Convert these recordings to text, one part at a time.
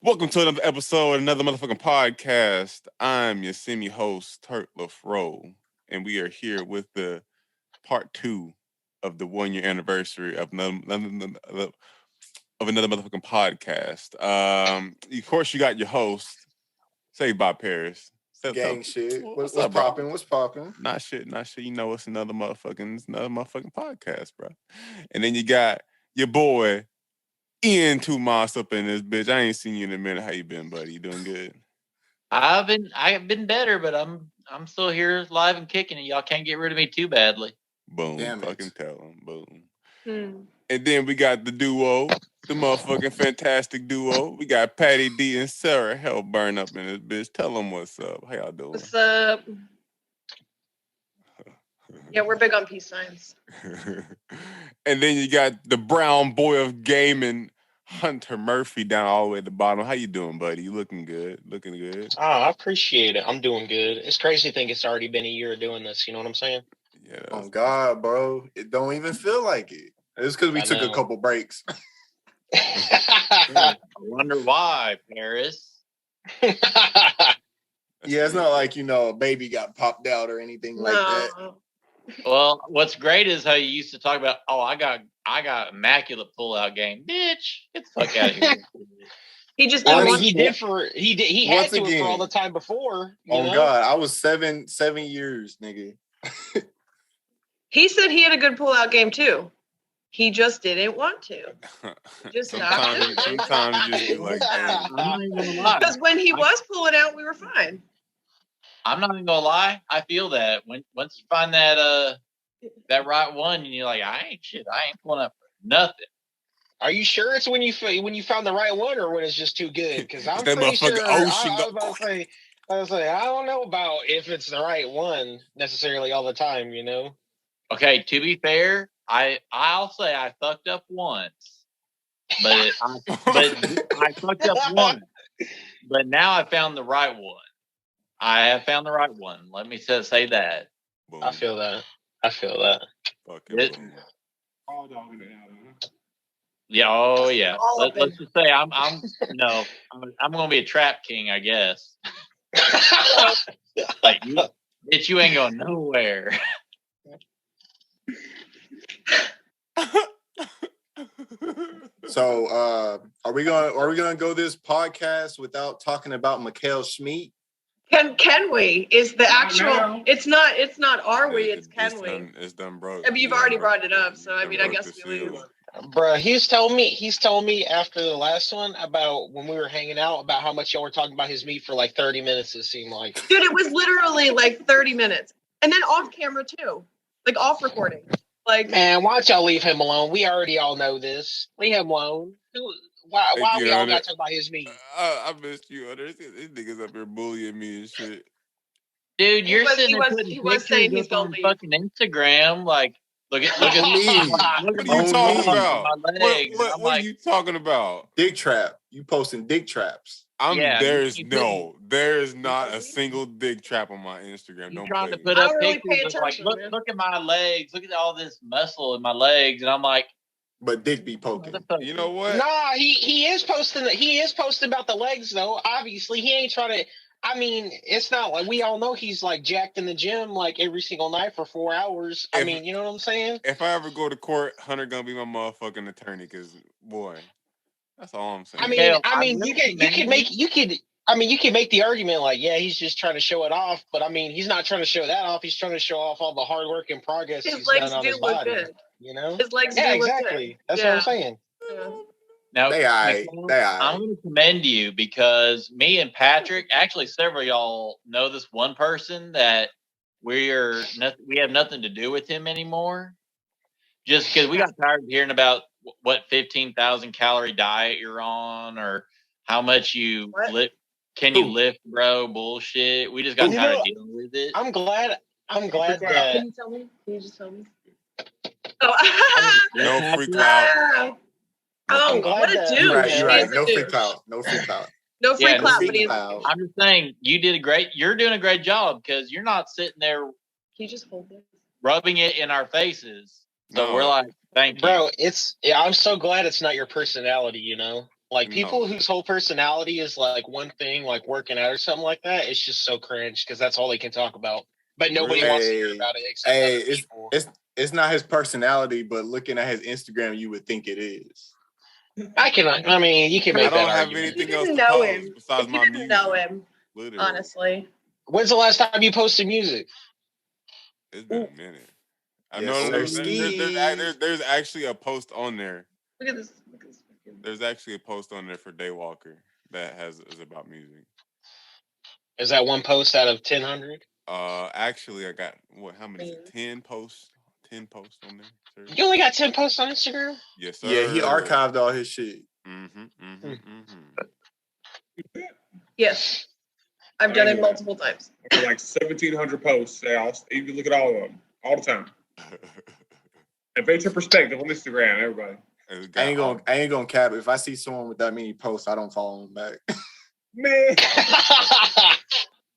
Welcome to another episode of another motherfucking podcast. I'm your semi-host, Turk LaFro, and we are here with the part 2 of the 1 year anniversary of another motherfucking podcast. Of course, you got your host, say bye, Paris. Gang shit. What's up, popping? bro? What's popping? Not shit. You know it's another motherfucking podcast, bro. And then you got your boy, Ian Two Moss up in this bitch. I ain't seen you in a minute. How you been, buddy? You doing good? I've been better, but I'm still here live and kicking, and y'all can't get rid of me too badly. Boom. Damn fucking it. tell them. Boom. And then we got the duo, the motherfucking fantastic duo. We got Patty D and Sarah Hellburn up in this bitch. Tell them what's up. How y'all doing? What's up? Yeah, we're big on peace signs. And then you got the brown boy of gaming, Hunter Murphy, down all the way at the bottom. How you doing, buddy? You looking good? Looking good? Oh, I appreciate it. I'm doing good. It's crazy to think it's already been a year of doing this. You know what I'm saying? Yeah. Oh God, bro. It don't even feel like it. It's because we took a couple breaks. I wonder why, Paris. Yeah, it's not like, a baby got popped out or anything like that. Well, what's great is how you used to talk about, I got immaculate pull-out game. Bitch, get the fuck out of here. He just I didn't mean, want he had Once to again. for all the time before. Oh God, I was seven years, nigga. He said he had a good pull-out game too. He just didn't want to. Just sometimes you just be like, damn. I'm not even gonna lie. Because when he was pulling out, we were fine. I'm not even gonna lie. I feel that once you find that right one, and you're like, I ain't pulling up for nothing. Are you sure it's when you found the right one, or when it's just too good? Because I'm That pretty sure. motherfucking ocean I was like, I don't know about if it's the right one necessarily all the time. Okay, to be fair, I'll say I fucked up once, but I fucked up once. But now I found the right one. I have found the right one. Let me say that. Boom. I feel that. Fucking Yeah. Oh yeah. All of Let's just say I'm gonna be a trap king, I guess. Like, bitch, you ain't going nowhere. So are we gonna go this podcast without talking about Mikhail Schmid? Can we? Is the actual? It's not. Are we? It's can we? It's done, bro. I mean, you've already brought it up, so I mean, I guess we lose. Bruh, he's told me after the last one about when we were hanging out about how much y'all were talking about his meat for like 30 minutes, it seemed like. Dude, it was literally like 30 minutes. And then off camera too. Like off recording. Like, man, why don't y'all leave him alone? We already all know this. Leave him alone. Why we all got to talk about his meat? I missed you, Hunter. These niggas up here bullying me and shit. Dude, you're sitting there putting pictures up on fucking Instagram, like, look at me. What are you talking about? What are you talking about? Dick trap. You posting dick traps. There's not a single dick trap on my Instagram. You're trying to put up pictures of, like, look at my legs, look at all this muscle in my legs, and I'm like, but dick be poking. You know what? Nah, he is posting about the legs though. Obviously, he ain't trying to. I mean, it's not like we all know he's like jacked in the gym like every single night for 4 hours. I mean, you know what I'm saying? If I ever go to court, Hunter gonna be my motherfucking attorney, because boy, that's all I'm saying. I mean, you could make the argument like, yeah, he's just trying to show it off, but I mean, he's not trying to show that off. He's trying to show off all the hard work and progress his he's legs done on do his look body. good. You know, his legs yeah, do look exactly. good. That's what I'm saying. Yeah. Now, I'm going to commend you because me and Patrick, actually several of y'all know this one person that we have nothing to do with him anymore. Just because we got tired of hearing about what 15,000 calorie diet you're on or how much you lift. Can you lift, bro? Bullshit. We just got tired of dealing with it. I'm glad that. Can you tell me? Can you just tell me? Oh. No free clout. Oh, what a dude! You're right. No free clout. No free clout. I'm just saying, you're doing a great job because you're not sitting there. Can you just hold it? Rubbing it in our faces. So we're like, thank you. Bro, I'm so glad it's not your personality, you know? Like people No. whose whole personality is like one thing, like working out or something like that. It's just so cringe because that's all they can talk about. But nobody Really? wants to hear about it except other people. It's not his personality, but looking at his Instagram, you would think it is. I mean, you can I make don't that have argument. anything You else didn't to know post him. besides If you my didn't music. know him, Literally. honestly. When's the last time you posted music? It's been a minute. Yes, No. sirski. There's actually a post on there. Look at this. There's actually a post on there for Daywalker that is about music. Is that one post out of 1,000? Actually, I got how many? Is it? 10 posts. 10 posts on there. Sir. You only got 10 posts on Instagram? Yes, sir. Yeah, he archived all his shit. Yes. I've done it multiple times. Okay, like 1,700 posts. You can look at all of them all the time. And put your perspective on Instagram, everybody. I ain't gonna cap. If I see someone with that many posts, I don't follow them back. Man.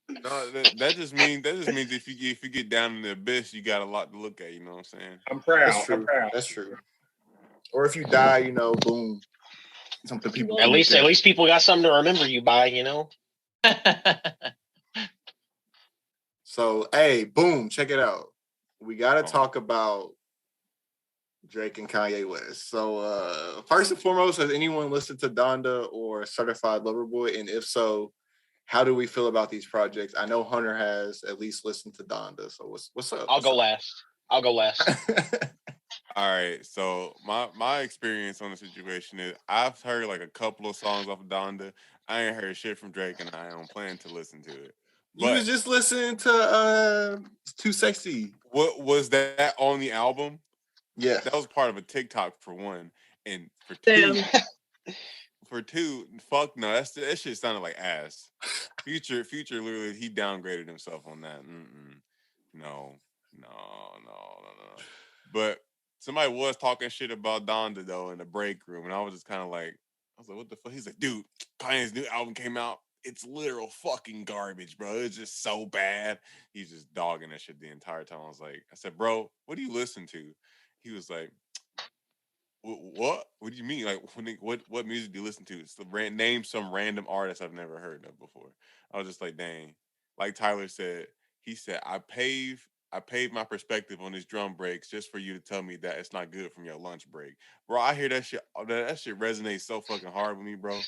No, that just means if you get down in the abyss, you got a lot to look at. You know what I'm saying? I'm proud. That's true. I'm proud. That's true. Or if you die, boom, something people. At least people got something to remember you by. So hey, boom, check it out. We gotta talk about Drake and Kanye West. So first and foremost, has anyone listened to Donda or Certified Lover Boy? And if so, how do we feel about these projects? I know Hunter has at least listened to Donda. So what's up? I'll go last. All right. So my experience on the situation is I've heard like a couple of songs off of Donda. I ain't heard shit from Drake, and I don't plan to listen to it. You was just listening to Too Sexy. What was that on the album? Yeah, that was part of a TikTok for one, and for two, fuck no, that shit sounded like ass. Future, literally, he downgraded himself on that. No. But somebody was talking shit about Donda though in the break room, and I was just kind of like, what the fuck? He's like, dude, Kanye's new album came out. It's literal fucking garbage, bro. It's just so bad. He's just dogging that shit the entire time. I said, bro, what do you listen to? He was like, what? What do you mean? Like, what music do you listen to? It's name some random artist I've never heard of before. I was just like, dang. Like Tyler said, he said, I paved my perspective on these drum breaks just for you to tell me that it's not good from your lunch break. Bro, I hear that shit. That shit resonates so fucking hard with me, bro.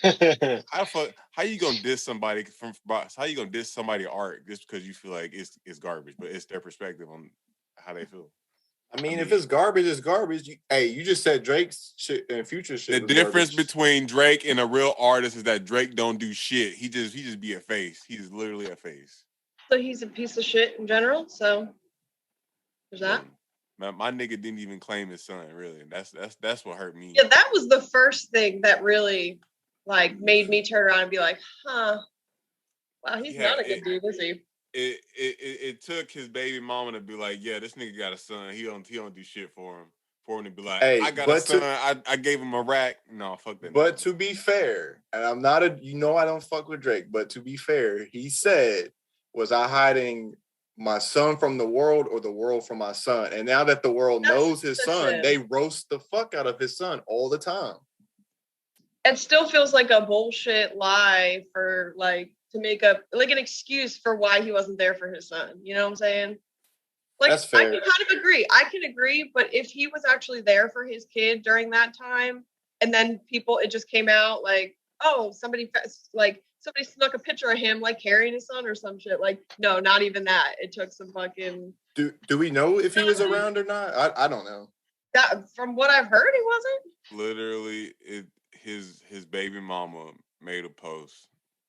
How you gonna diss somebody how you gonna diss somebody art just because you feel like it's garbage, but it's their perspective on how they feel. I mean, if it's garbage, it's garbage. You just said Drake's shit and Future shit. The difference between Drake and a real artist is that Drake don't do shit. He just be a face. He's literally a face. So he's a piece of shit in general. So there's that. My nigga didn't even claim his son. Really, that's what hurt me. Yeah, that was the first thing that really made me turn around and be like, huh. Wow, he's not a good dude, is he? It took his baby mama to be like, yeah, this nigga got a son. He don't do shit for him to be like, hey, I got a son. I gave him a rack. No, fuck that. But to be fair, and I'm not I don't fuck with Drake, but to be fair, he said, was I hiding my son from the world or the world from my son? And now that the world knows his son, they roast the fuck out of his son all the time. It still feels like a bullshit lie for to make up an excuse for why he wasn't there for his son. You know what I'm saying? That's fair. I can kind of agree. but if he was actually there for his kid during that time, and then it just came out somebody snuck a picture of him carrying his son or some shit. No, not even that. It took some fucking. Do we know if he was around or not? I don't know. That from what I've heard, he wasn't. Literally, his baby mama made a post.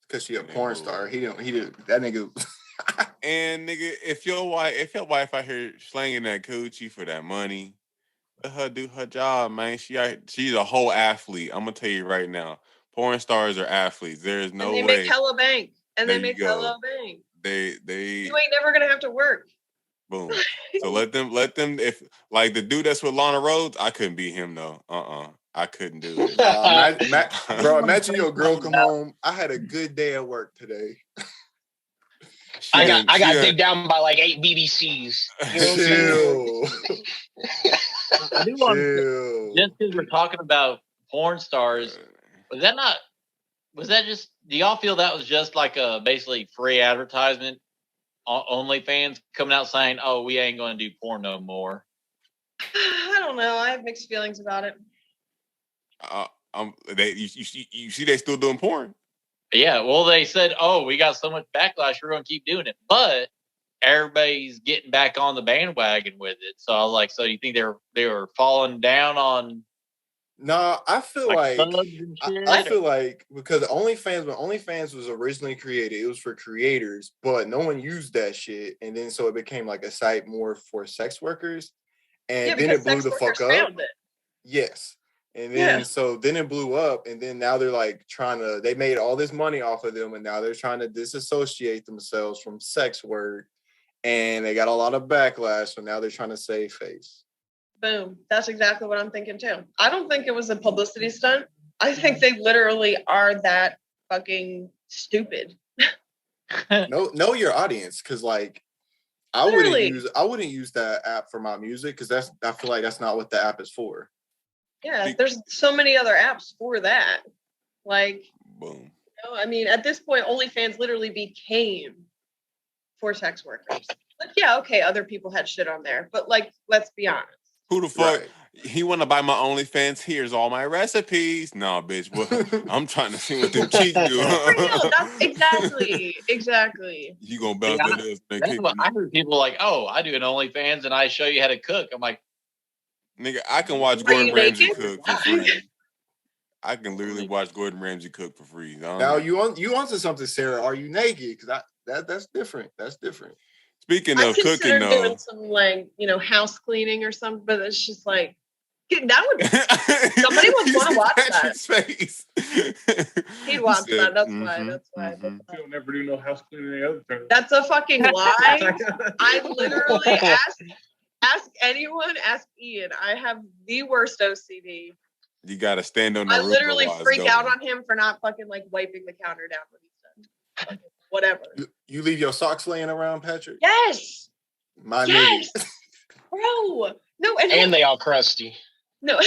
Because she a porn star. He did that nigga. And nigga, if your wife out here slanging that coochie for that money, let her do her job, man. She's a whole athlete. I'm gonna tell you right now. Porn stars are athletes. There's no way. They make hella bank. And they make hella bank. They You ain't never gonna have to work. Boom. So let them if the dude that's with Lana Rhodes, I couldn't beat him though. I couldn't do it. Bro, imagine your girl come home. I had a good day at work today. I got digged down by 8 BBCs. Chill. I do want just because we're talking about porn stars, Was that not? Was that just? Do y'all feel that was just like a basically free advertisement? OnlyFans coming out saying, "Oh, we ain't going to do porn no more." I don't know. I have mixed feelings about it. You see, they still doing porn. Yeah, well, they said, "Oh, we got so much backlash, we're going to keep doing it," but everybody's getting back on the bandwagon with it. So I was like, "So you think they were falling down on?" No, I feel like subs and shit? I feel like because when OnlyFans was originally created, it was for creators, but no one used that shit, and then so it became like a site more for sex workers, and then it blew the fuck up. Yes. And then then it blew up, and then now they're like they made all this money off of them, and now they're trying to disassociate themselves from sex work, and they got a lot of backlash, so now they're trying to save face. Boom. That's exactly what I'm thinking too. I don't think it was a publicity stunt. I think they literally are that fucking stupid. Know your audience, because like I wouldn't use that app for my music, because I feel like that's not what the app is for. Yeah, there's so many other apps for that. Like, boom. You know, I mean, at this point, OnlyFans literally became for sex workers. Like, yeah, okay, other people had shit on there, but like, let's be honest. Who the fuck? Right. He want to buy my OnlyFans? Here's all my recipes. No, bitch. Well, I'm trying to see what them cheeks do. That's exactly. You gonna bounce that? I heard people like, "Oh, I do an OnlyFans and I show you how to cook." I'm like, nigga, I can watch Gordon Ramsay cook for free. I can literally watch Gordon Ramsay cook for free. Now you onto something, Sarah? Are you naked? Because that's different. That's different. Speaking of cooking, though, doing some like house cleaning or something, but it's just like that would somebody would want to watch that. Face. He'd watch that. That's why. That's why. He'll never do no house cleaning the other time. That's a fucking lie. I literally ask anyone. Ask Ian. I have the worst OCD. You gotta stand on the roof. I literally freak out on him for not fucking like wiping the counter down when he's done. Whatever. You leave your socks laying around, Patrick? Yes. Yes. Bro. No, and they all crusty. No.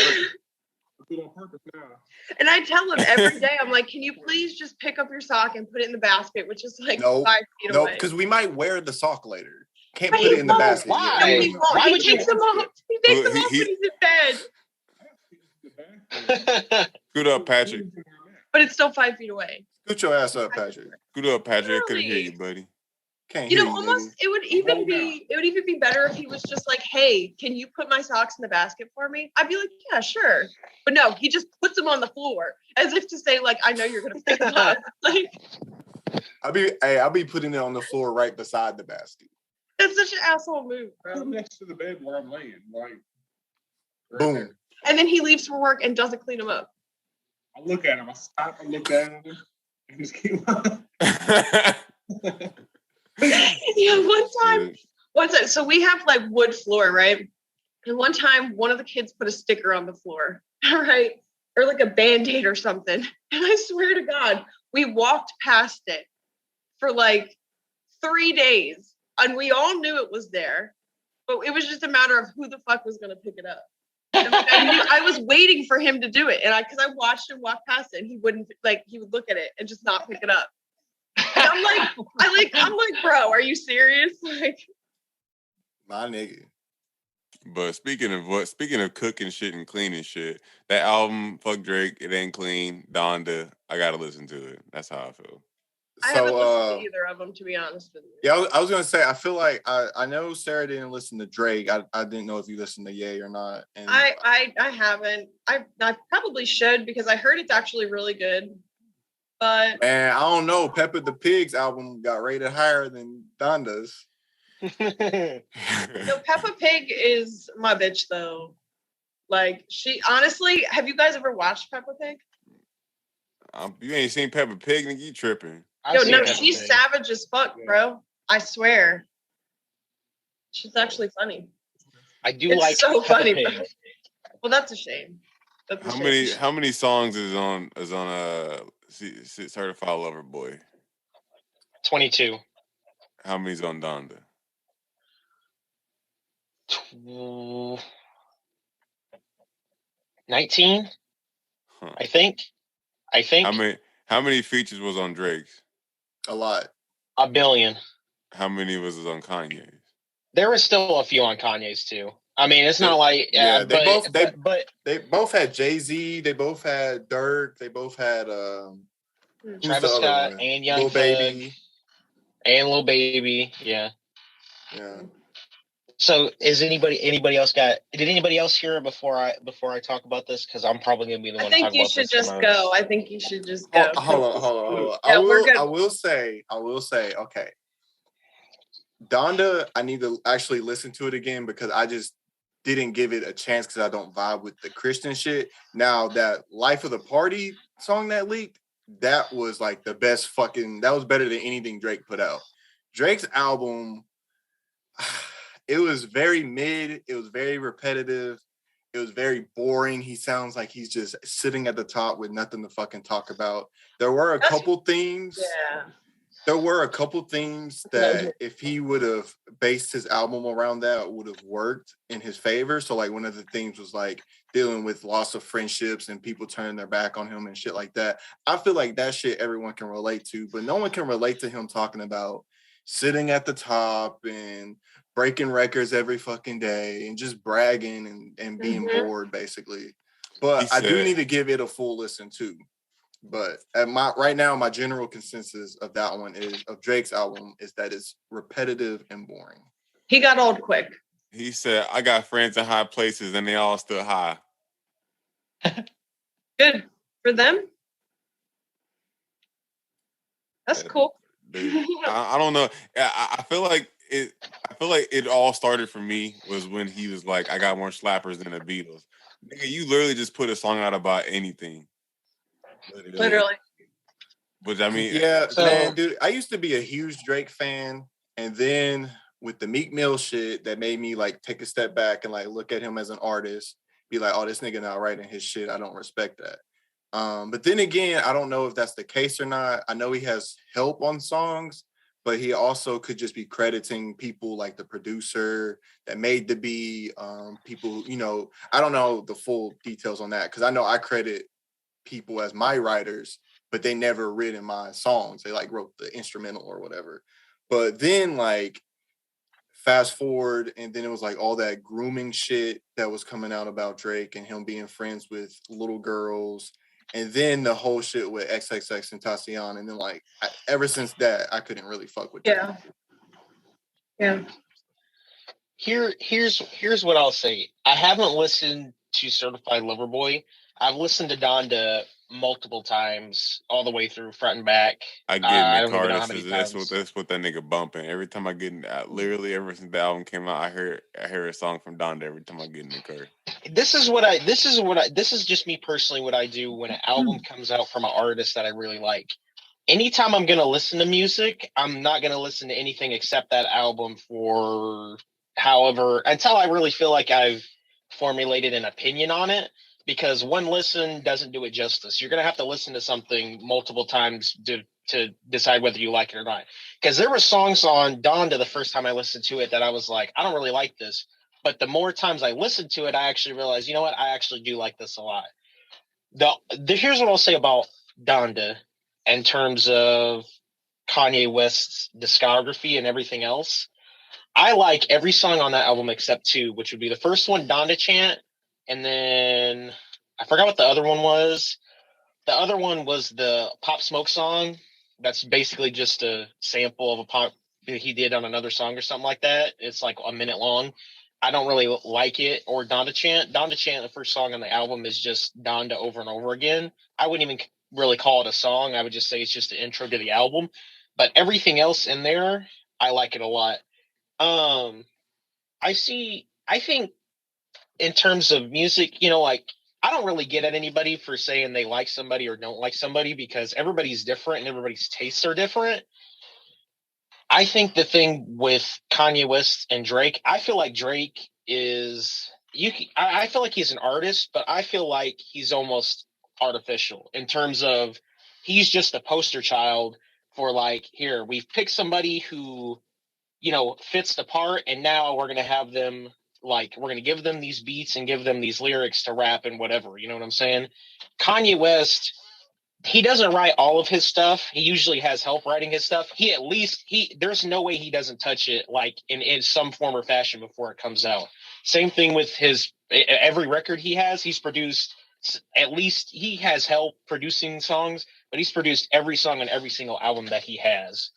And I tell him every day, I'm like, can you please just pick up your sock and put it in the basket, which is like 5 feet away. No, because we might wear the sock later. Can't put it in the basket. Why? No, he won't. Why would takes them off. He takes them off when he's in bed. Scoot up, Patrick. But it's still 5 feet away. Scoot your ass up, Patrick. Scoot up, Patrick. I couldn't hear you, buddy. Can't hear you, almost it would even be better if he was just like, hey, can you put my socks in the basket for me? I'd be like, yeah, sure. But no, he just puts them on the floor as if to say, like, I know you're gonna pick them up. Like, I'll be putting it on the floor right beside the basket. That's such an asshole move, bro. Put him next to the bed where I'm laying, like boom. There. And then he leaves for work and doesn't clean them up. I look at him. I stop and look at him and just keep on. Yeah, one time, so we have like wood floor, right? And one time, one of the kids put a sticker on the floor, right? Or like a Band-Aid or something. And I swear to God, we walked past it for like 3 days, and we all knew it was there, but it was just a matter of who the fuck was going to pick it up. And I was waiting for him to do it, and because I watched him walk past it, and he wouldn't, like, he would look at it and just not pick it up. I'm like, bro, are you serious? Like, my nigga. But speaking of cooking shit and cleaning shit, that album, Fuck Drake, It Ain't Clean, Donda, I gotta listen to it. That's how I feel. I haven't listened to either of them, to be honest with you. Yeah, I was gonna say, I feel like I know Sarah didn't listen to Drake. I didn't know if you listened to Ye or not. And I haven't. I probably should, because I heard it's actually really good. But man, I don't know. Peppa the Pig's album got rated higher than Donda's. No, Peppa Pig is my bitch though. Like, she honestly, have you guys ever watched Peppa Pig? You ain't seen Peppa Pig, nigga, you tripping. No, she's savage as fuck, bro. I swear. She's actually funny. I do it's like so Peppa funny. Pig. Well, that's a shame. How many songs is on Certified Lover Boy? 22. How many's on Donda? 19, I think. I think How many features was on Drake's? A lot. 1 billion. How many was on Kanye's? There was still a few on Kanye's too. I mean, it's not like they both had Jay-Z. They both had Dirk. They both had Travis Scott and Young Lil Thug Baby and Lil Baby. Yeah. Yeah. So is anybody else got? Did anybody else hear it before I talk about this? Because I'm probably gonna be the one. I think you should just go. I think you should just go. Hold on. Yeah, I will say. Okay. Donda, I need to actually listen to it again because I just didn't give it a chance because I don't vibe with the Christian shit. Now that Life of the Party song that leaked, that was like the best that was better than anything Drake put out. Drake's album, it was very mid. It was very repetitive. It was very boring. He sounds like he's just sitting at the top with nothing to fucking talk about. There were a couple themes. Yeah. There were a couple themes that if he would have based his album around that would have worked in his favor. So like one of the themes was like dealing with loss of friendships and people turning their back on him and shit like that. I feel like that shit everyone can relate to, but no one can relate to him talking about sitting at the top and breaking records every fucking day and just bragging and being bored basically. But I do need to give it a full listen too. But right now, my general consensus of that one of Drake's album is that it's repetitive and boring. He got old quick. He said, "I got friends in high places, and they all stood high." Good for them. That's cool. Dude, I don't know. I feel like it. I feel like it all started for me was when he was like, "I got more slappers than the Beatles." Nigga, you literally just put a song out about anything. Literally. But I mean, man, dude, I used to be a huge Drake fan, and then with the Meek Mill shit, that made me like take a step back and like look at him as an artist, be like, "Oh, this nigga not writing his shit. I don't respect that." But then again, I don't know if that's the case or not. I know he has help on songs, but he also could just be crediting people like the producer that made the beat, people, I don't know the full details on that because I know I credit people as my writers, but they never written my songs. They like wrote the instrumental or whatever. But then like fast forward, and then it was like all that grooming shit that was coming out about Drake and him being friends with little girls. And then the whole shit with XXX and Tatiana. And then like ever since that, I couldn't really fuck with Drake. Yeah. Here's what I'll say. I haven't listened to Certified Lover Boy. I've listened to Donda multiple times, all the way through front and back. I get in the car. That's what that nigga bumping. Every time I get in, literally ever since the album came out, I hear a song from Donda every time I get in the car. This is just me personally. What I do when an album comes out from an artist that I really like. Anytime I'm gonna listen to music, I'm not gonna listen to anything except that album for until I really feel like I've formulated an opinion on it. Because one listen doesn't do it justice. You're going to have to listen to something multiple times to decide whether you like it or not. Because there were songs on Donda the first time I listened to it that I was like, I don't really like this. But the more times I listened to it, I actually realized, you know what? I actually do like this a lot. Here's what I'll say about Donda in terms of Kanye West's discography and everything else. I like every song on that album except two, which would be the first one, Donda Chant. And then I forgot what the other one was. The other one was the Pop Smoke song. That's basically just a sample of a pop he did on another song or something like that. It's like a minute long. I don't really like it. Or Donda Chant. Donda Chant, the first song on the album, is just Donda over and over again. I wouldn't even really call it a song. I would just say it's just an intro to the album. But everything else in there, I like it a lot. I think in terms of music, like I don't really get at anybody for saying they like somebody or don't like somebody because everybody's different and everybody's tastes are different. I think the thing with Kanye West and Drake, I feel like Drake is I feel like he's an artist, but I feel like he's almost artificial in terms of he's just a poster child for like, here, we've picked somebody who, fits the part, and now we're going to have them like, we're going to give them these beats and give them these lyrics to rap and whatever. You know what I'm saying? Kanye West he doesn't write all of his stuff. He usually has help writing his stuff. There's no way he doesn't touch it like in some form or fashion before it comes out. Same thing with every record he has. He's produced, at least he has help producing songs, but he's produced every song on every single album that he has.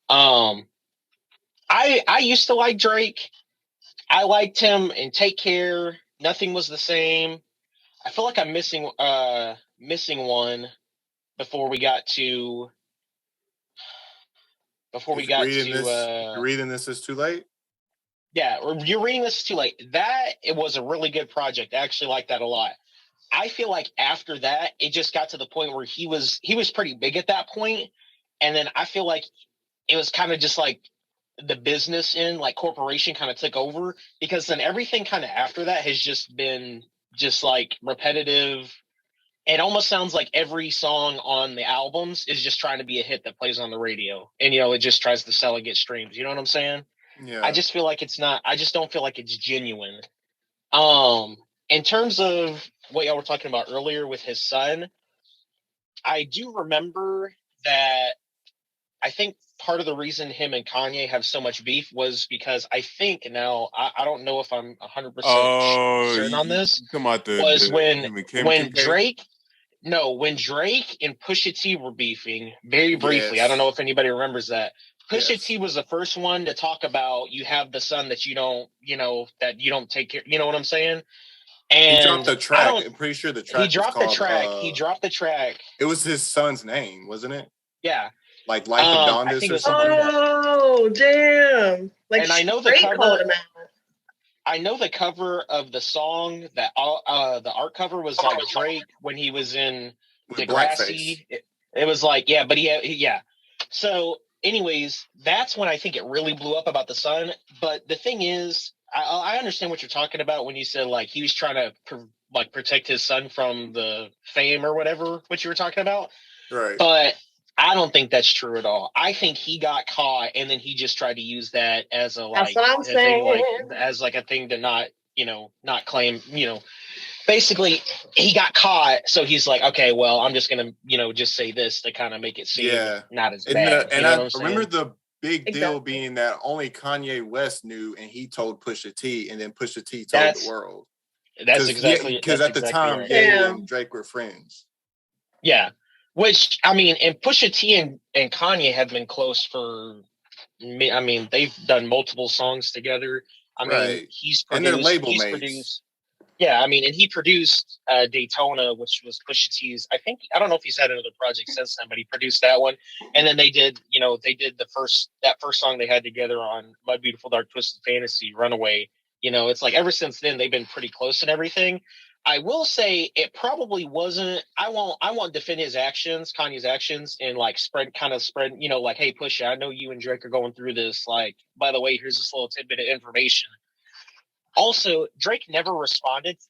I used to like Drake. I liked him in Take Care. Nothing Was the Same. I feel like I'm missing one before we got to You're reading this is too late. Yeah, or You're Reading This Is Too Late. That it was a really good project. I actually like that a lot. I feel like after that, it just got to the point where he was pretty big at that point, and then I feel like it was kind of just like the business like corporation kind of took over, because then everything kind of after that has just been just like repetitive. It almost sounds like every song on the albums is just trying to be a hit that plays on the radio, and it just tries to sell and get streams. You know what I'm saying? Yeah. I just feel like it's not. I just don't feel like it's genuine. In terms of what y'all were talking about earlier with his son, I do remember that. I think part of the reason him and Kanye have so much beef was because I think now I don't know if I'm 100% certain on this. When Drake and Pusha T were beefing very briefly. Yes. I don't know if anybody remembers that. Pusha Yes. T was the first one to talk about you have the son that you don't take care. You know what I'm saying? And he dropped the track. I'm pretty sure the track. He dropped the track. He dropped the track. It was his son's name, wasn't it? Yeah. Like Life of Dondas or something. Oh, damn! Like, and I know the cover. I know the cover of the song that the art cover was like Drake when he was in Degrassi. It was like, yeah, but yeah. So, anyways, that's when I think it really blew up about the son. But the thing is, I understand what you're talking about when you said like he was trying to protect his son from the fame or whatever, what you were talking about. Right. But I don't think that's true at all. I think he got caught, and then he just tried to use that as a thing to not claim. Basically, he got caught, so he's like, okay, well, I'm just gonna just say this to kind of make it seem not as bad. And I remember the big deal being that only Kanye West knew, and he told Pusha T, and then Pusha T told the world. That's exactly because at the time, right. Ye and Drake were friends. Yeah. Which, I mean, and Pusha T and Kanye have been close for, I mean, they've done multiple songs together. I mean, he's produced. And they're label mates. Yeah, I mean, and he produced Daytona, which was Pusha T's. I don't know if he's had another project since then, but he produced that one. And then they did that first song they had together on My Beautiful Dark Twisted Fantasy, Runaway. It's like ever since then, they've been pretty close and everything. I will say it probably wasn't. I won't defend his actions, Kanye's actions, and spread. Like, hey, Pusha, I know you and Drake are going through this. Like, by the way, here's this little tidbit of information. Also, Drake never responded to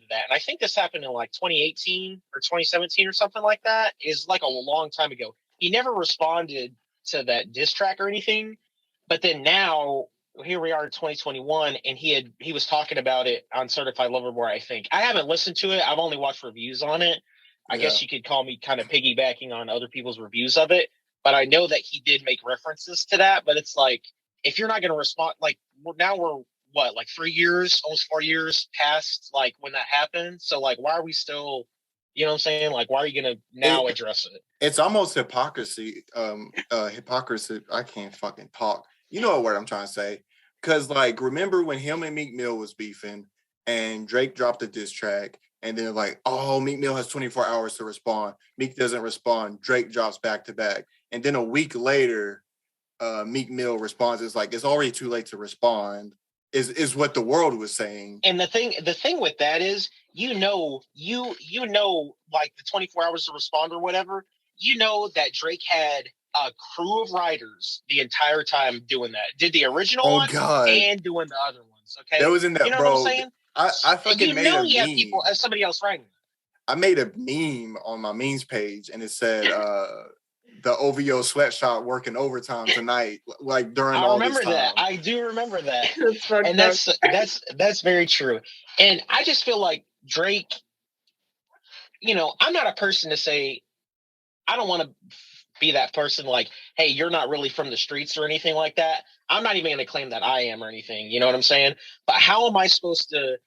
that, and I think this happened in 2018 or 2017 or something like that. Is like a long time ago. He never responded to that diss track or anything, but then now. Here we are in 2021, and he was talking about it on Certified Lover Boy. I think I haven't listened to it. I've only watched reviews on it. I guess you could call me kind of piggybacking on other people's reviews of it. But I know that he did make references to that. But it's like, if you're not going to respond, now we're what, 3 years, almost 4 years past when that happened. So why are we still, you know what I'm saying? Why are you going to now address it? It's almost hypocrisy. Hypocrisy. I can't fucking talk. You know what word I'm trying to say. Because, remember when him and Meek Mill was beefing and Drake dropped a diss track and then Meek Mill has 24 hours to respond. Meek doesn't respond. Drake drops back to back. And then a week later, Meek Mill responds. It's it's already too late to respond is what the world was saying. And the thing with that is, the 24 hours to respond or whatever, that Drake had a crew of writers the entire time doing that. Did the original one and doing the other ones. Okay, that was in that. You know bro, what I'm saying? I fucking made a meme. You have people as somebody else writing. I made a meme on my memes page, and it said the OVO sweatshop working overtime tonight. During all this time. I remember that. I do remember that, and that's very true. And I just feel like Drake. I'm not a person to say, I don't want to be that person like, hey, you're not really from the streets or anything like that. I'm not even going to claim that I am or anything. You know what I'm saying? But how am I supposed to?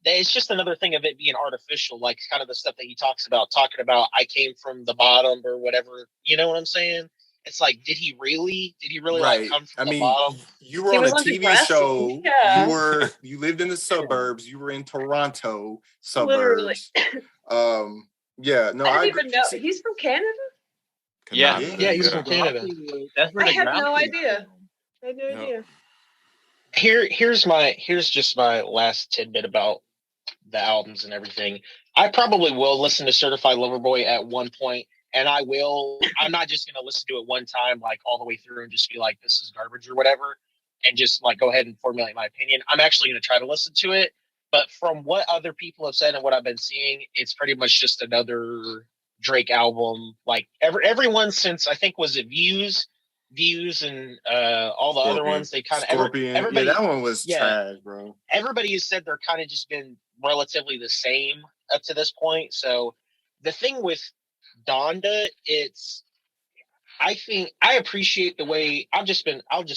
It's just another thing of it being artificial, like kind of the stuff that he talks about, talking about I came from the bottom or whatever. You know what I'm saying? It's like, did he really like Right. come I from the mean, bottom? you were He on was a on TV Degrassi. show. Yeah. You lived in the suburbs. You were in Toronto Literally. suburbs. Yeah, no, I I didn't agree. even know See, he's from Canada. Yeah, Yeah, he's from Canada. That's where I the had no ground idea. I had no Yep. idea. Here's just my last tidbit about the albums and everything. I probably will listen to Certified Lover Boy at one point, and I'm not just gonna listen to it one time, like all the way through and just be like, this is garbage or whatever, and just like go ahead and formulate my opinion. I'm actually gonna try to listen to it. But from what other people have said and what I've been seeing, it's pretty much just another Drake album. Like everyone since I think was it Views and all the other Scorpion. ones, they kind of Scorpion. everybody Yeah, that one was yeah. trash, bro. Everybody has said they're kind of just been relatively the same up to this point. So the thing with Donda, I think I appreciate the way I'll just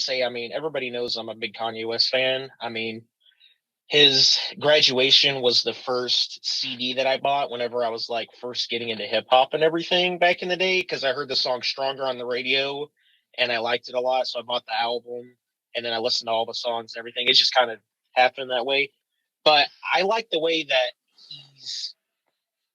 say, I mean, everybody knows I'm a big Kanye West fan. I mean, his Graduation was the first CD that I bought whenever I was like first getting into hip hop and everything back in the day, because I heard the song Stronger on the radio and I liked it a lot. So I bought the album and then I listened to all the songs and everything. It just kind of happened that way. But I like the way that he's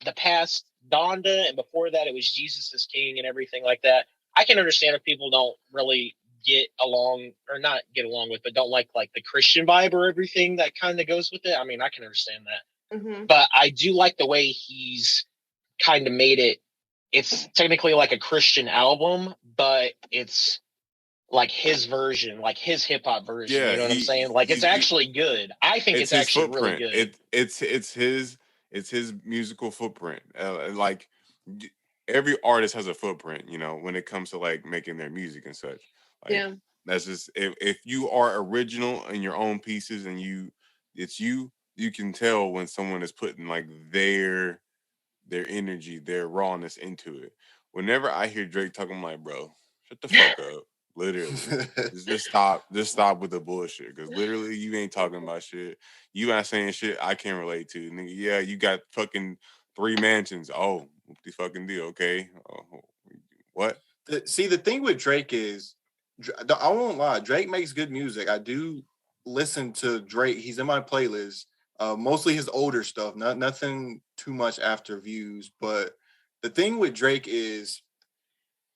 the past Donda, and before that it was Jesus is King and everything like that. I can understand if people don't really get along, or not get along with, but don't like the Christian vibe or everything that kind of goes with it. I mean, I can understand that. Mm-hmm. But I do like the way he's kind of made it. It's technically like a Christian album, but it's like his version, like his hip hop version. Yeah, you know what I'm saying? Like it's actually good. I think it's his actually footprint. really good. It's his musical footprint. Like every artist has a footprint, when it comes to like making their music and such. Like, Yeah. That's just if you are original in your own pieces and you can tell when someone is putting like their energy, their rawness into it. Whenever I hear Drake talking, I'm like, bro, shut the fuck up. Literally, just stop with the bullshit. Because literally, you ain't talking about shit. You not saying shit I can't relate to. Nigga, yeah, you got fucking 3 mansions. Oh, what the fucking deal? Okay, what? See, the thing with Drake is, I won't lie, Drake makes good music. I do listen to Drake. He's in my playlist. Mostly his older stuff. Nothing too much after Views. But the thing with Drake is,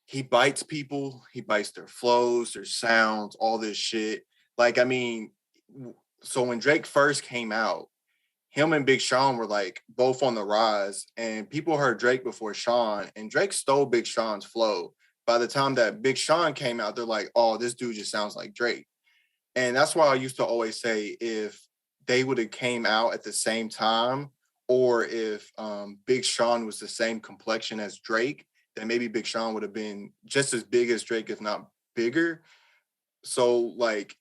he bites people, he bites their flows, their sounds, all this shit. Like, I mean, so when Drake first came out, him and Big Sean were like both on the rise, and people heard Drake before Sean, and Drake stole Big Sean's flow. By the time that Big Sean came out, they're like, oh, this dude just sounds like Drake. And that's why I used to always say, if they would have came out at the same time, or if Big Sean was the same complexion as Drake, then maybe Big Sean would have been just as big as Drake, if not bigger. So, like,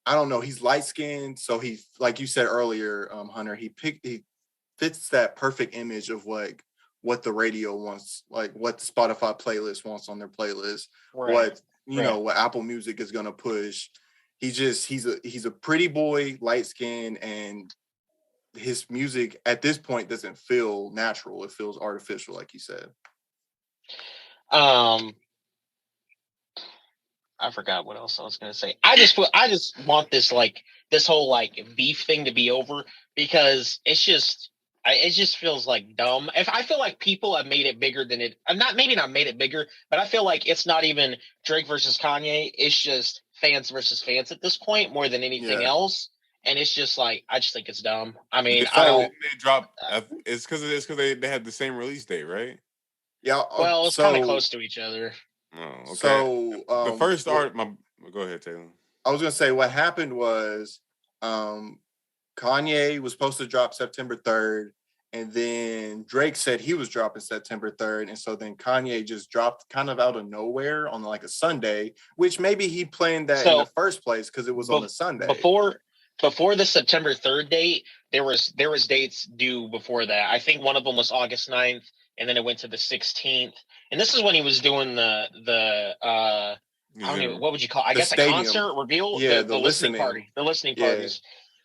I don't know. He's light skinned, so he, like you said earlier, Hunter, he fits that perfect image of like what the radio wants, like what the Spotify playlist wants on their playlist, right. What Apple Music is gonna push. He's a pretty boy, light skinned, and his music at this point doesn't feel natural. It feels artificial, like you said. I forgot what else I was gonna say. I just want this whole like beef thing to be over, because it just feels like dumb. If I feel like people have made it bigger than it, maybe not made it bigger, but I feel like it's not even Drake versus Kanye. It's just fans versus fans at this point more than anything else. And it's just like, I just think it's dumb. I mean, they dropped. It's because they had the same release date, right? Yeah. Well, it's kind of close to each other. Oh, okay. So the first art. Go ahead, Taylor. I was gonna say what happened was, Kanye was supposed to drop September 3rd, and then Drake said he was dropping September 3rd, and so then Kanye just dropped kind of out of nowhere on like a Sunday, which maybe he planned that in the first place because it was on a Sunday. before the September 3rd date, there was dates due before that. I think one of them was August 9th, and then it went to the 16th. And this is when he was doing the I don't even, what would you call it? I guess stadium. A concert reveal? Yeah, the listening party. The listening Yeah. parties.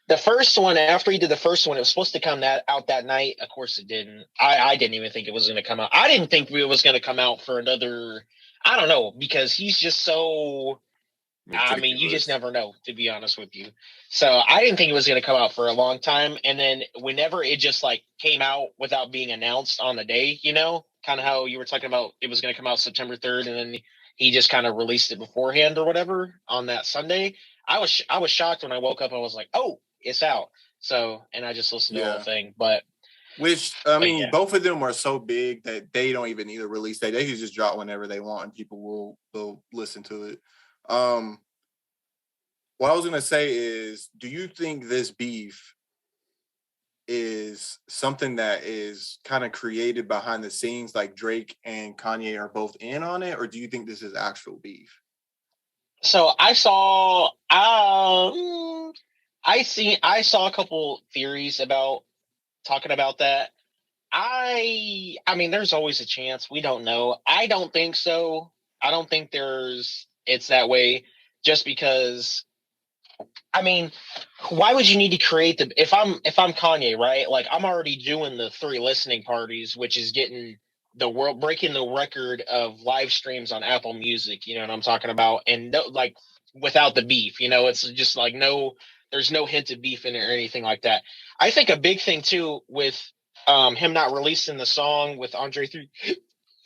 The first one, after he did the first one, it was supposed to come out that night. Of course it didn't. I didn't even think it was going to come out. I didn't think it was going to come out for another, I don't know, because he's just so, I mean, you just never know, to be honest with you. So I didn't think it was going to come out for a long time. And then whenever it just like came out without being announced on the day, you know, kind of how you were talking about, it was going to come out September 3rd, and then he just kind of released it beforehand or whatever on that Sunday. I was shocked when I woke up and I was like, oh, it's out. So, and I just listened to the whole thing. But which, I mean, both of them are so big that they don't even need a release date. They can just drop whenever they want and people will listen to it. What I was going to say is, do you think this beef is something that is kind of created behind the scenes, like Drake and Kanye are both in on it, or do you think this is actual beef? So I saw a couple theories about talking about that. I mean, there's always a chance. We don't know. I don't think so. I don't think it's that way, just because, I mean, why would you need to create if I'm Kanye, right? Like, I'm already doing the 3 listening parties, which is getting breaking the record of live streams on Apple Music, you know what I'm talking about? And no, like, without the beef, you know, it's just like there's no hint of beef in it or anything like that. I think a big thing too with him not releasing the song with Andre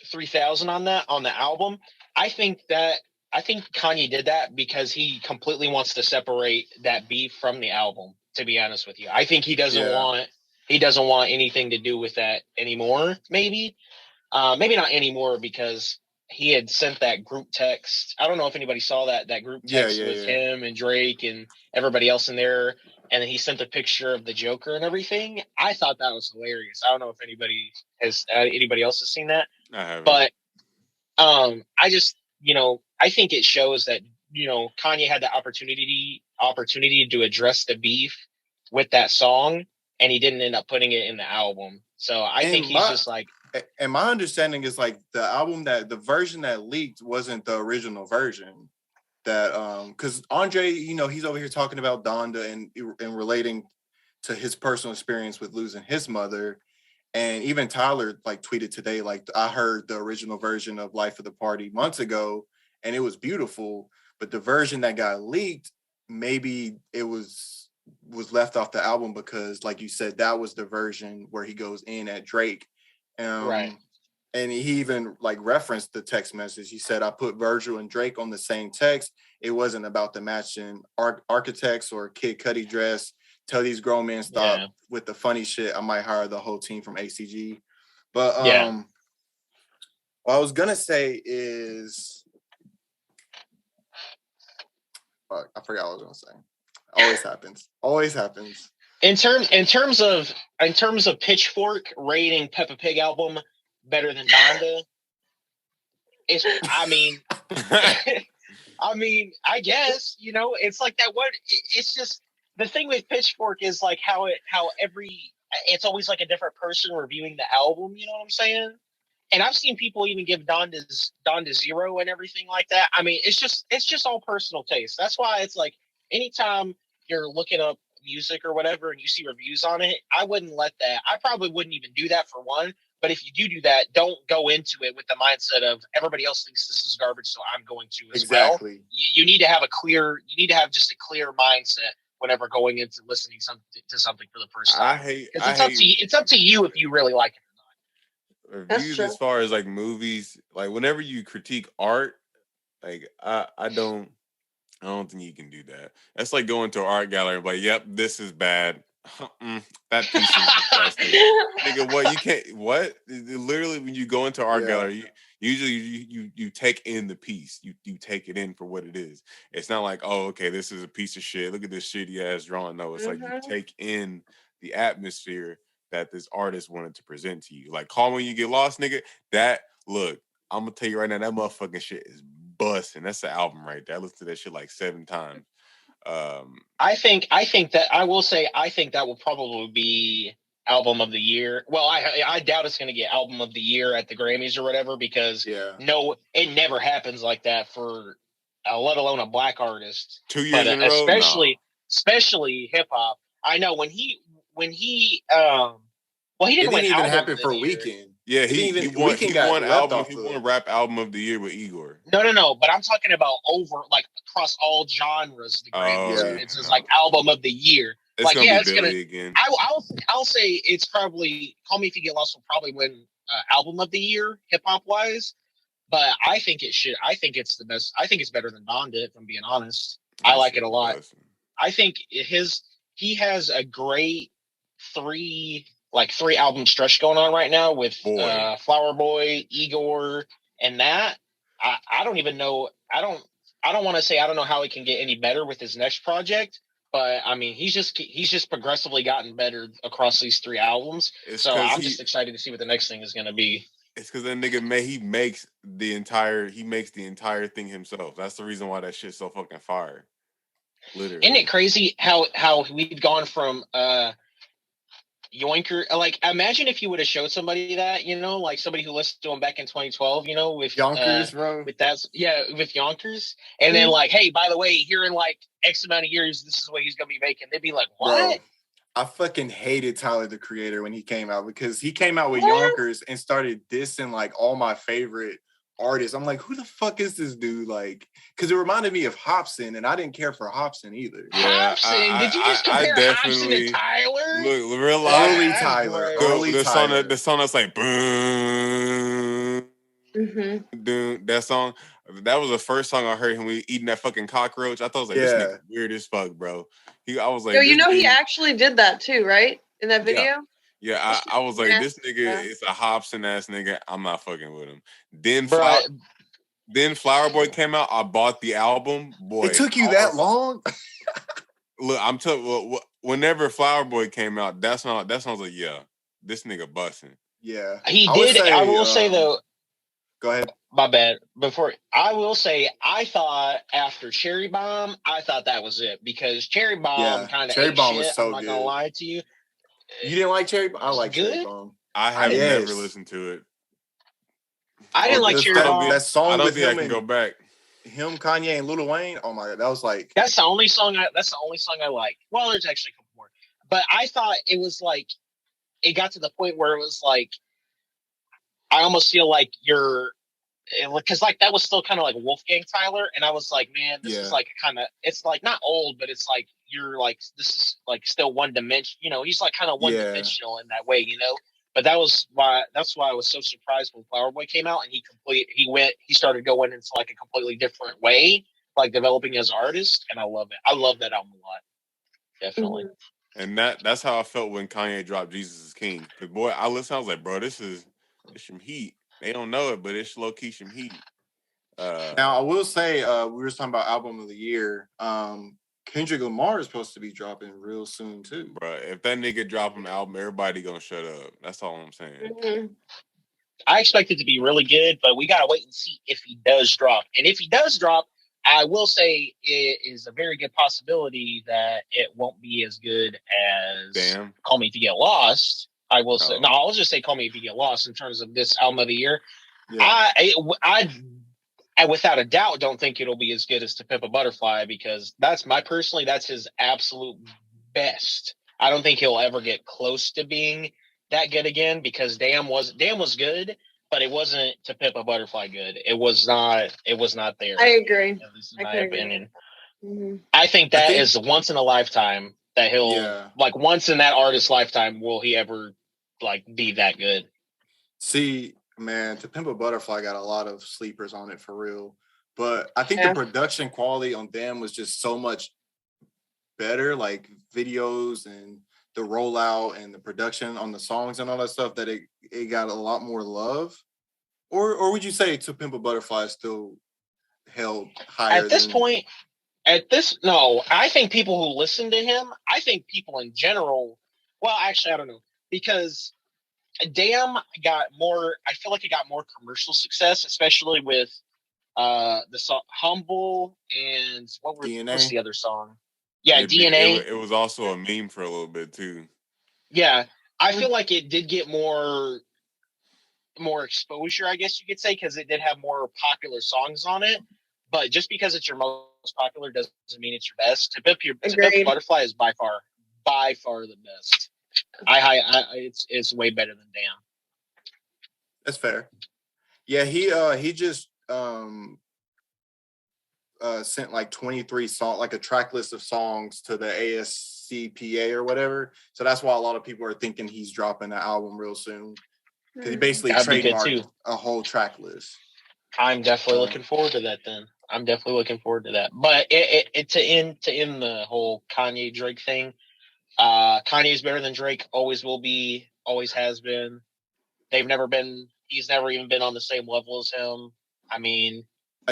3000 on the album, I think Kanye did that because he completely wants to separate that beef from the album, to be honest with you. I think he doesn't want anything to do with that anymore, maybe. Maybe not anymore, because he had sent that group text. I don't know if anybody saw that group text with him and Drake and everybody else in there. And then he sent a picture of the Joker and everything. I thought that was hilarious. I don't know if anybody else has seen that. I haven't. But I just, you know, I think it shows that, you know, Kanye had the opportunity to address the beef with that song, and he didn't end up putting it in the album. So I think he's just like. And my understanding is like the version that leaked wasn't the original version. That because Andre, you know, he's over here talking about Donda and relating to his personal experience with losing his mother. And even Tyler like tweeted today, like, I heard the original version of Life of the Party months ago, and it was beautiful. But the version that got leaked, maybe it was left off the album because, like you said, that was the version where he goes in at Drake. Right. And he even like referenced the text message. He said, I put Virgil and Drake on the same text. It wasn't about the matching architects or Kid Cudi dress. Tell these grown men stop with the funny shit. I might hire the whole team from ACG. But what I was gonna say is, I forgot what I was gonna say. Always happens. In terms of Pitchfork rating Peppa Pig album better than Donda, I guess, you know, it's like that one. It's just the thing with Pitchfork is like how it's always like a different person reviewing the album. You know what I'm saying? And I've seen people even give Donda 0 and everything like that. I mean, it's just all personal taste. That's why it's like anytime you're looking up music or whatever and you see reviews on it, I probably wouldn't even do that for one. But if you do that, don't go into it with the mindset of everybody else thinks this is garbage, so I'm going to as well. You need to have just a clear mindset whenever going into listening to something for the first time. It's up to you if you really like it or not. Reviews as far as like movies, like whenever you critique art, like I don't think you can do that. That's like going to an art gallery and like, yep, this is bad. That piece is disgusting. Nigga, what? You can't. What? Literally, when you go into art gallery, usually you take in the piece. You take it in for what it is. It's not like, oh, okay, this is a piece of shit. Look at this shitty ass drawing. No, it's like you take in the atmosphere that this artist wanted to present to you. Like, Call When You Get Lost, nigga. Look, I'm gonna tell you right now, that motherfucking shit is busting. That's the album right there. I listened to that shit like 7 times. I think that I will say I think that will probably be album of the year. Well, I doubt it's going to get album of the year at the Grammys or whatever because no, it never happens like that for let alone a black artist. 2 years in a row, especially hip hop. I know when he well he didn't even album happen of for the Weekend. Yeah, he won album. He of won rap album of the year with Igor. No, but I'm talking about over like across all genres. The Grammys, it's like album of the year. It's like gonna be it's Billy gonna. Again. I'll say it's probably Call Me If You Get Lost will probably win album of the year hip hop wise, but I think it should. I think it's the best. I think it's better than Donda. If I'm being honest, I like it a lot. I think he has a great three album stretch going on right now with Flower Boy, Igor, and that. I don't even know. I don't want to say I don't know how he can get any better with his next project, but I mean he's just progressively gotten better across these 3 albums. So I'm just excited to see what the next thing is going to be. It's because that nigga he makes the entire thing himself. That's the reason why that shit's so fucking fire. Literally, isn't it crazy how we've gone from Yoinker, like imagine if you would have showed somebody that, like somebody who listened to him back in 2012, with Yonkers, bro. With with Yonkers, and then like, hey, by the way, here in like X amount of years, this is what he's gonna be making. They'd be like, what? Bro, I fucking hated Tyler the Creator when he came out because he came out with Yonkers and started dissing like all my favorite artists. I'm like, who the fuck is this dude? Like, because it reminded me of Hobson, and I didn't care for Hobson either. Yeah, Hobson? Did you just compare Hobson to Tyler? Look, real early Tyler. The song that's like, dude, that song. That was the first song I heard him eating that fucking cockroach. I thought it was like, this nigga weird as fuck, bro. I was like, yo, he actually did that too, right? In that video. Yeah, I was like, this nigga is a Hobson ass nigga. I'm not fucking with him. Then Flower Boy came out. I bought the album. Boy, it took you that long? Look, I'm telling. Whenever Flower Boy came out, that song was like, yeah, this nigga busting. Yeah, he did. I will say though. Go ahead. My bad. I will say, I thought after Cherry Bomb, I thought that was it because Cherry Bomb kind of Cherry Bomb was so I'm not gonna lie to you. You didn't like Cherry Bomb? I like Cherry Bomb. I have never listened to it. I didn't like Cherry Bomb. That song I don't with think him I can go back. Him, Kanye, and Lil Wayne. Oh my god, that was like that's the only song I like. Well, there's actually a couple more, but I thought it was like it got to the point where it was like I almost feel like because like that was still kind of like Wolfgang Tyler, and I was like, man, this is like kind of it's like not old, but it's like you're like this is like still one dimension. He's like kind of one dimensional in that way, But that's why I was so surprised when Flower Boy came out and he started going into like a completely different way, like developing as an artist, and I love it. I love that album a lot, definitely. And that's how I felt when Kanye dropped Jesus is King. Because boy, I was like, bro, it's some heat. They don't know it, but it's low key some heat. Now I will say, we were talking about album of the year. Kendrick Lamar is supposed to be dropping real soon too, bro. If that nigga drop an album, everybody gonna shut up. That's all I'm saying. I expect it to be really good, but we gotta wait and see if he does drop. And if he does drop, I will say it is a very good possibility that it won't be as good as Call Me If You Get Lost. I will say, I'll just say Call Me If You Get Lost in terms of this album of the year. Yeah. I without a doubt don't think it'll be as good as To Pimp a Butterfly because that's his absolute best. I don't think he'll ever get close to being that good again because Damn was good, but it wasn't To Pimp a Butterfly good. It was not there. I agree. At least in my opinion. Mm-hmm. I think that is once in a lifetime that he'll like once in that artist's lifetime will he ever like be that good. See, man, To Pimp a Butterfly got a lot of sleepers on it for real. But I think the production quality on Damn was just so much better, like videos and the rollout and the production on the songs and all that stuff that it got a lot more love. Or would you say To Pimp a Butterfly is still held higher? At this point, no, I think people who listen to him, I think people in general, well, actually, I don't know, because Damn got more, I feel like it got more commercial success, especially with the song Humble and what's the other song? Yeah, It, DNA. it was also a meme for a little bit too. Yeah, I feel like it did get more exposure, I guess you could say, because it did have more popular songs on it. But just because it's your most popular doesn't mean it's your best. To Pimp Butterfly is by far the best. It's way better than Damn. That's fair. Yeah, he just sent like 23 like a track list of songs to the ASCPA or whatever. So that's why a lot of people are thinking he's dropping an album real soon. Because he basically trademarked a whole track list. I'm definitely looking forward to that then. I'm definitely looking forward to that. But to end the whole Kanye Drake thing, Kanye is better than Drake, always will be, always has been. He's never even been on the same level as him. I mean,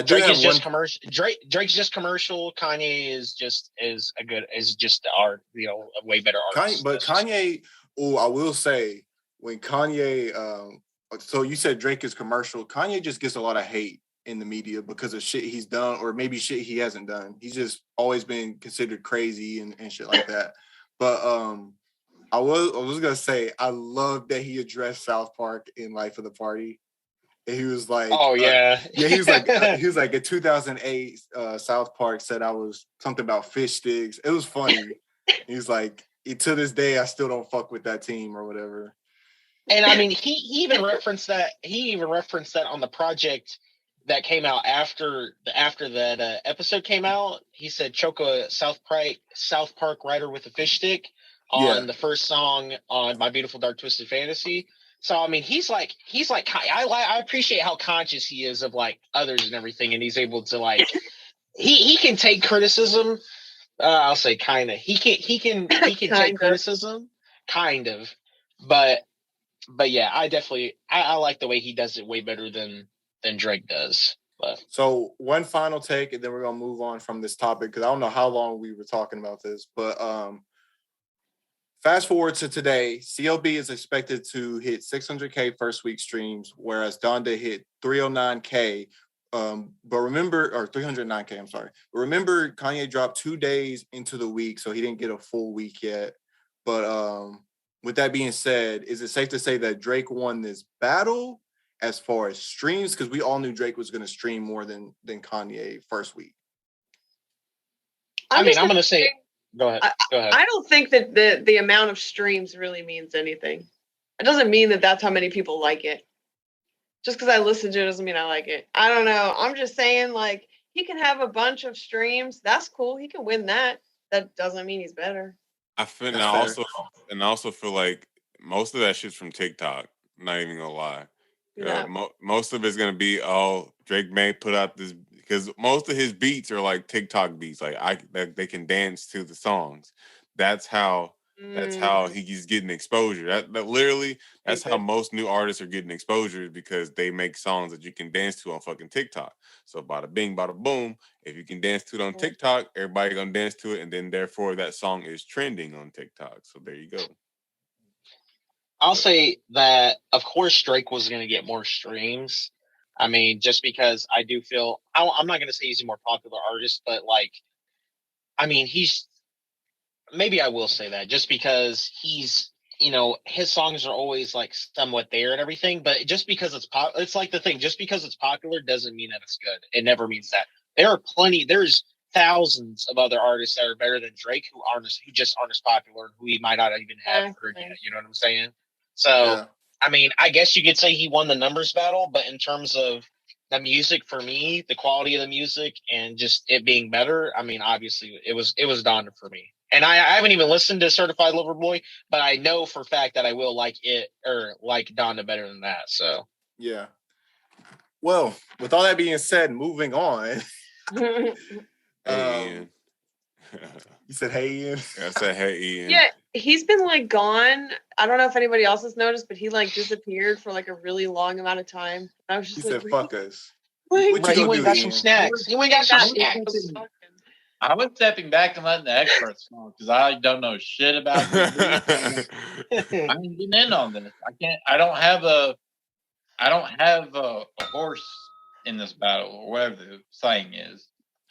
Drake is just commercial. Drake's just commercial. Kanye is just the art, a way better artist. But Kanye, I will say, when Kanye, so you said Drake is commercial. Kanye just gets a lot of hate in the media because of shit he's done, or maybe shit he hasn't done. He's just always been considered crazy and shit like that. But I was gonna say, I love that he addressed South Park in Life of the Party. And he was like, "Oh yeah, he was like in 2008, South Park said I was something about fish sticks. It was funny. He was like, to this day, I still don't fuck with that team or whatever. And I mean, he even referenced that. He even referenced that on the project that came out after that episode came out. He said, "Choke a South Park writer with a fish stick" on the first song on My Beautiful Dark Twisted Fantasy. So I mean, he's like I appreciate how conscious he is of like others and everything, and he's able to like he can take criticism. I'll say kind of. He can take criticism, kind of, but yeah, I like the way he does it way better than Drake does. But so one final take, and then we're gonna move on from this topic because I don't know how long we were talking about this, but fast forward to today, CLB is expected to hit 600K first week streams, whereas Donda hit 309K. But remember, or 309K, I'm sorry. But remember, Kanye dropped 2 days into the week, so he didn't get a full week yet. But with that being said, is it safe to say that Drake won this battle as far as streams? Because we all knew Drake was going to stream more than Kanye first week. I'm going to say... Go ahead. I don't think that the amount of streams really means anything. It doesn't mean that that's how many people like it. Just because I listen to it doesn't mean I like it. I don't know. I'm just saying, like, he can have a bunch of streams. That's cool. He can win that. That doesn't mean he's better. I also feel like most of that shit's from TikTok. Not even gonna lie. Yeah. Most of it's gonna be Drake may put out this, because most of his beats are like TikTok beats. Like they can dance to the songs. That's how he's getting exposure. That literally that's how most new artists are getting exposure, because they make songs that you can dance to on fucking TikTok. So bada bing, bada boom. If you can dance to it on TikTok, everybody gonna dance to it, and then therefore that song is trending on TikTok. So there you go. I'll say that, of course, Drake was going to get more streams. I mean, just because I do feel, I'm not going to say he's a more popular artist, but like, I mean, maybe I will say that just because he's, his songs are always like somewhat there and everything, but just because it's like the thing, just because it's popular doesn't mean that it's good. It never means that. There's thousands of other artists that are better than Drake who just aren't as popular and who he might not even have heard yet. You know what I'm saying? So, I mean, I guess you could say he won the numbers battle, but in terms of the music, for me, the quality of the music and just it being better, I mean, obviously it was Donda for me. And I haven't even listened to Certified Lover Boy, but I know for a fact that I will like it or like Donda better than that. So, yeah. Well, with all that being said, moving on. Hey, Ian. You said, "Hey, Ian." I said, "Hey, Ian." Yeah, he's been like gone. I don't know if anybody else has noticed, but he like disappeared for like a really long amount of time. I was just he like, said, "Fuck us." What he went and got some snacks. He went and got some snacks. I was stepping back and letting the experts know because I don't know shit about this. I'm getting in on this. I don't have a horse in this battle, or whatever the saying is.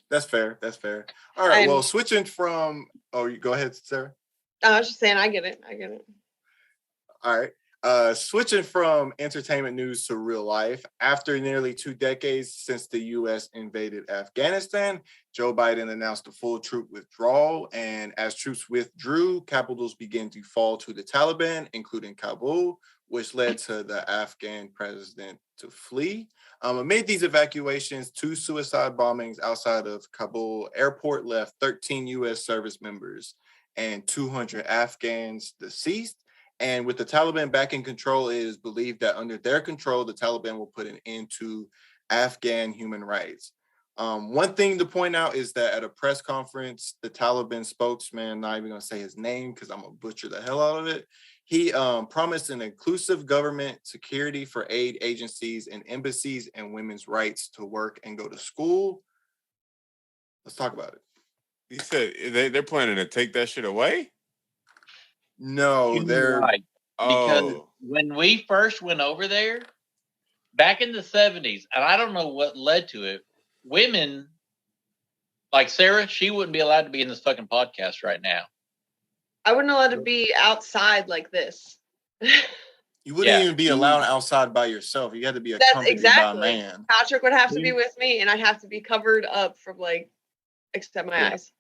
That's fair. That's fair. All right. Well, switching from. Oh, you go ahead, Sarah. I was just saying, I get it. All right. Switching from entertainment news to real life, after nearly 2 decades since the U.S. invaded Afghanistan, Joe Biden announced a full troop withdrawal. And as troops withdrew, capitals began to fall to the Taliban, including Kabul, which led to the Afghan president to flee. Amid these evacuations, 2 suicide bombings outside of Kabul airport left 13 U.S. service members and 200 Afghans deceased. And with the Taliban back in control, it is believed that under their control, the Taliban will put an end to Afghan human rights. One thing to point out is that at a press conference, the Taliban spokesman, not even going to say his name because I'm going to butcher the hell out of it, he promised an inclusive government, security for aid agencies and embassies, and women's rights to work and go to school. Let's talk about it. He said they're planning to take that shit away? No, they're right. Because when we first went over there, back in the 70s, and I don't know what led to it, women like Sarah, she wouldn't be allowed to be in this fucking podcast right now. I wouldn't allow to be outside like this. You wouldn't even be allowed outside by yourself. You had to be accompanied by a man. Patrick would have to be with me, and I'd have to be covered up from except my eyes.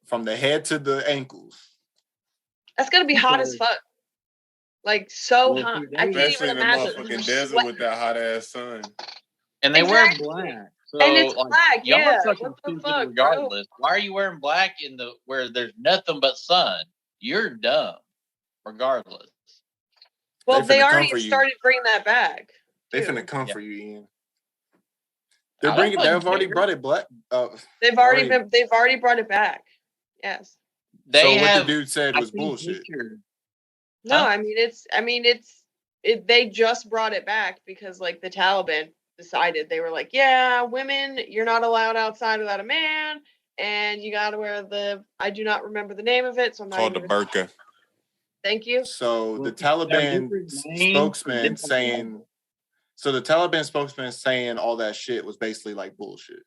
From the head to the ankles. That's gonna be hot as fuck. So hot. I can't even imagine. Especially in the motherfucking desert with that hot ass sun. And they wear black. So, and it's black, y'all are fucking stupid regardless. Bro. Why are you wearing black where there's nothing but sun? You're dumb, regardless. Well, they already started bringing that back. They finna come for you, Ian. They've already brought it black. They've already brought it back. Yes. What the dude said was bullshit. No, I mean they just brought it back because the Taliban decided, they were like, yeah, women, you're not allowed outside without a man, and you got to wear I do not remember the name of it, so I'm not called the burqa. Thank you. So the Taliban spokesman saying all that shit was basically bullshit.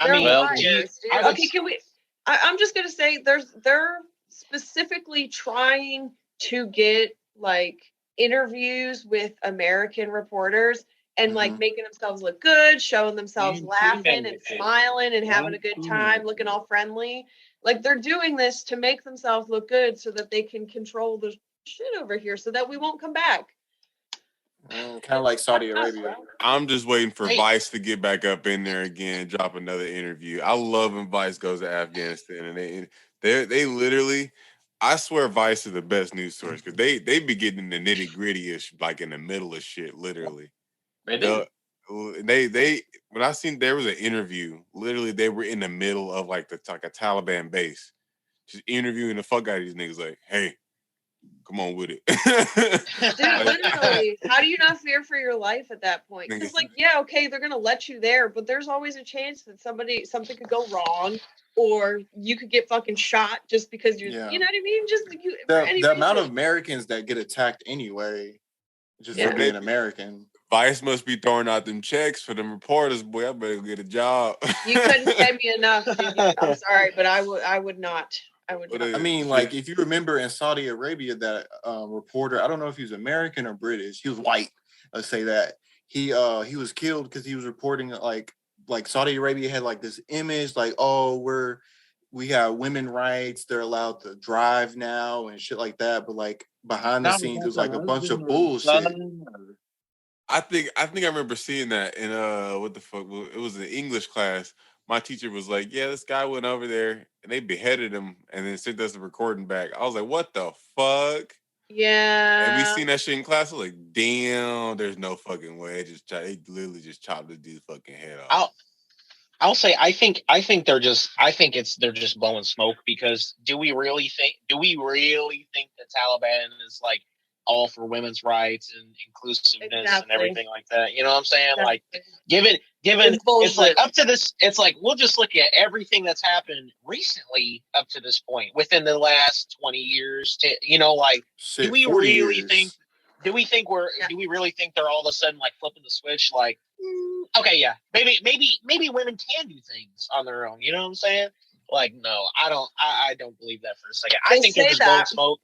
Okay, can we? I'm just gonna say they're specifically trying to get interviews with American reporters and making themselves look good, showing themselves laughing and smiling and having a good time, looking all friendly. They're doing this to make themselves look good so that they can control the shit over here so that we won't come back. Kind of like Saudi Arabia. I'm just waiting for Vice to get back up in there again, drop another interview. I love when Vice goes to Afghanistan, and they literally, I swear Vice is the best news source because they be getting the nitty gritty-ish, in the middle of shit, literally. They do. They when I seen there was an interview, literally they were in the middle of a Taliban base, just interviewing the fuck out of these niggas. Hey, come on with it. Dude, literally, how do you not fear for your life at that point? Because okay, they're gonna let you there, but there's always a chance that something could go wrong, or you could get fucking shot just because you know what I mean? Just the amount of Americans that get attacked anyway, just for being American. Vice must be throwing out them checks for them reporters. Boy, I better get a job. You couldn't pay me enough. I'm sorry, but I would not. I would not. I mean, if you remember in Saudi Arabia, that reporter, I don't know if he was American or British. He was white. Let's say that he was killed because he was reporting like Saudi Arabia had this image we got women rights. They're allowed to drive now and shit like that. But behind the scenes, it was a bunch of bullshit. I think I remember seeing that in what the fuck? It was an English class. My teacher was like, yeah, this guy went over there and they beheaded him and then sent us the recording back. I was like, what the fuck? Yeah. And we seen that shit in class. I was like, damn, there's no fucking way. They literally just chopped the dude's fucking head off. I'll say I think they're just blowing smoke, because do we really think the Taliban is all for women's rights and inclusiveness and everything like that? You know what I'm saying? Given it's up to this, it's we'll just look at everything that's happened recently up to this point within the last 20 years. Do we really think they're all of a sudden flipping the switch? Okay, yeah, maybe women can do things on their own. You know what I'm saying? Like, no, I don't. I don't believe that for a second. I They think they're say just blowing that. smoke.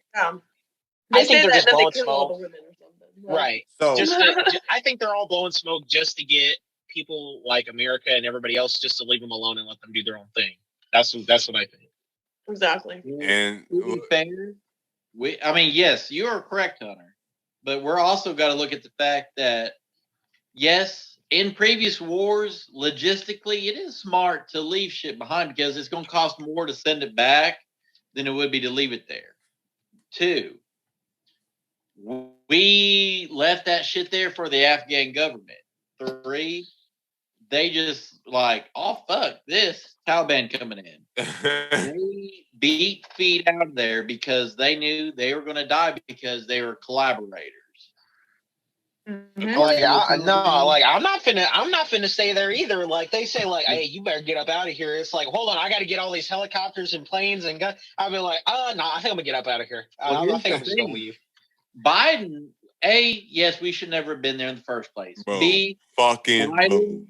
They I think say they're that, just then they blowing kill all the smoke. women or something. Right. So I think they're all blowing smoke just to get people like America and everybody else just to leave them alone and let them do their own thing. That's what I think. Exactly. And To be fair, I mean, yes, you are correct, Hunter. But we're also got to look at the fact that, yes, in previous wars, logistically, it is smart to leave shit behind because it's going to cost more to send it back than it would be to leave it there. 2, we left that shit there for the Afghan government. 3, they just like, oh, fuck this, Taliban coming in. They beat feet out of there because they knew they were going to die because they were collaborators. Mhm. Like, I'm not finna stay there either. Like, they say, like, hey, you better get up out of here. It's like, hold on, I got to get all these helicopters and planes and guns. I'll be like, no, I think I'm gonna get up out of here. I think I'm just gonna leave. Biden, yes, we should never have been there in the first place. Boom. B, Fucking Biden,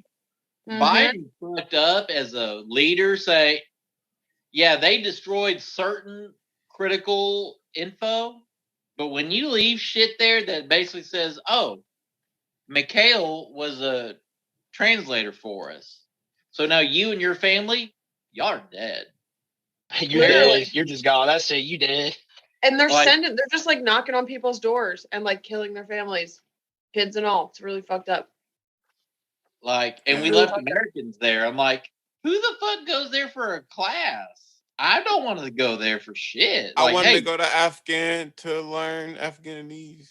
Mhm. Biden fucked up as a leader. Say, yeah, they destroyed certain critical info, but when you leave shit there that basically says, oh, Mikhail was a translator for us, so now you and your family, y'all are dead. You're Literally. dead. You're just gone. That's it. You dead. And they're Like- they're just like knocking on people's doors and like killing their families, kids and all. It's really fucked up. Like, and we left Americans there. I'm like, who the fuck goes there for a class? I don't want to go there for shit. I Like, wanted hey, to go to Afghan to learn Afghanese.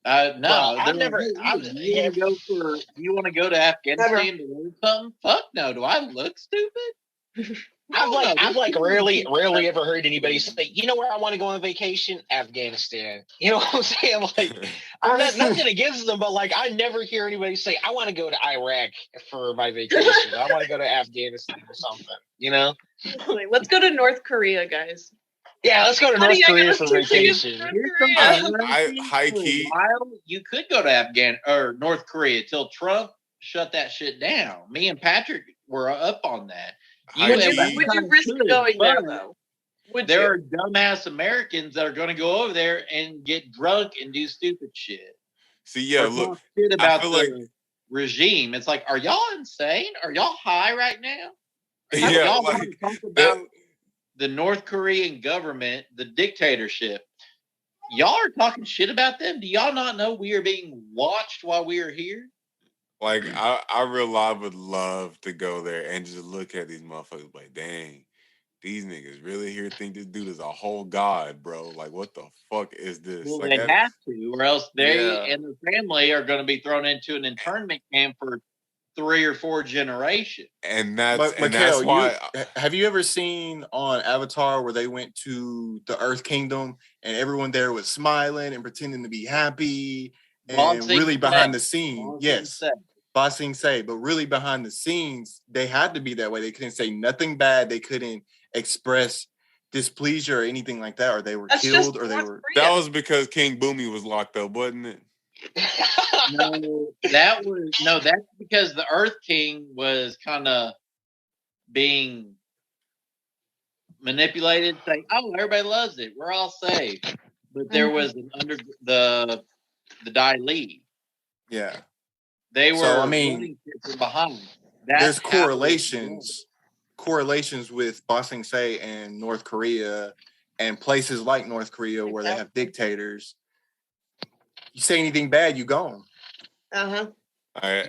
no, Bro, I've they're never- like, I've- you want to go to Afghanistan to learn something? Fuck no. Do I look stupid? I've rarely ever heard anybody say, you know where I want to go on vacation? Afghanistan. You know what I'm saying? Like, I'm not nothing against them, but like, I never hear anybody say, I want to go to Iraq for my vacation. I want to go to Afghanistan or something. You know? Like, let's go to North Korea, guys. Yeah, let's go to Honey, North I Korea gotta for see things vacation. in Here's Korea. something high for a key. while, you could go to North Korea till Trump shut that shit down. Me and Patrick were up on that. High Would key. you risk going there though? There are dumbass Americans that are going to go over there and get drunk and do stupid shit. See, yeah, Or look, talk shit about feel the like- regime. It's like, are y'all insane? Are y'all high right now? yeah, y'all like want to talk about that, the North Korean government, the dictatorship? Y'all are talking shit about them. Do y'all not know we are being watched while we are here? like I would love to go there and just look at these motherfuckers like, dang, these niggas really here think this dude is a whole god, bro. Like, what the fuck is this? Well, Like, they that- have to, or else they Yeah. and their family are going to be thrown into an internment camp for 3 or 4 generations. and that's But and Mikhail, that's why have you ever seen on Avatar where they went to the Earth Kingdom and everyone there was smiling and pretending to be happy and Bossing really say. behind the scene? Bossing Yes, say. bossing say, but really behind the scenes, they had to be that way. They couldn't say nothing bad. They couldn't express displeasure or anything like that, or they were That's killed, just or they North were. Korea. that was because King Boomy was locked up, wasn't it? No, that's because the Earth King was kind of being manipulated, saying, "Oh, everybody loves it. We're all safe." But there was an under the Dai Li. Yeah, They were So, I mean, running shit from behind. there's That's how it correlations with Bossing Say and North Korea and places like North Korea where they have dictators. You say anything bad, you gone. Uh-huh. I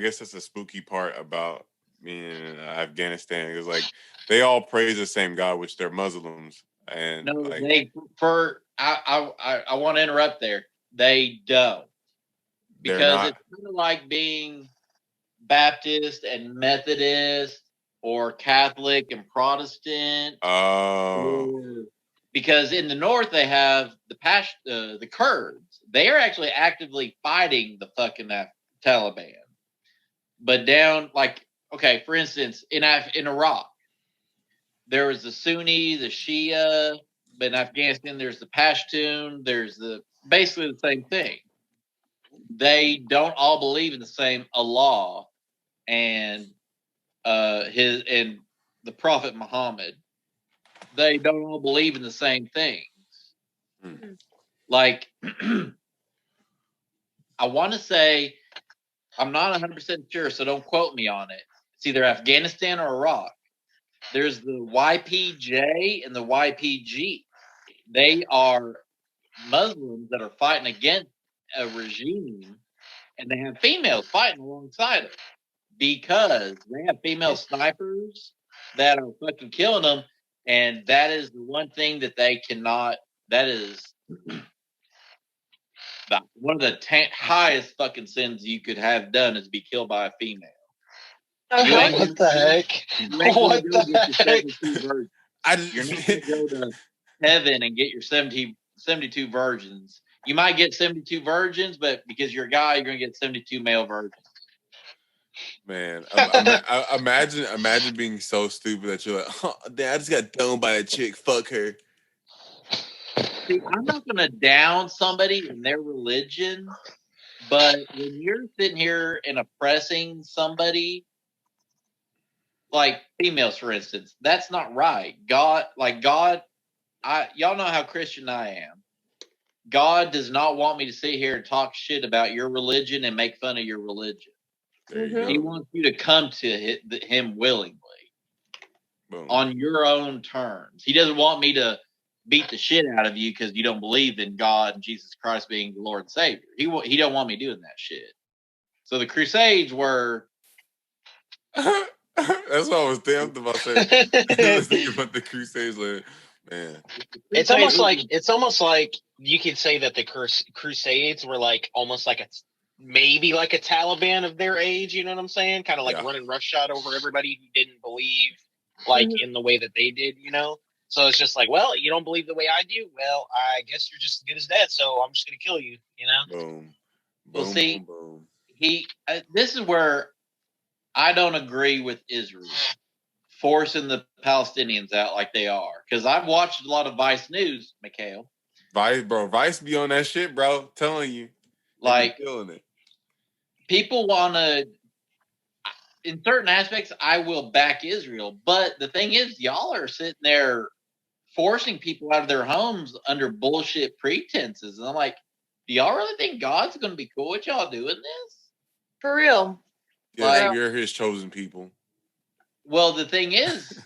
guess that's a spooky part about being in Afghanistan. It's like they all praise the same God, which they're Muslims, and No, like, they prefer. I want to interrupt there. They don't, They're because not. it's kind of like being Baptist and Methodist or Catholic and Protestant. Because in the north they have the Kurds. They are actually actively fighting the fucking Taliban. But down, like, okay, for instance, in Iraq, there was the Sunni, the Shia, but in Afghanistan there's the Pashtun. There's basically the same thing. they don't all believe in the same Allah and the Prophet Muhammad. They don't all believe in the same things. Like, I want to say, I'm not 100% sure, so don't quote me on it. It's either Afghanistan or Iraq. There's the YPJ and the YPG. They are Muslims that are fighting against a regime, and they have females fighting alongside them because they have female snipers that are fucking killing them, and that is the one thing that they cannot. That is one of the highest fucking sins you could have done is be killed by a female. What the heck? What the heck? You're not going to go to heaven and get your 72 virgins. You might get 72 virgins, but because you're a guy, you're going to get 72 male virgins. Man, imagine being so stupid that you're like, damn, I just got done by a chick. Fuck her. See, I'm not going to down somebody in their religion, but when you're sitting here and oppressing somebody, like females, for instance, that's not right. God, y'all know how Christian I am. God does not want me to sit here and talk shit about your religion and make fun of your religion. He wants you to come to him willingly. Boom. On your own terms. He doesn't want me to beat the shit out of you because you don't believe in God and Jesus Christ being the Lord and Savior. He don't want me doing that shit. So the Crusades were. That's what I was thinking about saying. I was thinking about the Crusades, like, man. It's almost like you could say that the Crusades were like almost like maybe like a Taliban of their age. You know what I'm saying? Kind of like running roughshod over everybody who didn't believe like in the way that they did. You know. So it's just like, well, you don't believe the way I do. Well, I guess you're just as good as that. So I'm just gonna kill you. You know. Boom. Well, see, this is where I don't agree with Israel forcing the Palestinians out like they are. Because I've watched a lot of Vice News, Mikhail. Vice be on that shit, bro. Telling you. Like, feeling it. People want to, in certain aspects, I will back Israel. But the thing is, y'all are sitting there forcing people out of their homes under bullshit pretenses. And I'm like, do y'all really think God's going to be cool with y'all doing this? For real. Yeah, you're his chosen people. Well, the thing is,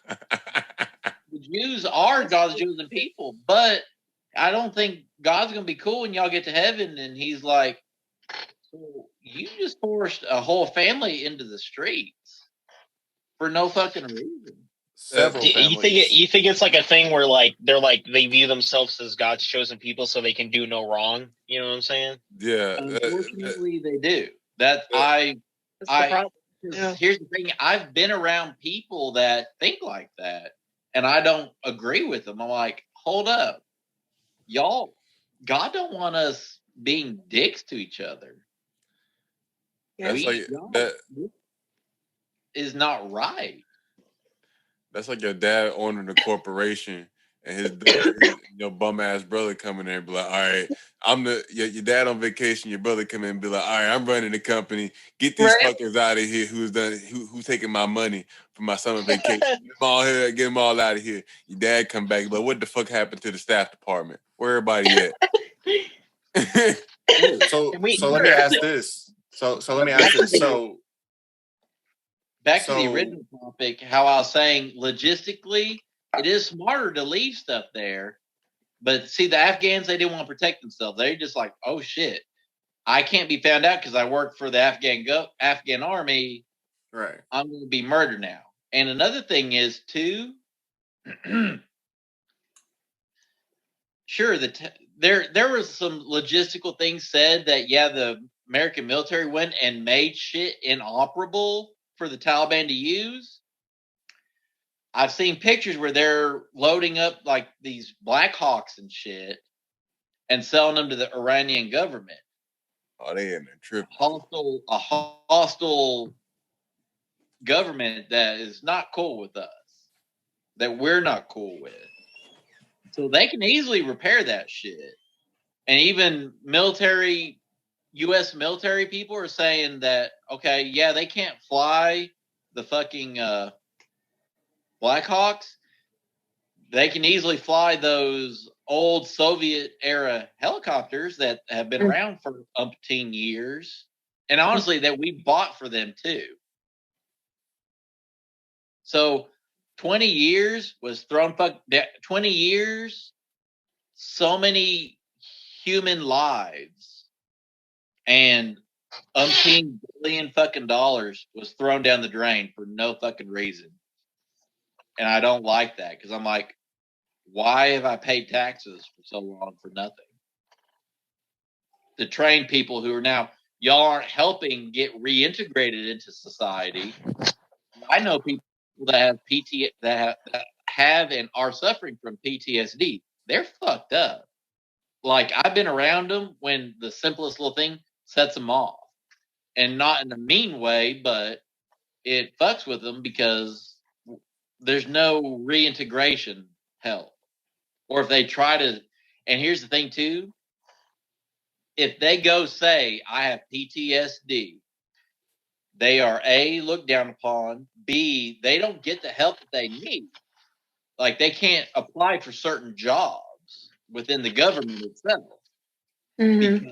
the Jews are God's chosen people, but I don't think God's going to be cool when y'all get to heaven and he's like, so you just forced a whole family into the streets for no fucking reason. You think it's like a thing where like they view themselves as God's chosen people so they can do no wrong? You know what I'm saying? Yeah. Unfortunately, they do. Here's the thing. I've been around people that think like that, and I don't agree with them. I'm like, hold up. Y'all, God don't want us being dicks to each other. That's that is not right. That's like your dad owning a corporation and your bum ass brother come in there and be like, all right, your dad on vacation, your brother come in and be like, all right, I'm running the company. Get these fuckers out of here who's taking my money for my summer vacation. Get them all out of here. Your dad come back, but what the fuck happened to the staff department? Where everybody at? So let me ask this. So let me ask this. So back to the original topic, how I was saying logistically, it is smarter to leave stuff there. But see, the Afghans, they didn't want to protect themselves. They're just like, oh shit, I can't be found out because I work for the Afghan army. Right. I'm going to be murdered now. And another thing is too, sure, there was some logistical things said that the American military went and made shit inoperable for the Taliban to use. I've seen pictures where they're loading up like these Black Hawks and shit and selling them to the Iranian government. Oh, they in a trip. A hostile government that is not cool with us, that we're not cool with. So they can easily repair that shit. And even military U.S. military people are saying that, okay, yeah, they can't fly the fucking Blackhawks. They can easily fly those old Soviet era helicopters that have been around for umpteen years, and honestly, that we bought for them too. So 20 years was thrown 20 years, so many human lives, and umpteen billion fucking dollars was thrown down the drain for no fucking reason. And I don't like that, because I'm like, why have I paid taxes for so long for nothing? To train people who are now, y'all aren't helping get reintegrated into society. I know people that have that have and are suffering from PTSD. They're fucked up. Like, I've been around them when the simplest little thing sets them off, and not in a mean way, but it fucks with them because there's no reintegration help. Or if they try to, and here's the thing too, if they go say, I have PTSD, they are A, looked down upon, B, they don't get the help that they need. Like, they can't apply for certain jobs within the government itself. Because,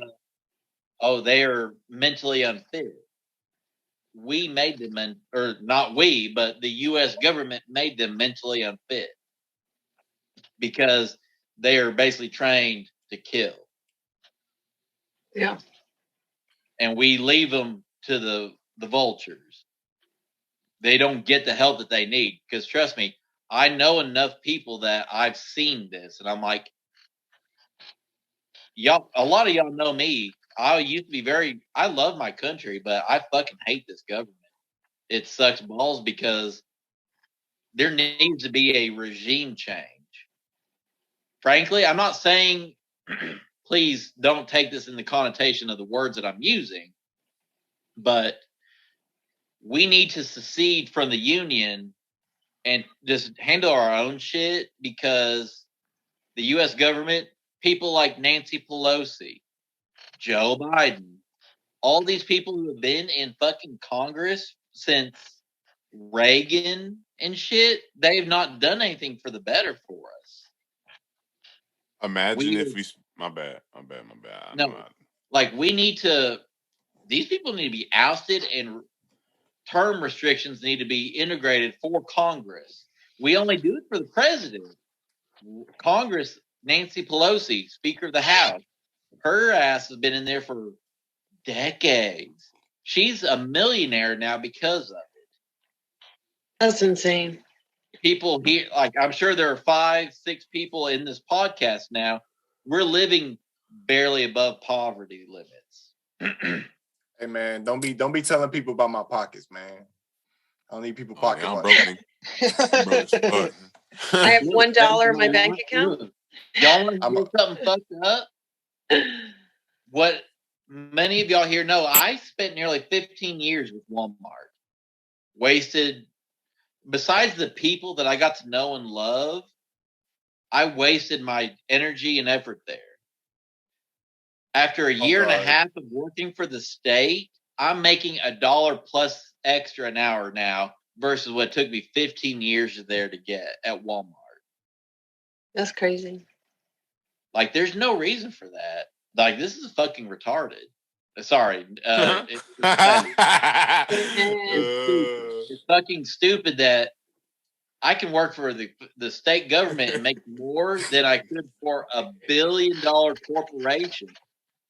they are mentally unfit. We made them, or not we, but the U.S. government made them mentally unfit. Because they are basically trained to kill. Yeah. And we leave them to the vultures. They don't get the help that they need. Because trust me, I know enough people that I've seen this, and I'm like, y'all, a lot of y'all know me. I used to be I love my country, but I fucking hate this government. It sucks balls because there needs to be a regime change. Frankly, I'm not saying, please don't take this in the connotation of the words that I'm using, but we need to secede from the union and just handle our own shit, because the U.S. government, people like Nancy Pelosi, Joe Biden, all these people who have been in fucking Congress since Reagan and shit, they've not done anything for the better for us. Imagine if we, my bad. No, like, these people need to be ousted, and term restrictions need to be integrated for Congress. We only do it for the president. Congress, Nancy Pelosi, Speaker of the House, her ass has been in there for decades. She's a millionaire now because of it. That's insane. People here, like, I'm sure there are 5-6 people in this podcast now. We're living barely above poverty limits. Hey man, don't be telling people about my pockets, man. I don't need people pocket I'm watching. broke. I have $1 in my bank account. Y'all want to hear something fucked up? What many of y'all here know, I spent nearly 15 years with Walmart. Wasted, besides the people that I got to know and love, I wasted my energy and effort there. After a year and a half of working for the state, I'm making $1 plus extra an hour now versus what took me 15 years there to get at Walmart. That's crazy. Like, there's no reason for that. Like, this is fucking retarded. Sorry. It's fucking stupid that I can work for the state government and make more than I could for $1 billion corporation.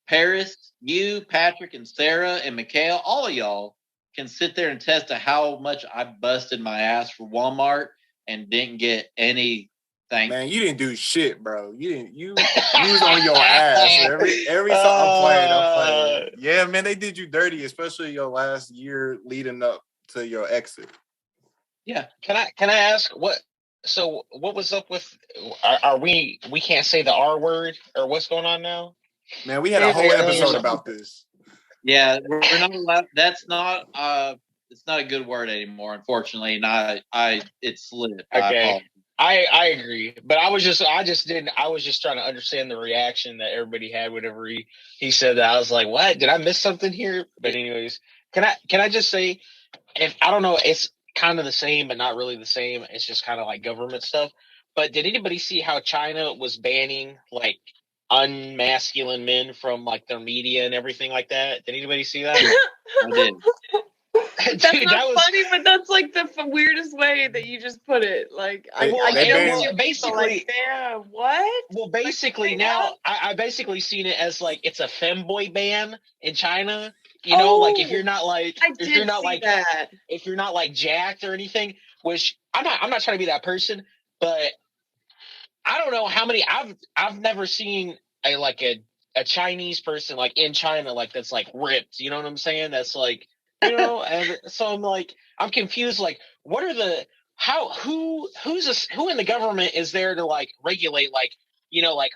Paris, you, Patrick, and Sarah, and Mikhail, all of y'all can sit there and test to how much I busted my ass for Walmart and didn't get any thank you. Man, you didn't do shit, bro. You was on your ass. Every song I'm playing. Yeah, man, they did you dirty, especially your last year leading up to your exit. Yeah. Can I ask what was up with are we can't say the R word, or what's going on now? Man, we had a whole episode about this. Yeah, we're not allowed. That's not it's not a good word anymore, unfortunately. And I it slipped. Okay. I agree, but I was just trying to understand the reaction that everybody had whenever he said that. I was like, what? Did I miss something here? But anyways, can I just say, if I don't know, it's kind of the same, but not really the same. It's just kind of like government stuff. But did anybody see how China was banning like unmasculine men from like their media and everything like that? Did anybody see that? I did. That's Dude, not that was funny, but that's like the weirdest way that you just put it. Like, I well, get they what you banned- mean, but, like, damn, what? well, basically Like, now I basically seen it as like it's a femboy ban in China. You know, like if Oh, you're not like I if did you're not see like that. if you're not like jacked or anything, which I'm not trying to be that person, but I don't know how many I've never seen a Chinese person like in China like that's like ripped, you know what I'm saying? That's like, you know, and so I'm like I'm confused like what are the how who in the government is there to like regulate like, you know, like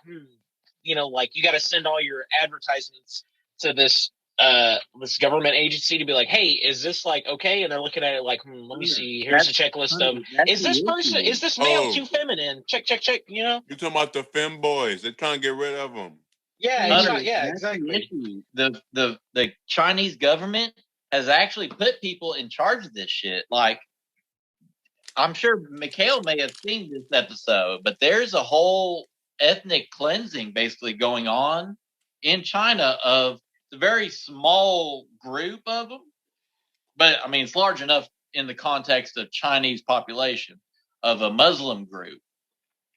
you know, like you got to send all your advertisements to this government agency to be like, hey, is this like okay? And they're looking at it like, let me see. Here's a checklist of That's the issue. is this male Oh. too feminine? Check, check, check. You know? You talking about the Femboys? They're trying to get rid of them. Yeah, Hunter, yeah, that's the exactly. issue. The Chinese government has actually put people in charge of this shit. Like, I'm sure Mikhail may have seen this episode, but there's a whole ethnic cleansing basically going on in China of a very small group of them. But I mean, it's large enough in the context of Chinese population of a Muslim group.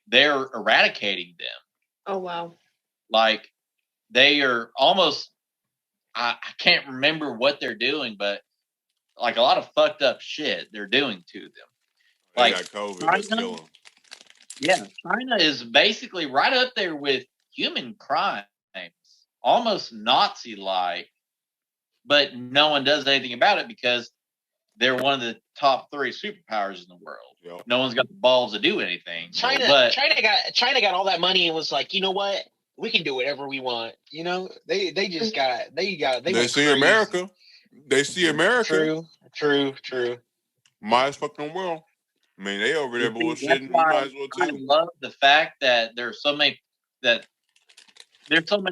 They're eradicating them. Oh, wow. Like, they are almost, I can't remember what they're doing, but like a lot of fucked up shit they're doing to them. They Like, got COVID. Let's China- kill them. Yeah, China is basically right up there with human crimes, almost Nazi-like, but no one does anything about it because they're one of the top 3 superpowers in the world. Yep. No one's got the balls to do anything. China got all that money and was like, you know what? We can do whatever we want. You know, they They went see crazy. America. They see America. True. Might as fucking well. I mean, they over there You see, bullshitting. that's You why might as well I too. love the fact that there's so many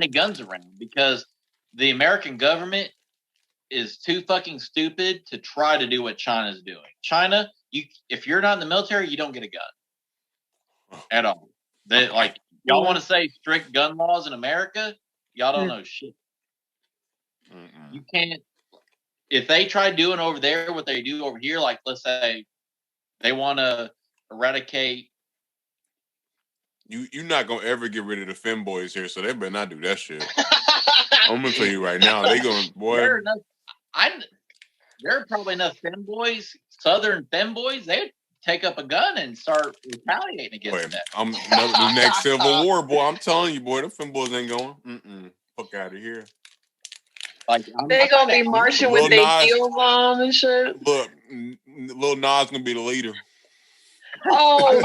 guns around because the American government is too fucking stupid to try to do what China's doing. China, if you're not in the military, you don't get a gun at all. They like y'all want to say strict gun laws in America, y'all don't know shit. Mm-mm. You can't. If they try doing over there what they do over here, like let's say they want to eradicate. You're not gonna ever get rid of the Femboys here, so they better not do that shit. I'm gonna tell you right now, they gonna boy. There are probably enough femboys, Southern femboys. They'd take up a gun and start retaliating against that. I'm the next Civil War, boy. I'm telling you, boy, the Femboys ain't going. Fuck out of here. Like They gonna be marching with Lil their Nas- heels on and shit. Look, Lil Nas gonna be the leader. Oh,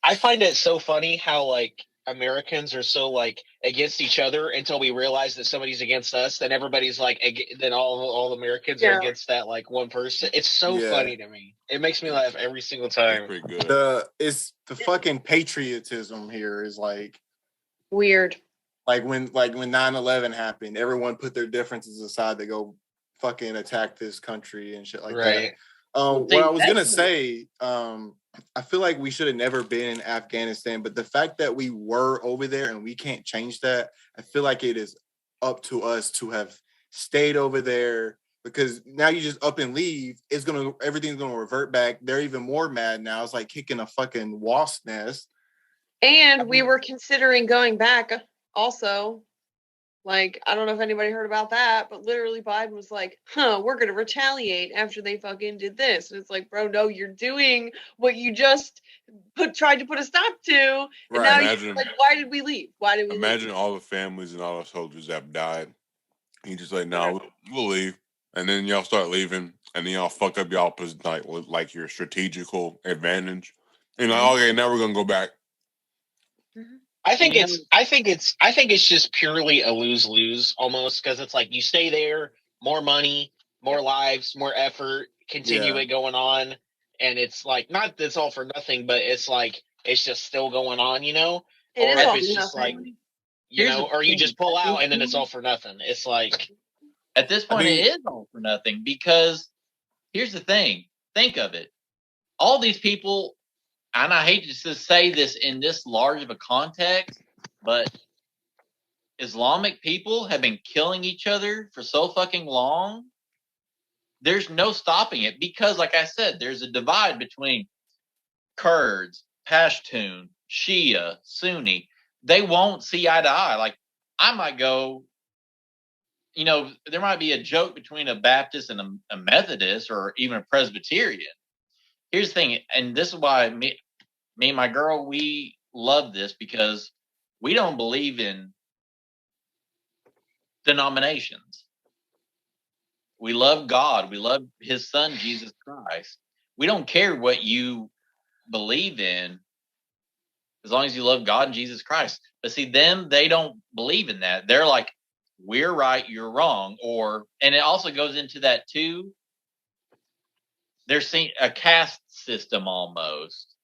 I find it so funny how like Americans are so like against each other until we realize that somebody's against us. Then everybody's like, then all Americans are against that like one person. It's so funny to me. It makes me laugh every single time. That's pretty good. It's the fucking patriotism here is like weird. Like when 9/11 happened, everyone put their differences aside to go fucking attack this country and shit like that. What I was gonna say, I feel like we should have never been in Afghanistan, but the fact that we were over there and we can't change that, I feel like it is up to us to have stayed over there because now you just up and leave. Everything's gonna revert back. They're even more mad now. It's like kicking a fucking wasp nest. And we were considering going back also. Like, I don't know if anybody heard about that, but literally Biden was like, we're going to retaliate after they fucking did this. And it's like, bro, no, you're doing what you just tried to put a stop to. And now you're like, why did we leave? Imagine all the families and all the soldiers that have died. You just like, no, we'll leave. And then y'all start leaving. And then y'all fuck up y'all like your strategical advantage. And like, okay, now we're going to go back. I think it's just purely a lose-lose almost because it's like you stay there, more money, more lives, more effort, continue it going on, and it's like not that it's all for nothing, but it's like it's just still going on, It or is if all it's for just nothing. like Here's the or you thing. just pull out and then it's all for nothing. It's like At this point, it is all for nothing because here's the thing. Think of it. All these people, and I hate to say this in this large of a context, but Islamic people have been killing each other for so fucking long. There's no stopping it because, like I said, there's a divide between Kurds, Pashtun, Shia, Sunni. They won't see eye to eye. Like, I might go, there might be a joke between a Baptist and a Methodist or even a Presbyterian. Here's the thing, and this is why me and my girl, we love this because we don't believe in denominations. We love God. We love his son, Jesus Christ. We don't care what you believe in as long as you love God and Jesus Christ. But see, they don't believe in that. They're like, we're right, you're wrong. And it also goes into that too. They're seeing a caste system almost.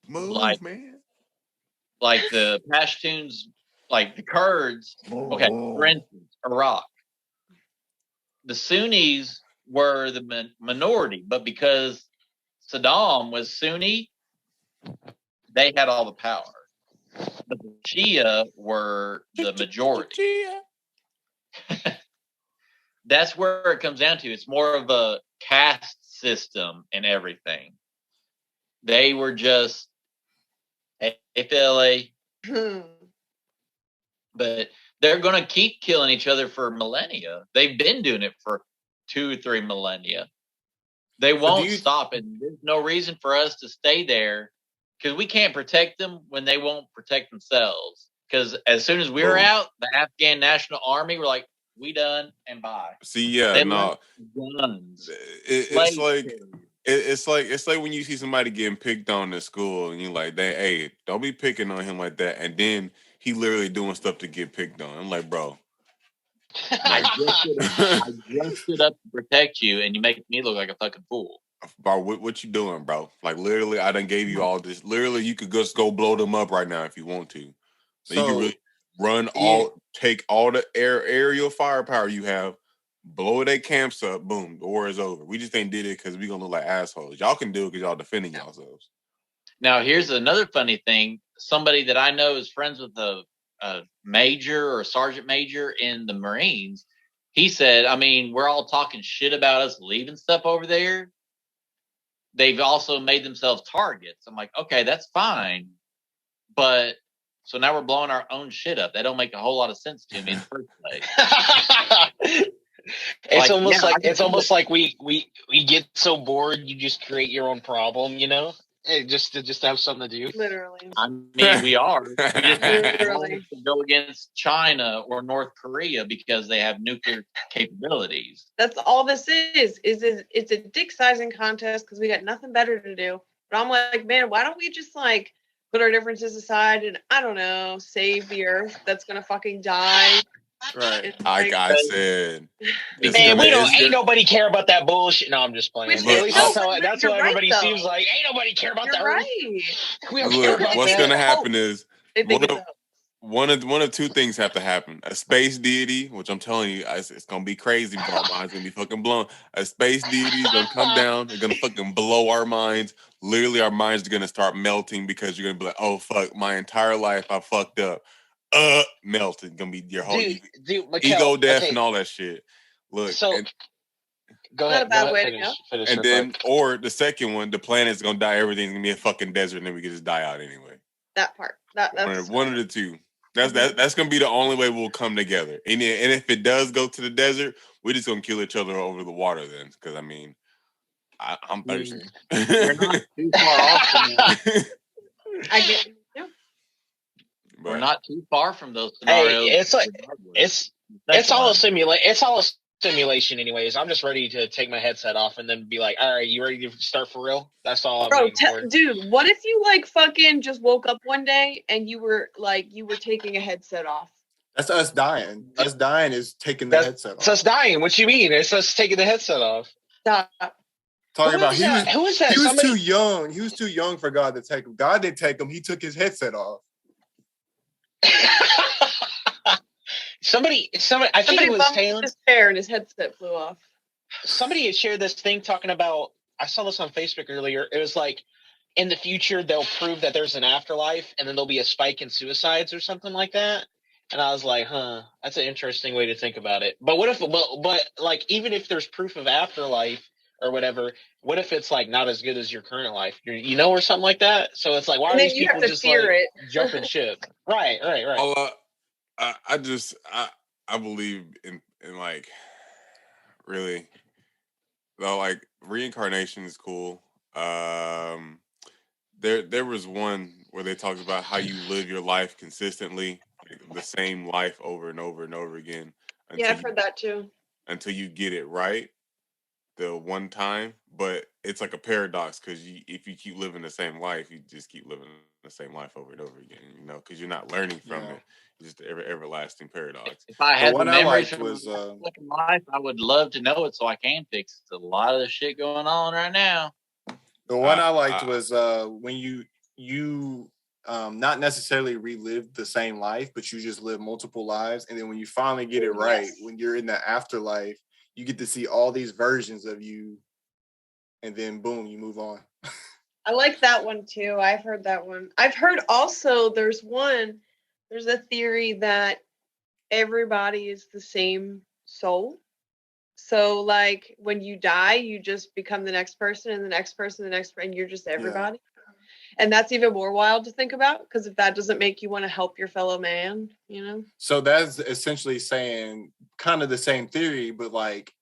Move, man. Like the Pashtuns, like the Kurds. Okay, for instance, Iraq. The Sunnis were the minority, but because Saddam was Sunni, they had all the power. But the Shia were the majority. That's where it comes down to. It's more of a caste system and everything. They were just FLA. But they're going to keep killing each other for millennia. They've been doing it for 2 or 3 millennia. They won't stop, and there's no reason for us to stay there because we can't protect them when they won't protect themselves. Because as soon as we were out, the Afghan National Army were like, "We done and bye." See, yeah, they no, guns. It's like when you see somebody getting picked on in school, and you're like, "Hey, don't be picking on him like that," and then he literally doing stuff to get picked on. I'm like, bro. I just stood up to protect you, and you make me look like a fucking fool. Bro, what you doing, bro? Like, literally, I done gave you all this. Literally, you could just go blow them up right now if you want to. So you can really take all the aerial firepower you have, blow their camps up, boom, the war is over. We just ain't did it because we gonna look like assholes. Y'all can do it because y'all defending yourselves. Now, here's another funny thing. Somebody that I know is friends with a major or sergeant major in the Marines. He said, I mean, we're all talking shit about us leaving stuff over there. They've also made themselves targets. I'm like, okay, that's fine. But so now we're blowing our own shit up. That don't make a whole lot of sense to me in the first place. It's almost like we get so bored you just create your own problem, just to have something to do. Literally. I mean, we are. We just literally go against China or North Korea because they have nuclear capabilities. That's all this is. It's a dick sizing contest because we got nothing better to do. But I'm like, man, why don't we just put our differences aside and I don't know, save the earth that's gonna fucking die. Right. Like I said, man, ain't nobody care about that bullshit. No, I'm just playing. That's what everybody seems like. Ain't nobody care about that. Right. We don't care about what's that. gonna happen is one of 2 things have to happen. A space deity, which I'm telling you, it's gonna be crazy, but our minds gonna be fucking blown. A space deity is gonna come down, they're gonna fucking blow our minds. Literally, our minds are gonna start melting because you're gonna be like, oh fuck, my entire life I fucked up. Melted. Gonna be your whole ego death and all that shit. Look, go ahead. Not a bad way to go. Finish and then, or the second one, the planet's gonna die. Everything's gonna be a fucking desert, and then we can just die out anyway. That part. That's one of the 2. That's gonna be the only way we'll come together. And if it does go to the desert, we're just gonna kill each other over the water then. Because I mean, I'm thirsty. We're not too far off from that. I get you. We're not too far from those scenarios. Hey, it's all a simulation anyways. I'm just ready to take my headset off and then be like, all right, you ready to start for real? That's all. Bro, dude, what if you fucking just woke up one day and you were taking a headset off? That's us dying. Us dying is taking the headset off. It's us dying. What you mean? It's us taking the headset off. Stop. Talking about Who was that? He was Somebody... too young. He was too young for God to take him. God didn't take him. He took his headset off. Somebody. I think it was bumped Taylor. his hair and his headset flew off. Somebody had shared this thing talking about. I saw this on Facebook earlier. It was like, in the future they'll prove that there's an afterlife, and then there'll be a spike in suicides or something like that. And I was like, that's an interesting way to think about it. But what if, but like, even if there's proof of afterlife or whatever, what if it's like not as good as your current life, or something like that? So it's like, why are these people just like jumping ship? Right. Well, I believe in like, really, though, like reincarnation is cool. There was one where they talked about how you live your life consistently, like the same life over and over and over again. Yeah, I've heard that too. Until you get it right the one time, but it's like a paradox because if you keep living the same life, you just keep living the same life over and over again, because you're not learning from it. It's just the everlasting paradox. If I had the memories from was life, I would love to know it so I can fix a lot of the shit going on right now. The one I liked was when you not necessarily relive the same life, but you just live multiple lives, and then when you finally get it right, when you're in the afterlife, you get to see all these versions of you, and then boom, you move on. I like that one too. I've heard that one. I've heard also there's a theory that everybody is the same soul. So like when you die, you just become the next person and the next person, and you're just everybody. Yeah. And that's even more wild to think about, because if that doesn't make you want to help your fellow man, So that's essentially saying kind of the same theory, but like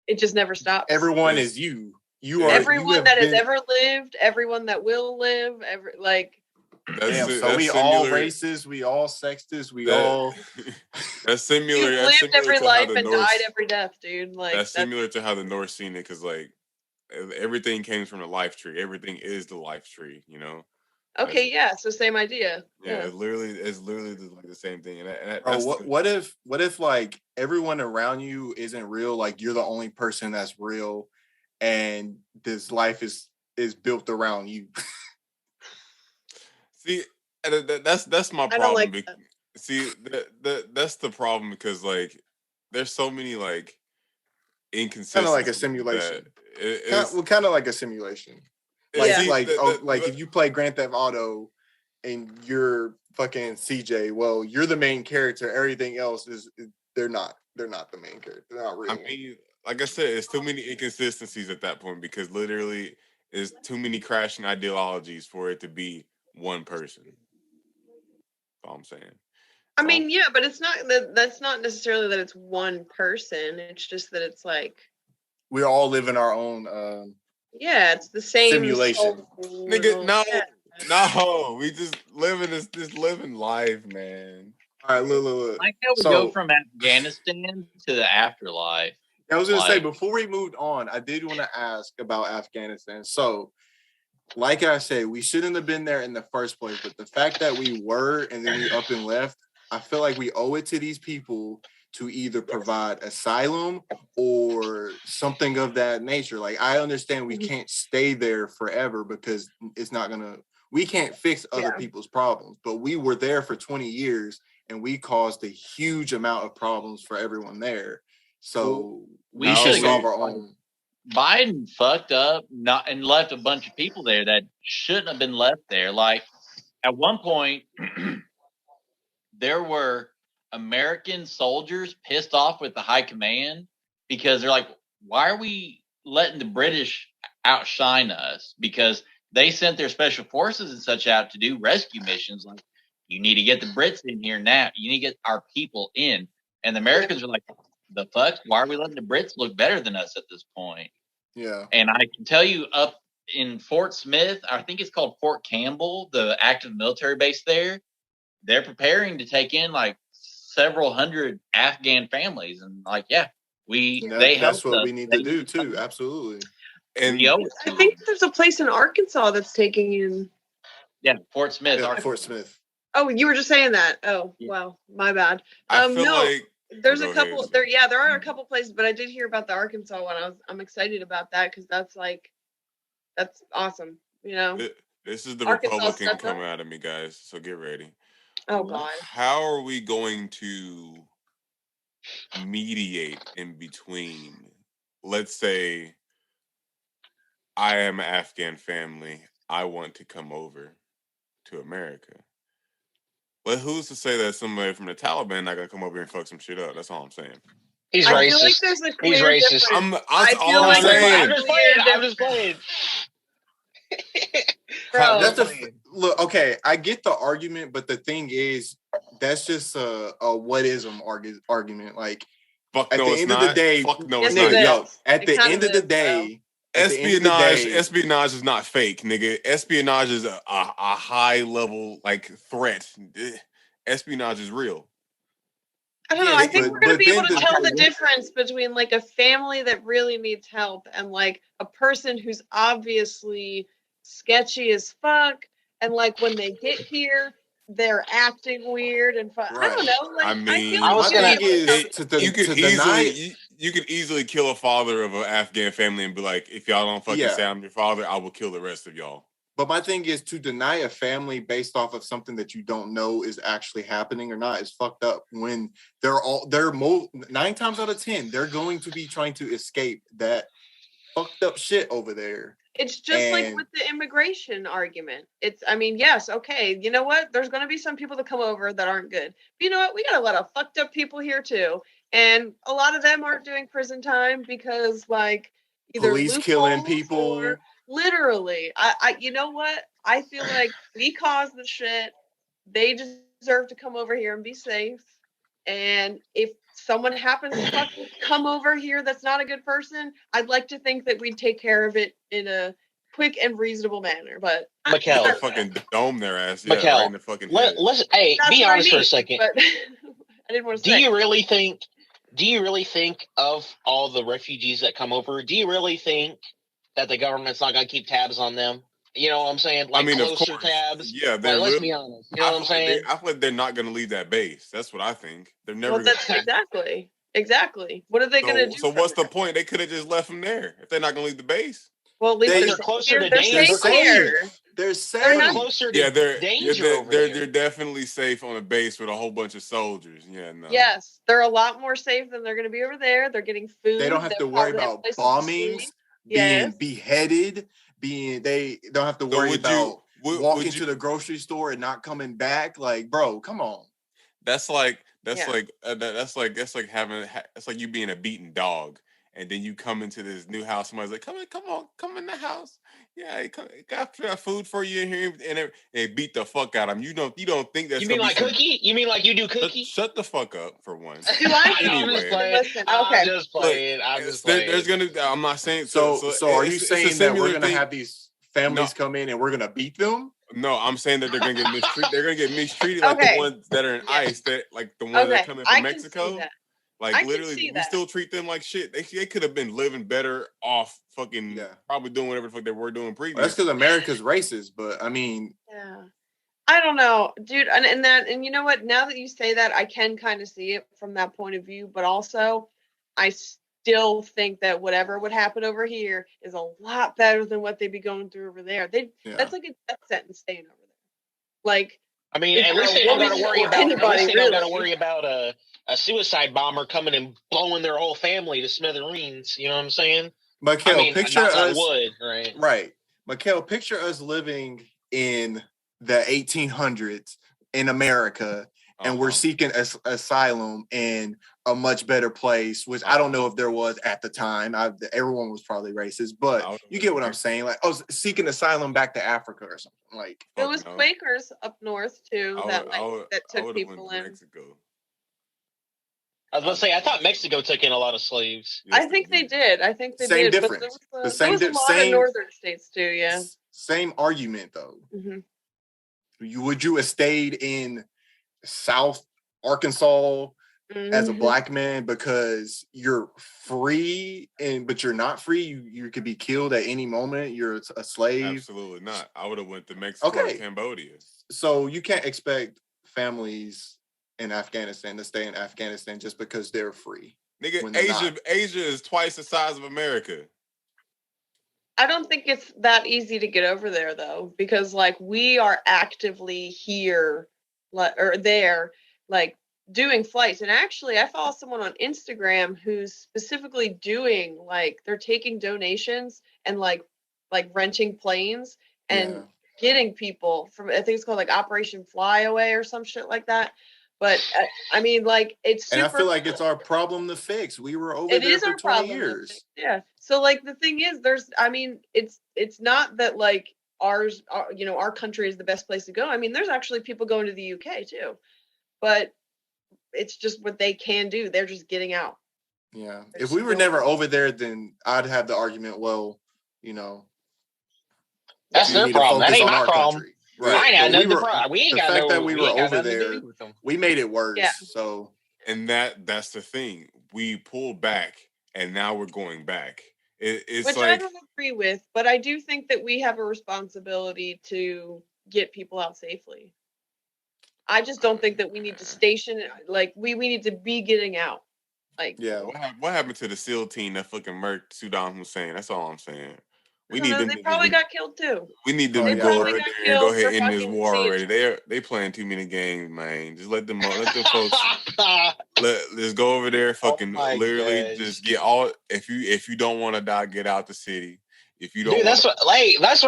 it just never stops. Everyone is you. You are everyone that has ever lived, everyone that will live, so we all races, we all sexes, all. That's similar. You lived every life and died every death, dude. Like that's similar to how the Norse seen it, because like everything came from the life tree. Everything is the life tree, Okay, so same idea. Yeah, it's literally like the same thing. And what if like everyone around you isn't real? Like you're the only person that's real, and this life is built around you. See, that's my problem. I don't like that. See, that's the problem, because like there's so many like inconsistencies. Kind of like a simulation. Kind of like a simulation. Like if you play Grand Theft Auto and you're fucking CJ, well, you're the main character. Everything else they're not the main character. They're not real. I mean, like I said, it's too many inconsistencies at that point, because literally it's too many crashing ideologies for it to be one person. That's all I'm saying. I mean, but it's not that's not necessarily that it's one person. It's just that it's like we all live in our own it's the same simulation. Nigga, no, we just living this living life, man. All right, look. Like how we go from Afghanistan to the afterlife. I was gonna say, before we moved on, I did want to ask about Afghanistan. So, like I said, we shouldn't have been there in the first place, but the fact that we were and then we up and left, I feel like we owe it to these people to either provide asylum or something of that nature. Like, I understand we can't stay there forever because we can't fix other people's problems, but we were there for 20 years and we caused a huge amount of problems for everyone there. So we should solve our own. Biden fucked up and left a bunch of people there that shouldn't have been left there. Like at one point, there were American soldiers pissed off with the high command because they're like, why are we letting the British outshine us? Because they sent their special forces and such out to do rescue missions. Like, you need to get the Brits in here now. You need to get our people in. And the Americans are like, the fuck? Why are we letting the Brits look better than us at this point? Yeah. And I can tell you up in Fort Smith, I think it's called Fort Campbell, the active military base there, they're preparing to take in like several hundred Afghan families. And like, that's what we need to do too. Absolutely. And I think there's a place in Arkansas that's taking in. Yeah, Fort Smith. Yeah, Fort Smith. Oh, you were just saying that. Oh, wow, my bad. There's a couple. There are a couple places, but I did hear about the Arkansas one. I'm excited about that because that's like That's awesome. You know, This is the Arkansas Republican stuff, coming though. out of me, guys. So get ready. Oh God. How are we going to mediate in between? Let's say I am an Afghan family. I want to come over to America. But who's to say that somebody from the Taliban not gonna come over here and fuck some shit up? That's all I'm saying. He's I feel like racist. there's a He's clear racist. difference. That's I all feel I'm like there's saying. a I'm just clear playing. I'm just difference. playing. Bro, That's look. Okay, I get the argument, but the thing is, that's just a whatism argument. Like Fuck at no, the it's end not. of the day, Fuck no, Yes, it's it not. nigga, is. yo, at It the kind end of of the is, bro. day, at the end of the day, Espionage is not fake, nigga. Espionage is a high level like threat. Espionage is real. I don't Yeah, know. I think but- we're gonna but be able then to the- tell the difference between like a family that really needs help and like a person who's obviously sketchy as fuck. And like when they get here, they're acting weird and fun. I don't Right. know. Like I I mean, feel I like was we're gonna- gonna be able to tell the difference. you could to deny easily you could easily kill a father of an Afghan family and be like, if y'all don't fucking Yeah. say I'm your father, I will kill the rest of y'all. But my thing is to deny a family based off of something that you don't know is actually happening or not is fucked up. When they're 9 times out of 10, they're going to be trying to escape that fucked up shit over there. It's just like And- with the immigration argument. I mean, yes, okay. You know what? There's going to be some people that come over that aren't good. But you know what? We got a lot of fucked up people here too. And a lot of them aren't doing prison time because like either Police killing loopholes people. or literally. You know what? I feel like we caused the shit. They deserve to come over here and be safe. And if someone happens to fucking come over here that's not a good person, I'd like to think that we'd take care of it in a quick and reasonable manner. But Mikkel. Or fucking dome their ass, yeah, Mikkel, right in the fucking head. Let's hey, that's be what I honest for mean, a second. But I didn't want to Do say. you really think of all the refugees that come over? Do you really think that the government's not going to keep tabs on them? You know what I'm saying? Like I mean, of closer course, tabs. yeah. Like, They're let's be honest. You know what I'm saying? I feel like they're not going to leave that base. That's what I think. They're never. Well, that's exactly. What are they going to do? So from what's the there? point? They could have just left them there if they're not going to leave the base. Well, at least They're they're closer to They're danger. safe here. They're They're safe. closer to Yeah, they're danger over they're there. definitely safe on a base with a whole bunch of soldiers. Yeah, no. Yes, they're a lot more safe than they're going to be over there. They're getting food. They don't have to They'll worry probably have about places to bombings, sleep. being Yes. beheaded, they don't have to So worry would about would walking you- to the grocery store and not coming back. Like, bro, come on. That's like Yeah. that's like having it's like you being a beaten dog, and then you come into this new house. Somebody's like, come in the house. Yeah, got food for you in here, and they beat the fuck out of them. You don't think that's You mean gonna like be some- Cookie? You mean like you do Cookie? Shut the fuck up for one. Do I? I'm just Anyway. playing. Listen, I'm okay. just playing. I'm just There's playing. gonna. I'm not saying So are you it's a saying that we're similar gonna thing. have these families come in and we're gonna beat them? No, I'm saying that they're gonna get mistreated. They're gonna get mistreated like Okay. the ones that are in Yeah. ICE, that like the ones that Okay, are coming I from can Mexico. see that. Like I can literally, see we that. still treat them like shit. They could have been living better off, fucking Yeah. probably doing whatever the fuck they were doing Well, that's previously. because America's racist, but I mean, Yeah. I don't know, dude. And you know what? Now that you say that, I can kind of see it from that point of view. But also, I still think that whatever would happen over here is a lot better than what they'd be going through over there. yeah. That's like a death sentence staying over there. Like, I mean, If at you're least a they don't got to woman worry or about. At anybody, least they don't got to really. worry about a suicide bomber coming and blowing their whole family to smithereens. You know what I'm saying? Mikhail, I mean, picture knock on us. wood, right? Right. Mikhail, picture us living in the 1800s in America, and we're Uh-huh. seeking asylum in a much better place, which I don't know if there was at the time. Everyone was probably racist, but I would- you get what I'm saying. Like, I was seeking asylum back to Africa or something. Like, there Fuck was no. Quakers up north too that I took would've people went to in. Mexico. I was gonna say, I thought Mexico took in a lot of slaves. Yes, I think they did. I think they Same did. difference. But The there was same a lot same- of northern states too. Yeah. same argument though. hmm Would you have stayed in South Arkansas as a black man because you're free but you're not free? You could be killed at any moment. You're a slave. Absolutely not. I would have went to Mexico or Okay. Cambodia. So you can't expect families in Afghanistan to stay in Afghanistan just because they're free. Nigga, When they're Asia not. is twice the size of America. I don't think it's that easy to get over there though, because like we are actively here, or there, like doing flights. And actually, I follow someone on Instagram who's specifically doing like they're taking donations and like renting planes and getting people from. I think it's called like Operation Flyaway or some shit like that. But I mean, like it's super. And I feel like it's our problem to fix. We were over there for 20 years. Yeah. So like the thing is, it's not that like ours, our country is the best place to go. I mean, there's actually people going to the UK too, but it's just what they can do. They're just getting out. Yeah. If we were never over there, then I'd have the argument. Well, that's their problem. That ain't my problem. Country. Right. I ain't got nothing problem. We ain't got the fact that we were over there, we made it worse. Yeah. So, and that's the thing. We pulled back, and now we're going back. It's which like, I don't agree with, but I do think that we have a responsibility to get people out safely. I just don't think that we need to station like we need to be getting out. Like, yeah. What happened to the SEAL team that fucking murked Saddam Hussein? That's all I'm saying. We need them. They probably got killed too. We need them to go over there and go ahead and end this war already. They playing too many games, man. Just let them folks let's go over there, fucking literally just get all. If you don't want to die, get out the city. If you don't, dude, that's what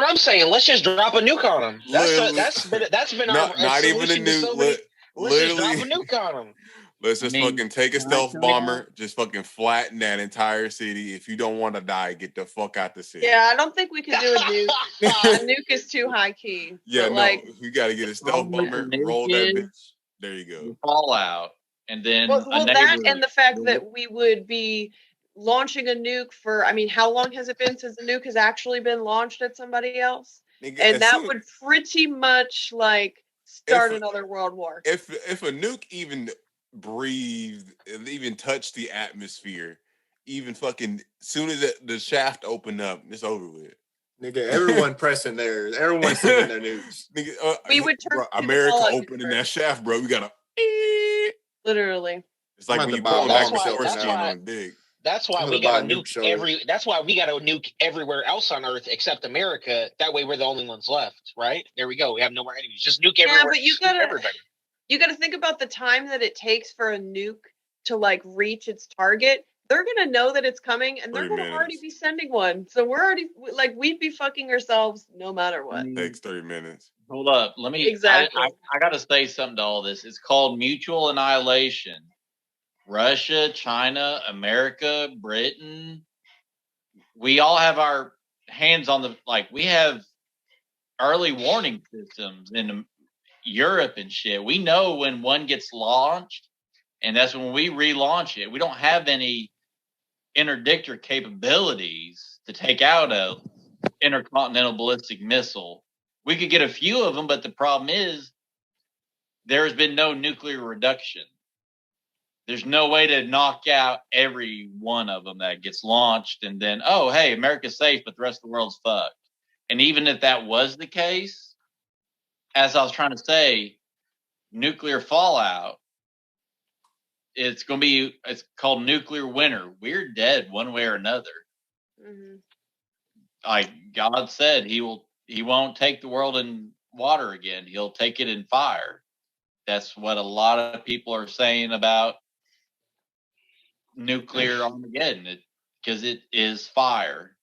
I'm saying. Let's just drop a nuke on them. That's been our not even a nuke. Let's just drop a nuke on them. Let's just fucking take a stealth bomber, just fucking flatten that entire city. If you don't want to die, get the fuck out the city. Yeah, I don't think we can do a nuke. A nuke is too high key. Yeah, no, you got to get a stealth bomber, roll that bitch. There you go. Fallout, and then well that and the fact that we would be launching a nuke for. I mean, how long has it been since the nuke has actually been launched at somebody else? And that would pretty much like start another world war. If a nuke even breathed, even touched the atmosphere, even fucking soon as the shaft opened up, it's over with. Nigga, everyone pressing theirs. Everyone sending their news. Nigga, we would turn America opening that shaft, bro. We gotta literally. It's like when you pull back the horse down on a dig. That's why we got to nuke That's why we got to nuke everywhere else on Earth except America. That way, we're the only ones left. Right there, we go. We have no more enemies. Just nuke everywhere. Yeah, but everybody. You got to think about the time that it takes for a nuke to like reach its target. They're going to know that it's coming and they're going to already be sending one. So we're already like, we'd be fucking ourselves no matter what. It takes 30 minutes. Hold up. Let me, exactly. I got to say something to all this. It's called mutual annihilation. Russia, China, America, Britain. We all have our hands on the, like we have early warning systems in Europe and shit. We know when one gets launched, and that's when we relaunch it. We don't have any interdictor capabilities to take out a intercontinental ballistic missile. We could get a few of them, but the problem is there has been no nuclear reduction. There's no way to knock out every one of them that gets launched and then, oh, hey, America's safe, but the rest of the world's fucked. And even if that was the case, as I was trying to say, nuclear fallout, it's called nuclear winter. We're dead one way or another. Mm-hmm. Like God said, he won't take the world in water again. He'll take it in fire. That's what a lot of people are saying about nuclear Armageddon, because it is fire.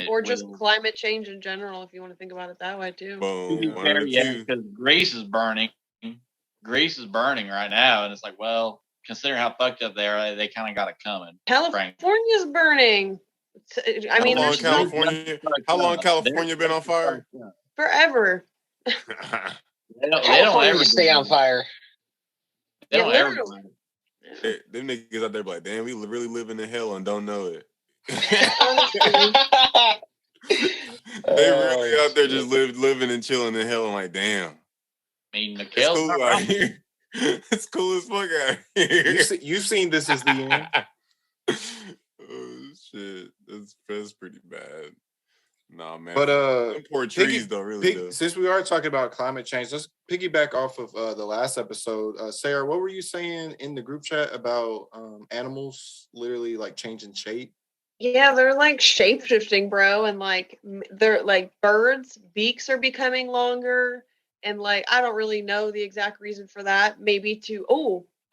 Or just climate change in general, if you want to think about it that way too. Because Greece is burning. Greece is burning right now, and it's like, well, considering how fucked up they are, they kind of got it coming. California's burning. I mean, how long California been on fire? Forever. they don't ever stay on fire. They don't ever. Them niggas out there like, damn, we really living in hell and don't know it. They really out there just living and chilling in hell and like, damn. I mean, it's cool out here. It's cool as fuck out here. You've seen This Is the End. Oh shit, that's pretty bad. Nah, man. But poor trees though, really. Since we are talking about climate change, let's piggyback off of the last episode. Sarah, what were you saying in the group chat about animals literally like changing shape? Yeah, they're like shape shifting, bro, and like they're like birds' beaks are becoming longer, and like I don't really know the exact reason for that. Maybe to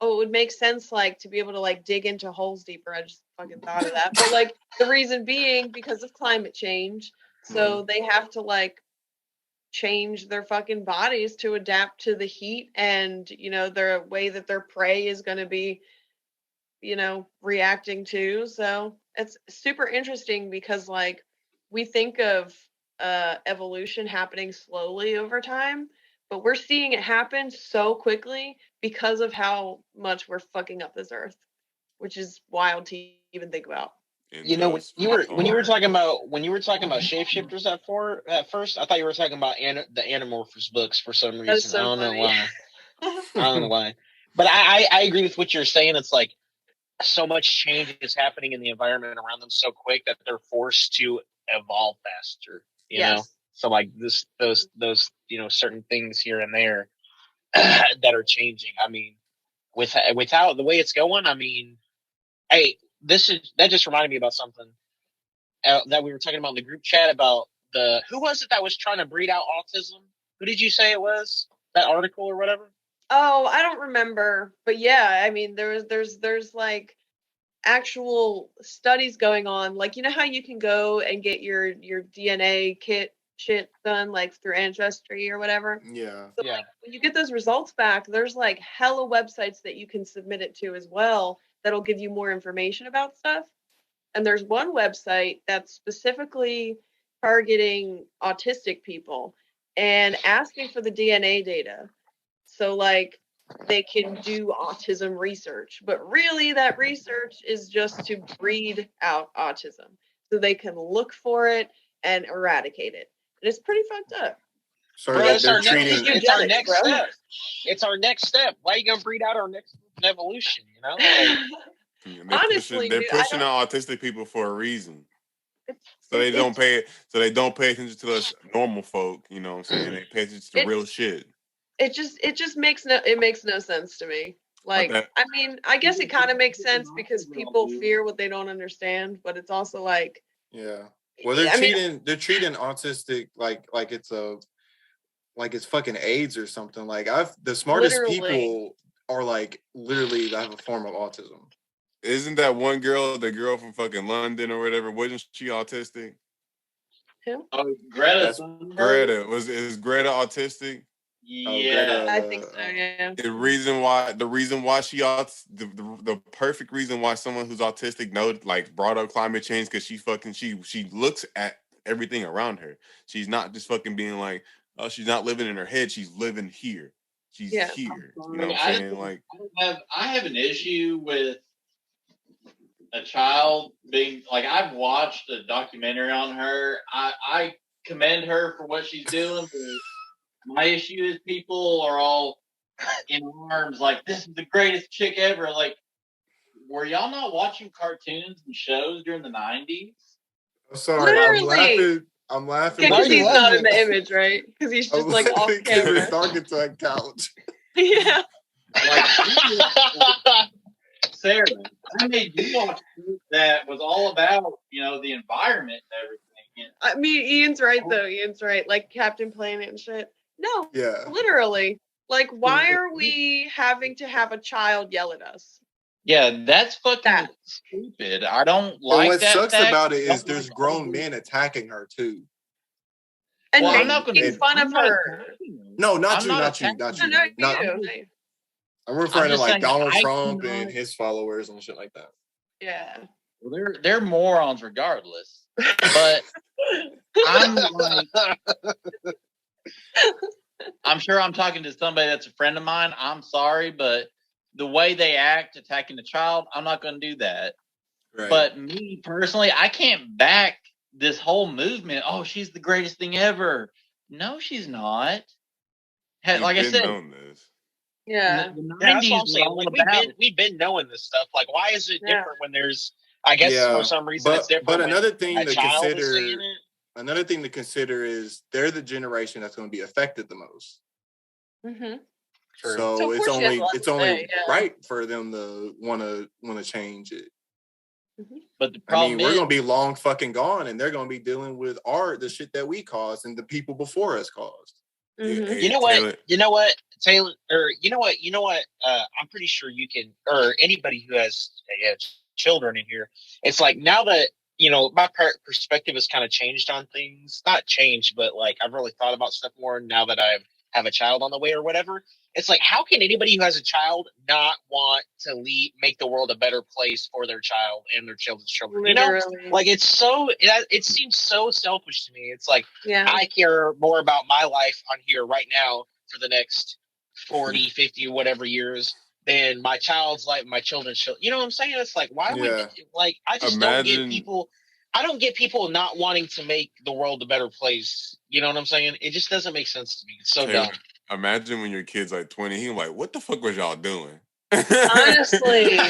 it would make sense like to be able to like dig into holes deeper. I just fucking thought of that, but like the reason being because of climate change, so they have to like change their fucking bodies to adapt to the heat and their way that their prey is going to be reacting to. So it's super interesting because like we think of evolution happening slowly over time, but we're seeing it happen so quickly because of how much we're fucking up this earth, which is wild to even think about. You know, when you were talking about shapeshifters at first, I thought you were talking about the Animorphous books for some reason. That's so I don't know funny. why. I don't know why. But I agree with what you're saying. It's like so much change is happening in the environment around them so quick that they're forced to evolve faster. You know, so like those certain things here and there that are changing. I mean, without the way it's going, I mean, hey, that just reminded me about something that we were talking about in the group chat about who was it that was trying to breed out autism? Who did you say it was? That article or whatever? Oh, I don't remember, but yeah, I mean, there's like actual studies going on. Like, how you can go and get your DNA kit shit done, like through Ancestry or whatever. Yeah. So, like, when you get those results back, there's like hella websites that you can submit it to as well that'll give you more information about stuff. And there's one website that's specifically targeting autistic people and asking for the DNA data. So, like, they can do autism research, but really that research is just to breed out autism so they can look for it and eradicate it. And it's pretty fucked up. So it's our next step. It's our next step. Why are you gonna breed out our next evolution? Honestly, they're pushing out autistic people for a reason. So they don't pay attention to us normal folk, you know what I'm saying? They pay attention to real shit. It just makes no sense to me. Like, I mean, I guess it kind of makes sense because people fear what they don't understand, but it's also like, yeah. Well, they're treating autistic like it's fucking AIDS or something. Like the smartest people are like literally have a form of autism. Isn't that one girl, the girl from fucking London or whatever? Wasn't she autistic? Who? Oh, Greta. Is Greta autistic? Yeah, I think so. Yeah. The reason why she the perfect reason why someone who's autistic brought up climate change because she looks at everything around her. She's not just fucking being like, oh, she's not living in her head. She's living here. She's here. You know what I'm saying? Like, I have an issue with a child being like, I've watched a documentary on her. I commend her for what she's doing, but my issue is people are all in arms like, this is the greatest chick ever. Like, were y'all not watching cartoons and shows during the 90s? I'm sorry, I'm laughing. Because he's not in the image, right? Because he's just like off camera. He's talking to a couch. Yeah. Like, Sarah, I made you watch that was all about, the environment and everything. I mean, Ian's right, though. Ian's right. Like Captain Planet and shit. No, literally. Like, why are we having to have a child yell at us? Yeah, that's fucking stupid. I don't like what that. What sucks about it is there's grown men attacking her, too. And making fun of her. No, not you. I'm referring to like Donald Trump and his followers and shit like that. Yeah. Well, they're morons regardless. But I'm like, I'm sure I'm talking to somebody that's a friend of mine. I'm sorry, but the way they act attacking the child, I'm not going to do that. Right. But me personally, I can't back this whole movement. Oh, she's the greatest thing ever. No, she's not. Like I said, yeah. That's what I'm saying. Like, we've been knowing this stuff. Like, why is it different when there's? I guess for some reason it's different. But another thing to consider is they're the generation that's going to be affected the most. Mm-hmm. So it's only right for them to want to change it. But the I problem mean, we're is, gonna be long fucking gone, and they're gonna be dealing with the shit that we caused and the people before us caused. Yeah, hey, You know Taylor. what? You know what, Taylor? Or you know what? You know what? I'm pretty sure you can, or anybody who has children in here. It's like now that my perspective has kind of changed on things. Not changed, but like I've really thought about stuff more now that I have a child on the way or whatever. It's like, how can anybody who has a child not want to make the world a better place for their child and their children's children? Literally. Like it seems so selfish to me. It's like, Yeah. I care more about my life on here right now for the next 40, 50, whatever years than my child's life, my children's children. You know what I'm saying? It's like, why would, like, I just don't get people. I don't get people not wanting to make the world a better place. You know what I'm saying? It just doesn't make sense to me. It's so Taylor, dumb. Imagine when your kid's like 20, he's like, what the fuck was y'all doing? Honestly. Dude, like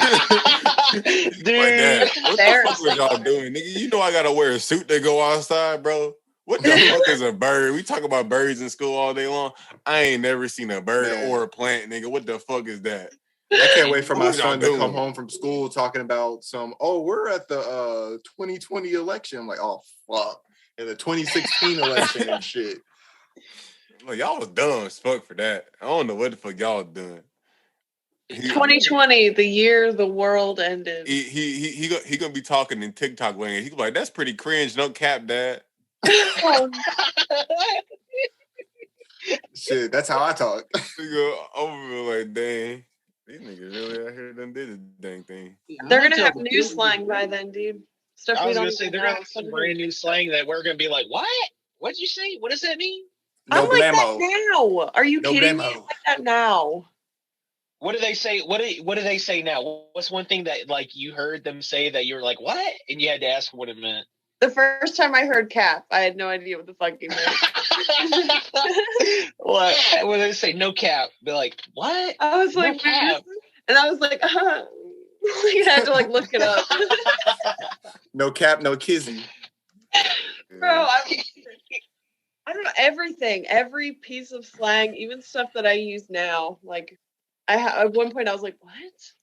that. What the fuck was y'all doing? Nigga, you know I gotta wear a suit to go outside, bro. What the fuck is a bird? We talk about birds in school all day long. I ain't never seen a bird or a plant, nigga. What the fuck is that? I can't wait for my son to come home from school talking about we're at the 2020 election. I'm like, oh, fuck. And the 2016 election and shit. Like, y'all was dumb as fuck for that. I don't know what the fuck y'all was doing. 2020, the year the world ended. He gonna be talking in TikTok way. He gonna be like, that's pretty cringe. No cap, Dad. Shit, that's how I talk. He go over like, dang, these niggas really out here done did the dang thing. They're gonna have new slang by then, dude. Stuff I we was don't gonna say they're gonna have some brand new slang that we're gonna be like, what? What'd you say? What does that mean? I'm like that now. Are you kidding me? I'm like that now. What do they say? What do they say now? What's one thing that like you heard them say that you were like, what? And you had to ask what it meant. The first time I heard cap, I had no idea what the fuck he meant. What? When they say no cap, be like, what? I was like, no cap. And I was like, you had to like look it up. No cap, no kizzy. Bro, I don't know, everything, every piece of slang, even stuff that I use now. Like, at one point I was like, what?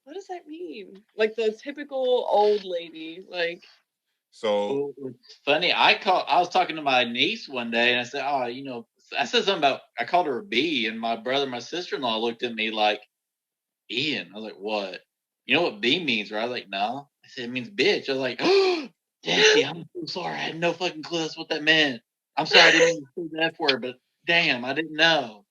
What does that mean? Like the typical old lady, like. So it's funny. I was talking to my niece one day, and I said, "Oh, I said something about I called her a B, and my brother, my sister-in-law looked at me like, Ian. I was like, what? You know what B means, right? I was like, no. I said it means bitch. I was like, oh, Daddy, I'm so sorry. I had no fucking clue that's what that meant. I'm sorry I didn't say that word, but damn, I didn't know.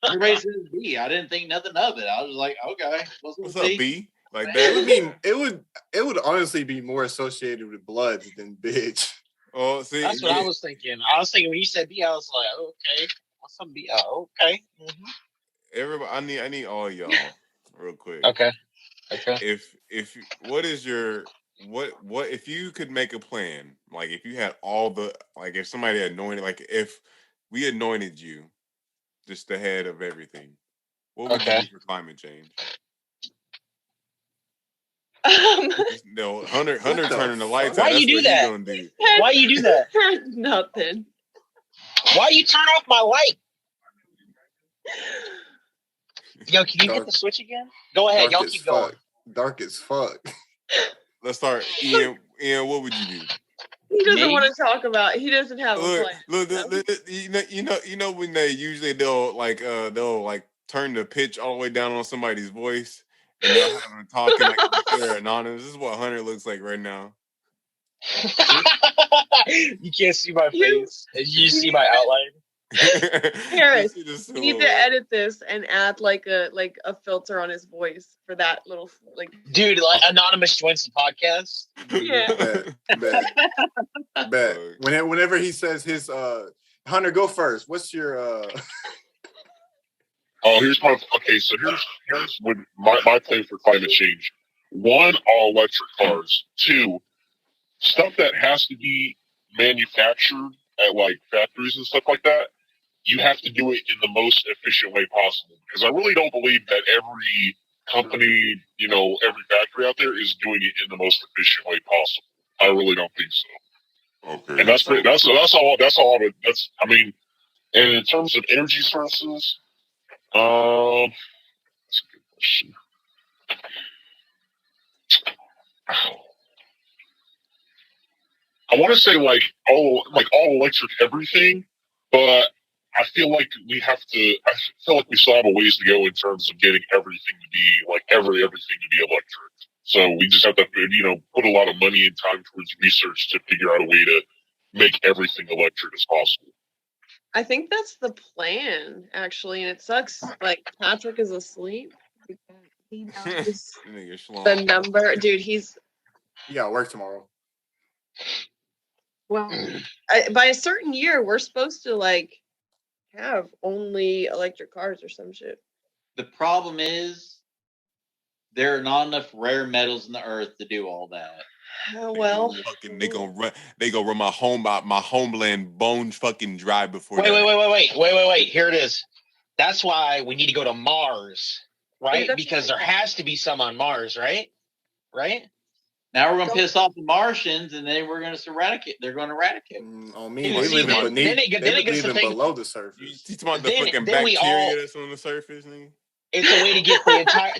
Everybody says B. I didn't think nothing of it. I was like, okay, what's up, B? Like that. It would honestly be more associated with Bloods than bitch. Oh, see, that's what I was thinking. I was thinking when you said B, I was like, okay, what's some B? Oh, okay. Mm-hmm. Everybody, I need all y'all real quick. Okay. If what is your what if you could make a plan, like if you had all the, like if somebody anointed, like if we anointed you just the head of everything, what would you do for climate change? No, Hunter turning the lights out. Why you do that? Why you do that? Nothing. Why you turn off my light? Yo, can you hit the switch again? Go ahead, y'all keep going. Dark as fuck. Let's start. Ian, what would you do? He doesn't want to talk about it. He doesn't have a plan. Look, you know when they'll turn the pitch all the way down on somebody's voice and they'll have them talking like they're anonymous. This is what Hunter looks like right now. You can't see my face. You see my outline. Harris, you need to edit this and add like a filter on his voice for that little Dude, like anonymous joins the podcast. Yeah. Bet. Whenever he says his Hunter, go first. What's your here's what my plan for climate change. 1, all electric cars. 2, stuff that has to be manufactured at like factories and stuff like that. You have to do it in the most efficient way possible, because I really don't believe that every company, every factory out there is doing it in the most efficient way possible. I really don't think so. Okay. And and in terms of energy sources, that's a good question. I want to say like all electric everything, but I feel like we have to. I feel like we still have a ways to go in terms of getting everything to be like everything to be electric. So we just have to, put a lot of money and time towards research to figure out a way to make everything electric as possible. I think that's the plan, actually, and it sucks. Like Patrick is asleep because he knows the number. Dude, He got work tomorrow. Well, by a certain year, we're supposed to like have only electric cars or some shit. The problem is there are not enough rare metals in the earth to do all that. Well, they gonna run my homeland bone fucking dry before. Wait. Here it is. That's why we need to go to Mars, right? Because there has to be some on Mars, right? Right? Now we're gonna piss off the Martians, and then we're gonna eradicate. They're gonna eradicate. On me, they living below the surface. You talking about the fucking bacteria that's on the surface, nigga? It's a way to get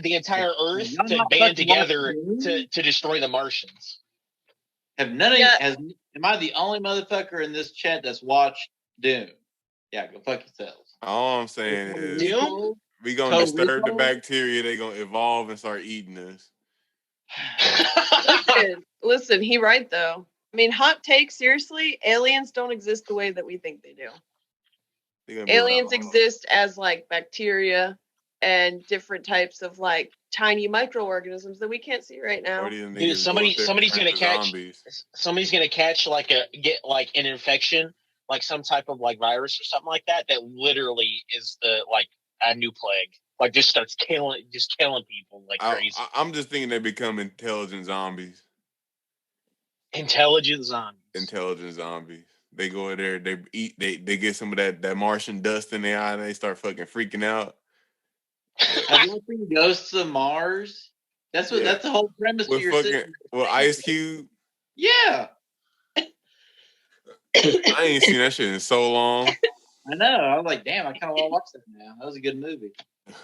the entire Earth to band together to destroy the Martians. Am I the only motherfucker in this chat that's watched Doom? Yeah, go fuck yourselves. All I'm saying is Doom? we gonna disturb the bacteria. They gonna evolve and start eating us. Listen, he right though. I mean, hot take, seriously, aliens don't exist the way that we think they do. Aliens exist as like bacteria and different types of like tiny microorganisms that we can't see right now. Dude, somebody's gonna catch like an infection, like some type of like virus or something like that literally is a new plague. Like just starts killing people like crazy. I'm just thinking they become intelligent zombies. Intelligent zombies. They go in there, they eat, they get some of that Martian dust in their eye, and they start fucking freaking out. Have you seen Ghosts of Mars? That's the whole premise of your system. With Ice Cube. Yeah. I ain't seen that shit in so long. I know. I was like, damn, I kind of want to watch that now. That was a good movie.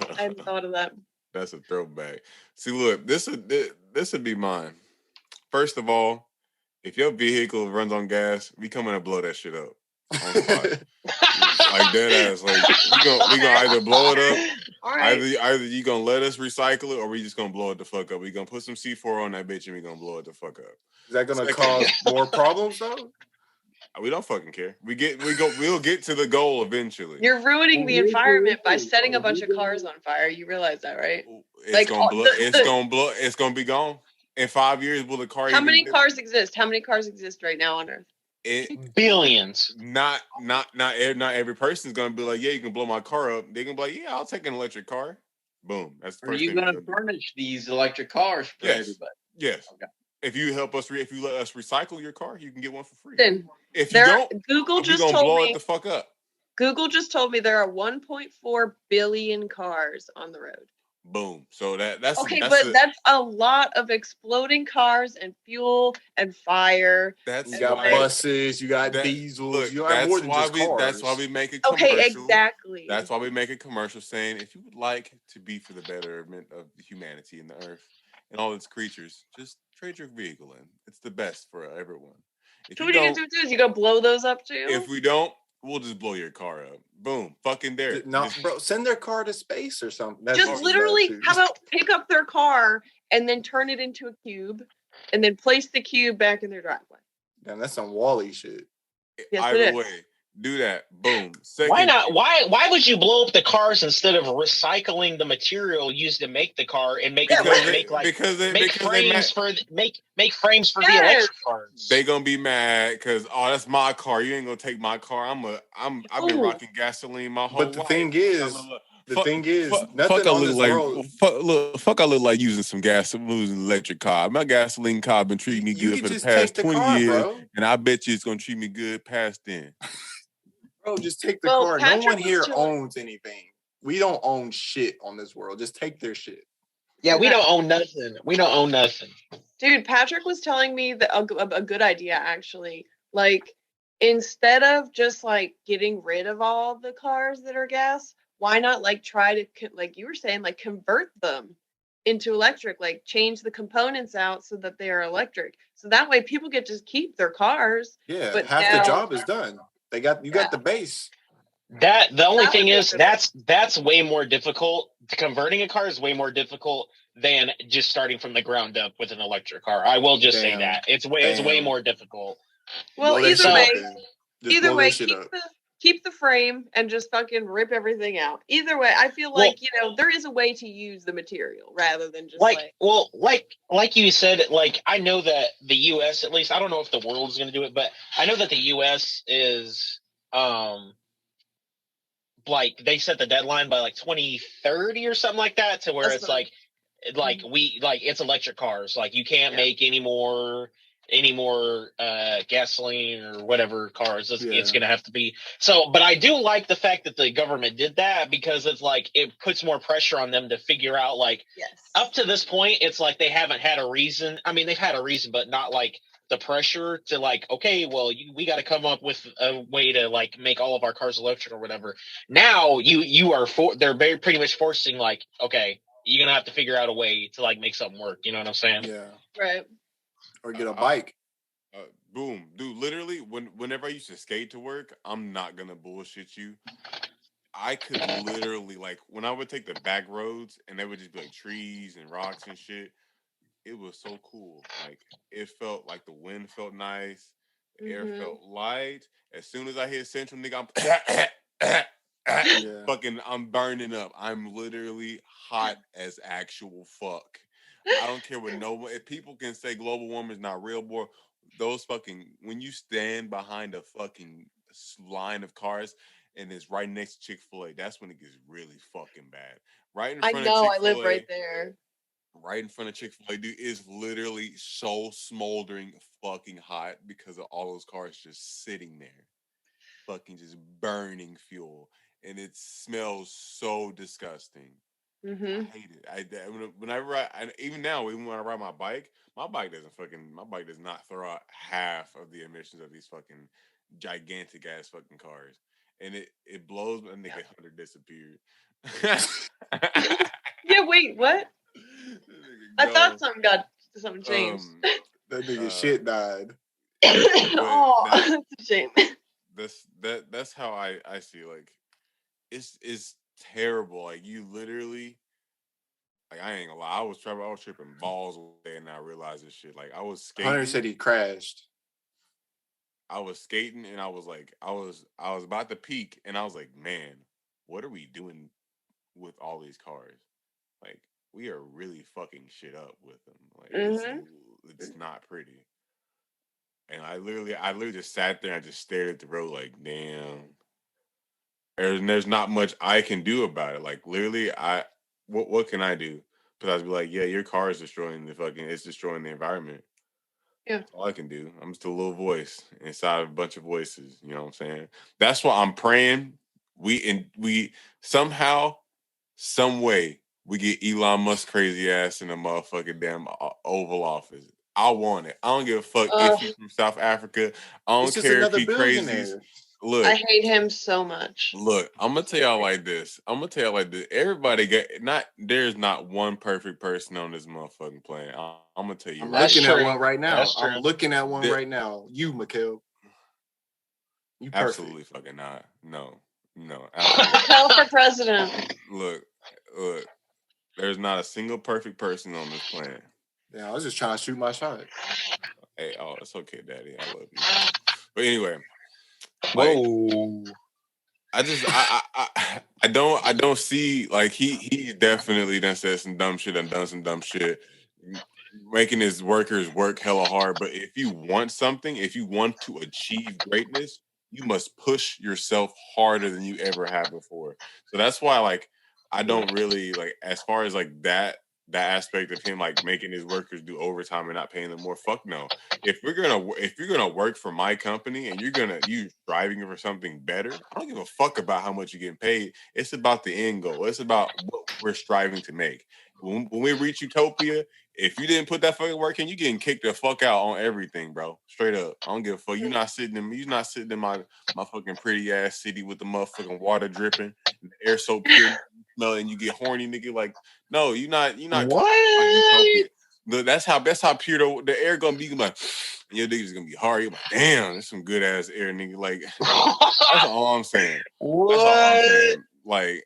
I hadn't thought of that. That's a throwback. See, look, this would be mine. First of all, if your vehicle runs on gas, we come in and blow that shit up. Like dead ass. Like we gonna either blow it up. All right. Either you gonna let us recycle it, or we just gonna blow it the fuck up. We gonna put some C4 on that bitch and we gonna blow it the fuck up. Is that gonna cause more problems though? We don't fucking care. We'll get to the goal eventually. You're ruining the environment by setting a bunch of cars on fire. You realize that, right? It's gonna be gone. In 5 years, will the car? How many cars exist? How many cars exist right now on Earth? Billions. Not every person's gonna be like, yeah, you can blow my car up. They're gonna be like, yeah, I'll take an electric car. Boom. That's the first thing. Are you gonna furnish these electric cars for everybody? Yes. Okay. If you let us recycle your car, you can get one for free. Then if you don't, Google just told blow me it the fuck up. Google just told me there are 1.4 billion cars on the road. Boom. So that's okay, that's a lot of exploding cars and fuel and fire. You got buses, you got diesels. Look, you got more than just cars. That's why we make a commercial. Okay, exactly. That's why we make a commercial saying, if you would like to be for the betterment of humanity and the earth and all its creatures, just trade your vehicle in. It's the best for everyone. So what are you gonna do? You gonna blow those up too? If we don't, we'll just blow your car up. Boom. Fucking there. No, bro, send their car to space or something. That's just literally, how about pick up their car and then turn it into a cube and then place the cube back in their driveway? Damn, that's some Wall-E shit. Yes, either way, do that. Boom. Why not? Why would you blow up the cars instead of recycling the material used to make the car and make frames for the electric cars? They gonna be mad because that's my car. You ain't gonna take my car. I've been rocking gasoline my whole life. But the thing is, fuck I look like using some gasoline electric car. My gasoline car been treating me good for the past 20 years, bro. And I bet you it's gonna treat me good past then. Bro, just take the car. No one here owns anything. We don't own shit on this world. Just take their shit. Yeah, we don't own nothing. Dude, Patrick was telling me that a good idea, actually. Like, instead of just, like, getting rid of all the cars that are gas, why not, like, try to, like you were saying, like, convert them into electric, like change the components out so that they are electric. So that way people get to keep their cars. Yeah, but half now, the job is done. You got the base. That the only That thing would be is good. that's way more difficult. Converting a car is way more difficult than just starting from the ground up with an electric car. I will just say Damn. that it's way Damn. more difficult. Well, Blow that either shit way, up and just blow that shit up. keep the frame and just fucking rip everything out. Either way, I feel Well- like, there is a way to use the material rather than just like you said, like I know that the US, at least, I don't know if the world is going to do it, but I know that the US is like they set the deadline by like 2030 or something like that, to where That's it's fine. like it's electric cars. Like you can't make any more gasoline or whatever cars. It's gonna have to be so. But I do like the fact that the government did that, because it's like it puts more pressure on them to figure out, like, Yes. up to this point it's like they haven't had a reason. I mean, they've had a reason, but not like the pressure to like, okay, well, we got to come up with a way to like make all of our cars electric or whatever. Now they're very pretty much forcing, like, okay, you're gonna have to figure out a way to like make something work. You know what I'm saying? Yeah. Right. Or get a bike. Boom, dude. Literally, whenever I used to skate to work, I'm not gonna bullshit you. I could literally, like, when I would take the back roads and there would just be like trees and rocks and shit. It was so cool. Like, it felt like the wind felt nice, the air felt light. As soon as I hit Central, nigga, I'm burning up. I'm literally hot as actual fuck. I don't care what if people can say global warming is not real, boy. Those fucking, when you stand behind a fucking line of cars and it's right next to Chick-fil-A, that's when it gets really fucking bad. Right in front of Chick-fil-A. I live right there. Right in front of Chick-fil-A, dude, is literally so smoldering fucking hot because of all those cars just sitting there, fucking just burning fuel, and it smells so disgusting. I hate it. Even when I ride my bike does not throw out half of the emissions of these fucking gigantic ass fucking cars, and it blows. A nigga Hunter disappeared. Yeah. Wait. What? I thought something changed. That nigga shit died. Oh, that's a shame. That's how I see it. Like, it's terrible. Like, you literally, like, I ain't gonna lie, I was tripping balls one day and I realized this shit. Like, I was skating. Hunter said he crashed. I was skating and I was about to peak and I was like, man, what are we doing with all these cars? Like, we are really fucking shit up with them. Like, it's not pretty. And I literally just sat there and I just stared at the road like, damn. And there's not much I can do about it. Like, literally, what can I do? Because I'd be like, yeah, your car is destroying it's destroying the environment. Yeah. That's all I can do. I'm just a little voice inside of a bunch of voices. You know what I'm saying? That's why I'm praying we somehow, some way, we get Elon Musk crazy ass in a motherfucking damn Oval Office. I want it. I don't give a fuck if he's from South Africa. I don't care if he crazy. Look, I hate him so much. Look, I'm gonna tell y'all like this. Everybody there's not one perfect person on this motherfucking planet. I'm gonna tell you. I'm looking at one right now. I'm looking at one right now. You, Mikhail. You perfect. Absolutely fucking not. No. Hell for president. Look. There's not a single perfect person on this planet. Yeah, I was just trying to shoot my shot. Hey, it's okay, Daddy. I love you. But anyway. Whoa. I don't see, like, he definitely done said some dumb shit and done some dumb shit, making his workers work hella hard. But if you want something, if you want to achieve greatness, you must push yourself harder than you ever have before. So that's why, like, I don't really, like, as far as like that aspect of him, like, making his workers do overtime and not paying them more. Fuck no. If you're gonna work for my company and you striving for something better, I don't give a fuck about how much you're getting paid. It's about the end goal. It's about what we're striving to make. When we reach utopia, if you didn't put that fucking work in, you getting kicked the fuck out on everything, bro. Straight up. I don't give a fuck. You're not sitting in my fucking pretty ass city with the motherfucking water dripping and the air so pure. smell it and you get horny, nigga. Like, no, you're not What? Utopia. Look, that's how pure the air gonna be. Like, and your nigga's gonna be hard. You're like, damn, that's some good ass air, nigga. Like, that's all I'm saying. What? That's all I'm saying. Like,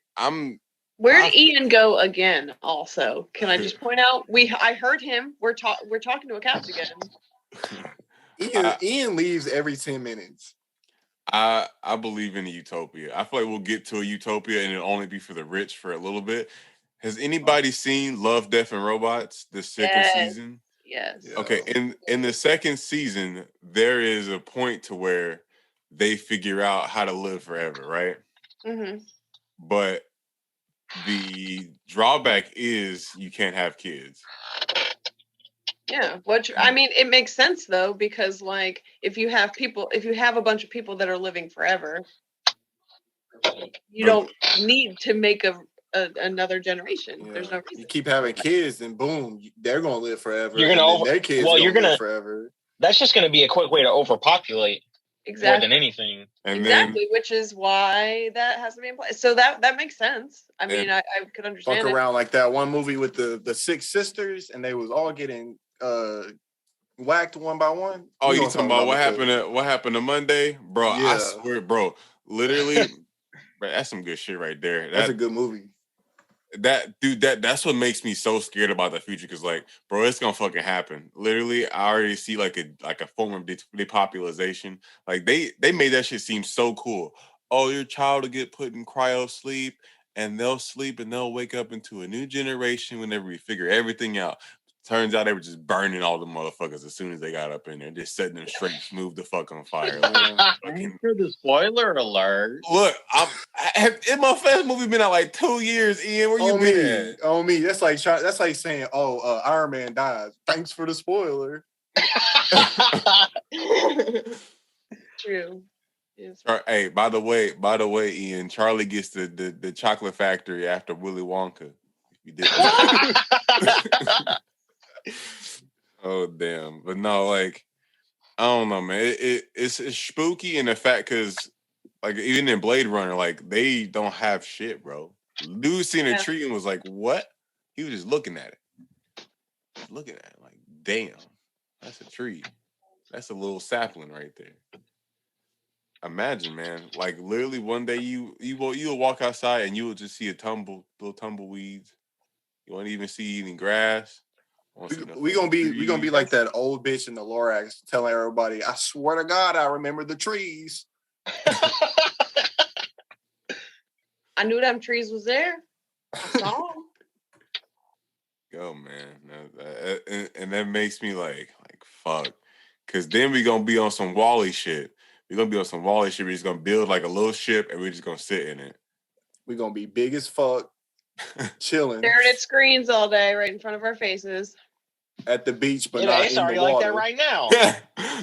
Where'd Ian go again? Also, can I just point out I heard him. We're talking to a couch again. Ian leaves every 10 minutes. I believe in a utopia. I feel like we'll get to a utopia and it'll only be for the rich for a little bit. Has anybody seen Love, Death, and Robots, the second season? Yes. Yeah. Okay, in the second season, there is a point to where they figure out how to live forever, right? Mm-hmm. But the drawback is you can't have kids. Yeah, I mean, it makes sense though, because like if you have a bunch of people that are living forever, you don't need to make another generation. Yeah. There's no reason. You keep having kids, and boom, they're gonna live forever. You're gonna their kids. Well, you're gonna live forever. That's just gonna be a quick way to overpopulate more than anything. And exactly, which is why that has to be in place. So that makes sense. I mean, I could understand. Fuck around like that one movie with the six sisters, and they was all getting whacked one by one. Oh, you talking about what happened to Monday, bro? Yeah. I swear, bro. Literally, bro, that's some good shit right there. That's a good movie. That's what makes me so scared about the future. Cause like, bro, it's gonna fucking happen. Literally, I already see like a form of depopulation. Like they made that shit seem so cool. Oh, your child will get put in cryo sleep, and they'll sleep and they'll wake up into a new generation whenever we figure everything out. Turns out they were just burning all the motherfuckers as soon as they got up in there, just setting them straight, smooth the fuck on fire. For the spoiler alert. Look, in my first movie been out like 2 years, Ian. Where you been at? On me. That's like saying, Iron Man dies. Thanks for the spoiler. True. Yes. Hey, by the way, Ian, Charlie gets the chocolate factory after Willy Wonka. You did. Oh damn! But no, like I don't know, man. It's spooky in the fact because like even in Blade Runner, like they don't have shit, bro. Dude seen a tree and was like, "What?" He was just looking at it, like, "Damn, that's a tree. That's a little sapling right there." Imagine, man. Like literally, one day you'll walk outside and you will just see little tumbleweeds. You won't even see any grass. We gonna be like that old bitch in the Lorax telling everybody, I swear to God, I remember the trees. I knew them trees was there. I saw them. Yo, man, and that makes me like fuck, because then we gonna be on some Wall-E shit. We're gonna be on some Wall-E shit. We're just gonna build like a little ship and we're just gonna sit in it. We're gonna be big as fuck, chilling, staring at screens all day, right in front of our faces. At the beach, but not in the water. It's already like that right now.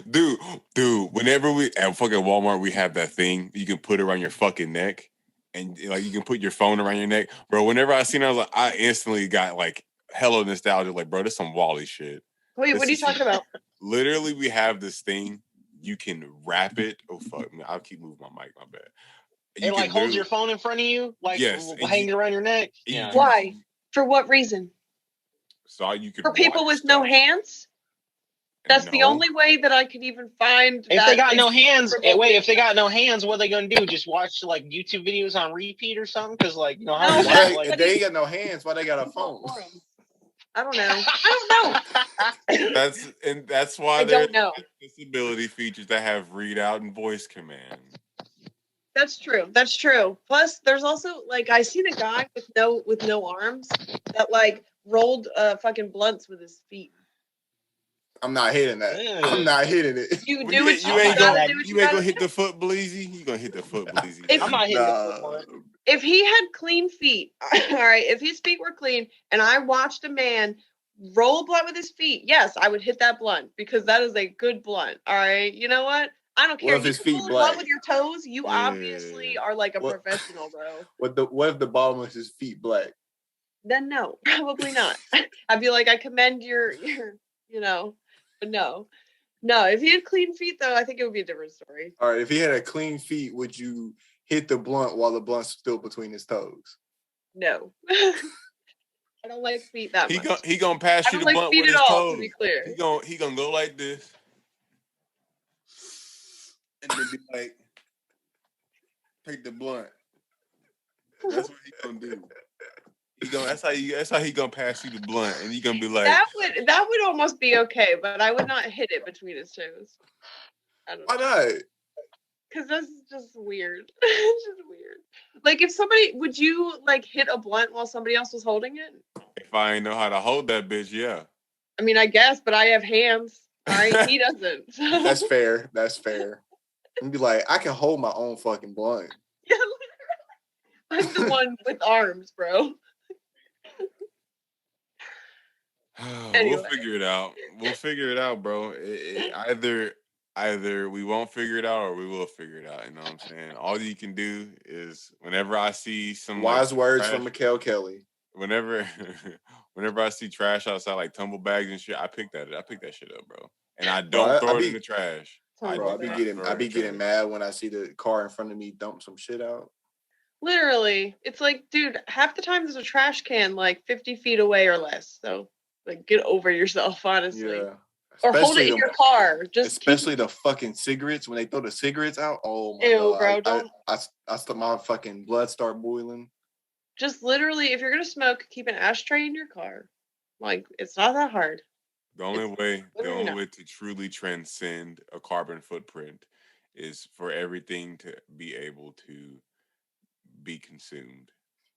dude. Whenever we at fucking Walmart, we have that thing you can put around your fucking neck, and like you can put your phone around your neck, bro. Whenever I seen it, I was like, I instantly got like hella nostalgia. Like, bro, this some Wall-E shit. Wait, what are you talking about? Literally, we have this thing. You can wrap it. Oh fuck, man, I'll keep moving my mic. My bad. It like holds your phone in front of you, like hanging around your neck. Yeah. Why? For what reason? So you could for people with no hands. That's the only way that I could even find. If they got no hands, if they got no hands, what are they gonna do? Just watch like YouTube videos on repeat or something? Because like you know how if they ain't got no hands, why they got a phone? I don't know. That's why there's disability features that have readout and voice command. That's true. Plus, there's also like I seen a guy with no arms that like rolled fucking blunts with his feet. I'm not hitting that. I'm not hitting it. You ain't gonna hit the foot bleezy. You gonna hit the foot bleezy. I'm not hitting the foot. If he had clean feet, all right. If his feet were clean, and I watched a man roll a blunt with his feet, yes, I would hit that blunt because that is a good blunt. All right. You know what? I don't care. What if his feet black with your toes? You obviously are like a professional, bro. What if the bottom of his feet black? Then no, probably not. I'd be like, I commend your, but no. If he had clean feet, though, I think it would be a different story. All right, if he had a clean feet, would you hit the blunt while the blunt's still between his toes? No. I don't like feet that much. He gonna pass I you don't the like blunt feet with at his all, to toes. be clear. He gonna go like this, and then be like, take the blunt. That's what he gonna do. That's how he gonna pass you the blunt, and he gonna be like, that would almost be okay, but I would not hit it between his toes. I don't Why know. not? Because that's just weird. It's just weird. Like, would you like hit a blunt while somebody else was holding it? if I ain't know how to hold that bitch, yeah. I mean, I guess, but I have hands. All right, he doesn't. So. That's fair. That's fair. And be like, I can hold my own fucking blunt. Yeah, literally. I'm the one with arms, bro. Anyway. We'll figure it out, bro. Either we won't figure it out or we will figure it out. You know what I'm saying? All you can do is whenever I see some Wise words trash, from Mikhail Kelly. Whenever I see trash outside, like tumble bags and shit, I pick that shit up, bro. And I don't throw it in the trash. Bro, I be getting mad when I see the car in front of me dump some shit out. Literally, it's like, dude, half the time there's a trash can like 50 feet away or less. So, like, get over yourself, honestly. Yeah. Or hold it in your car. Especially the fucking cigarettes when they throw the cigarettes out. Oh my God! Bro, don't. I start my fucking blood start boiling. Just literally, if you're gonna smoke, keep an ashtray in your car. Like, it's not that hard. The only way to truly transcend a carbon footprint is for everything to be able to be consumed.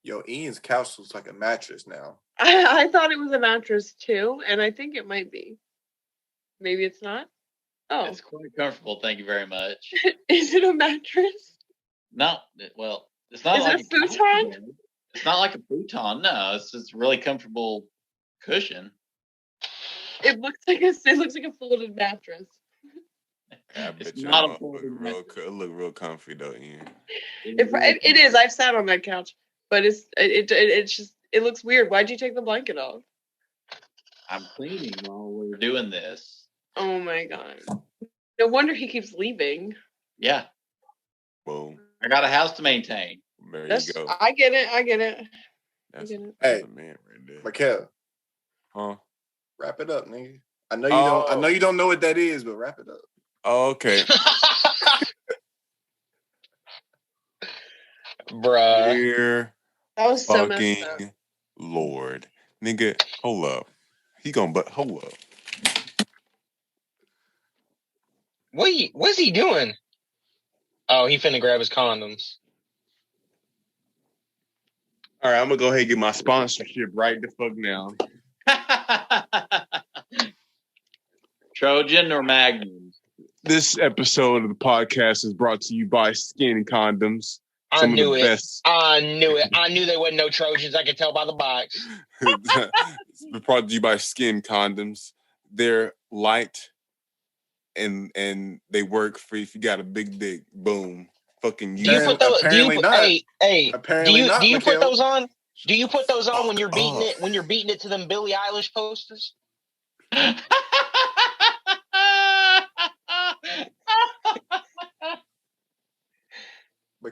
Yo, Ian's couch looks like a mattress now. I thought it was a mattress too, and I think it might be. Maybe it's not. Oh, it's quite comfortable. Thank you very much. Is it a mattress? No, well, it's not. Is like it a futon? It's not like a futon. No, it's just a really comfortable cushion. It looks like a folded mattress. Yeah, I bet you look real comfy though, Ian. It is. I've sat on that couch, but it's just it looks weird. Why'd you take the blanket off? I'm cleaning while we're doing this. Oh my god! No wonder he keeps leaving. Yeah. Boom. I got a house to maintain. There you go. I get it. That's hey, the man right there. Mikhail. Huh? Wrap it up, nigga. I know you don't. I know you don't know what that is, but wrap it up. Oh, okay. Bruh. Dear that was so fucking messed up. Lord, nigga, hold up. Hold up. What's he doing? Oh, he finna grab his condoms. All right, I'm gonna go ahead and get my sponsorship right the fuck now. Trojan or Magnum? This episode of the podcast is brought to you by Skin Condoms. I knew it. I knew there wasn't no Trojans. I could tell by the box. It's brought to you by Skin Condoms. They're light and they work for if you got a big dick. Boom. Fucking do you put those? Apparently not. Hey. Apparently not. Do you put those on? Do you put those on when you're beating it? When you're beating it to them Billie Eilish posters?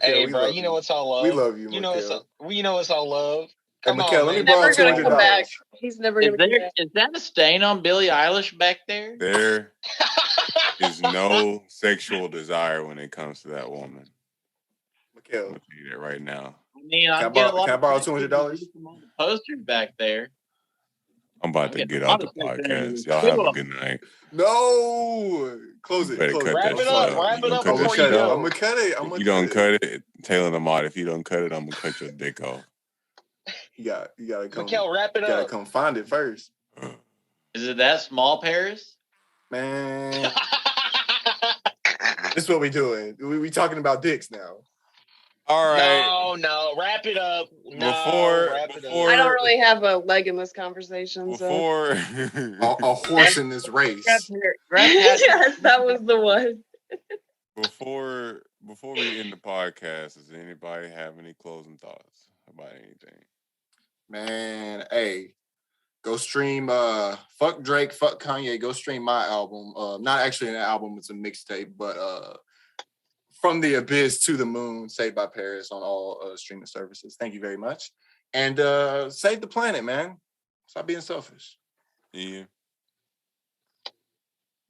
Hey, bro, you know it's all love. We love you, You know it's all love. Come on, let me borrow $200. He's never gonna come back. Is that a stain on Billie Eilish back there? There is no sexual desire when it comes to that woman. Mikhail, I'm gonna tell you that right now. I mean, can I borrow $200? Posters back there. I'm about to get off the podcast. Y'all have a good night. No, close it. Wrap it up before you go. I'm gonna cut it. If you don't cut it, Taylor Lamont. If you don't cut it, I'm gonna cut your dick off. You gotta come. Mikhail, wrap it up. You gotta come find it first. Is it that small, Paris? Man, this is what we doing. We talking about dicks now. All right. No, wrap it up. I don't really have a leg in this conversation. Before a horse in this race. Yes, that was the one. Before we end the podcast, does anybody have any closing thoughts about anything? Man, hey, go stream fuck Drake, fuck Kanye, go stream my album. Not actually an album, it's a mixtape, but From the Abyss to the Moon, Saved by Paris on all streaming services. Thank you very much. and save the planet, man. Stop being selfish. Yeah.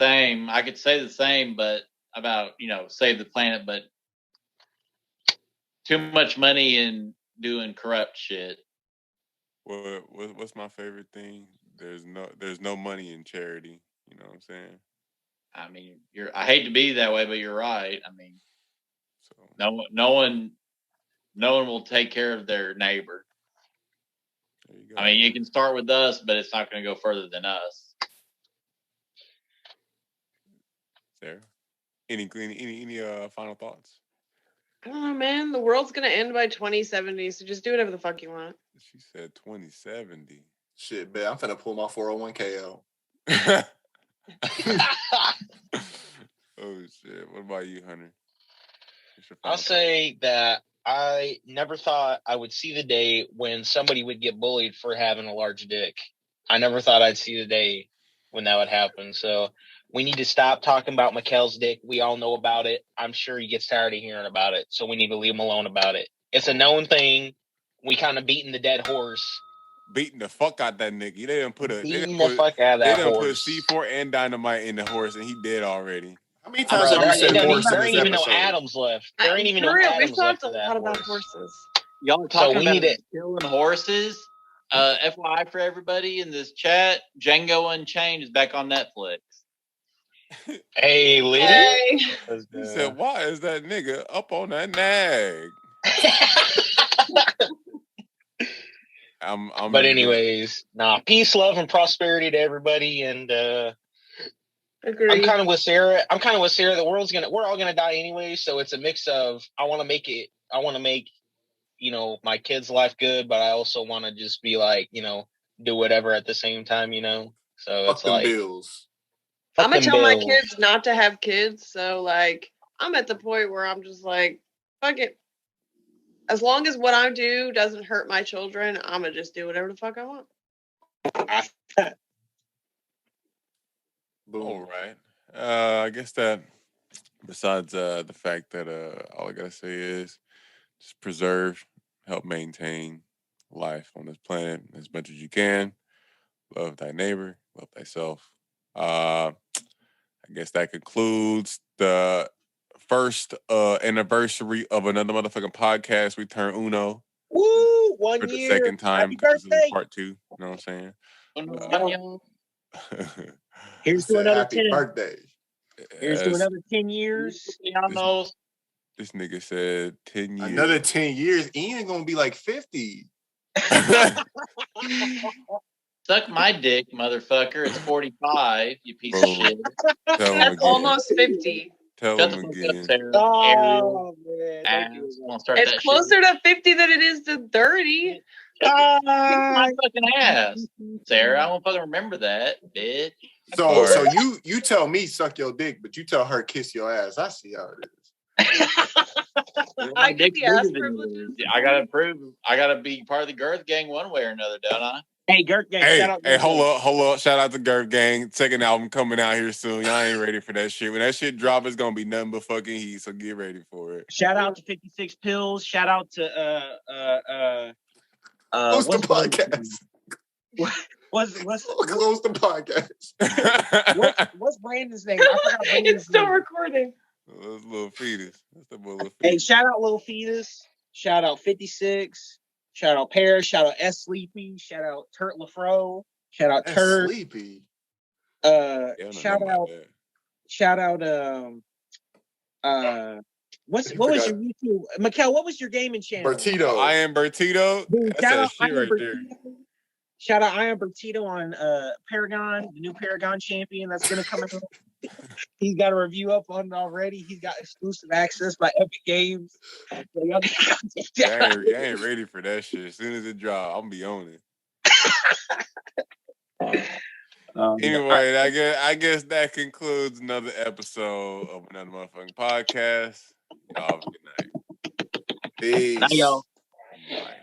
Same. I could say the same, but about save the planet, but too much money in doing corrupt shit. What's my favorite thing? There's no money in charity. You know what I'm saying? I mean, I hate to be that way, but you're right. I mean, So no one will take care of their neighbor. there you go. I mean, you can start with us, but it's not going to go further than us. Sarah, any final thoughts? I don't know, man. The world's gonna end by 2070, so just do whatever the fuck you want. She said 2070. Shit, man, I'm finna pull my 401k out. Oh shit! What about you, Hunter? I'll say that I never thought I would see the day when somebody would get bullied for having a large dick. I never thought I'd see the day when that would happen. So we need to stop talking about Mikkel's dick. We all know about it. I'm sure he gets tired of hearing about it. So we need to leave him alone about it. It's a known thing. We kind of beating the dead horse. Beating the fuck out that nigga. They done put fuck out of that horse. They done put C4 and dynamite in the horse, and he dead already. How many times have you said horse there in ain't this even episode? no Adams left. There ain't even no We've Adams left talked a to that lot about horse. horses. Y'all are talking we about need killing horses. FYI for everybody in this chat, Django Unchained is back on Netflix. Hey, lady. Hey. He said, "Why is that nigga up on that nag?" But anyways, peace, love, and prosperity to everybody. And Agreed. I'm kind of with Sarah. We're all gonna die anyway. So it's a mix of I want to make my kid's life good, but I also want to just be like, do whatever at the same time, So Fuck it's them like bills. I'm gonna tell my kids not to have kids. So like, I'm at the point where I'm just like, fuck it. As long as what I do doesn't hurt my children, I'm gonna just do whatever the fuck I want. Boom. All right. I guess that besides the fact that all I gotta say is just help maintain life on this planet as much as you can. Love thy neighbor, love thyself. I guess that concludes the first anniversary of another motherfucking podcast. We turn Uno. Woo! 1 for the year. second time Happy because this birthday. is part 2. You know what I'm saying? Here's to another happy 10. birthday. Here's to another 10 years. This nigga said 10 years. Another 10 years. Ian gonna be like 50. Suck my dick, motherfucker. It's 45, you piece of shit. That's almost 50. Tell him again. Oh, man. It's closer to 50 than it is to 30. My fucking ass, Sarah. I won't fucking remember that, bitch. So you tell me suck your dick, but you tell her kiss your ass. I see how it is. I get the ass privileges. I gotta be part of the girth gang one way or another, don't I? Hey, Girth Gang, shout out. Hey, hold up. Shout out to Girth Gang. Second album coming out here soon. Y'all ain't ready for that shit. When that shit drop, it's gonna be nothing but fucking heat, so get ready for it. Shout out to 56 Pills. Shout out to Close the podcast. What's close the podcast? What's Brandon's name? I forgot Brandon's It's still name. recording. That's Little Fetus. That's the Little Fetus. Hey, shout out Little Fetus. Shout out 56. Shout out Paris. Shout out S Sleepy. Shout out Turt LaFro. Shout out Turt. Sleepy. Shout out. What was your YouTube? Mikkel, what was your gaming channel? Bertito. I am Bertito. Dude, That's that shit right there. Shout out I am Bertito on Paragon, the new Paragon champion that's gonna come out. He's got a review up on it already. He's got exclusive access by Epic Games. Y'all ain't ready for that shit. As soon as it drop, I'm gonna be on it. Anyway, I guess that concludes another episode of another motherfucking podcast. Y'all have a good night. Peace. Bye, y'all. Bye.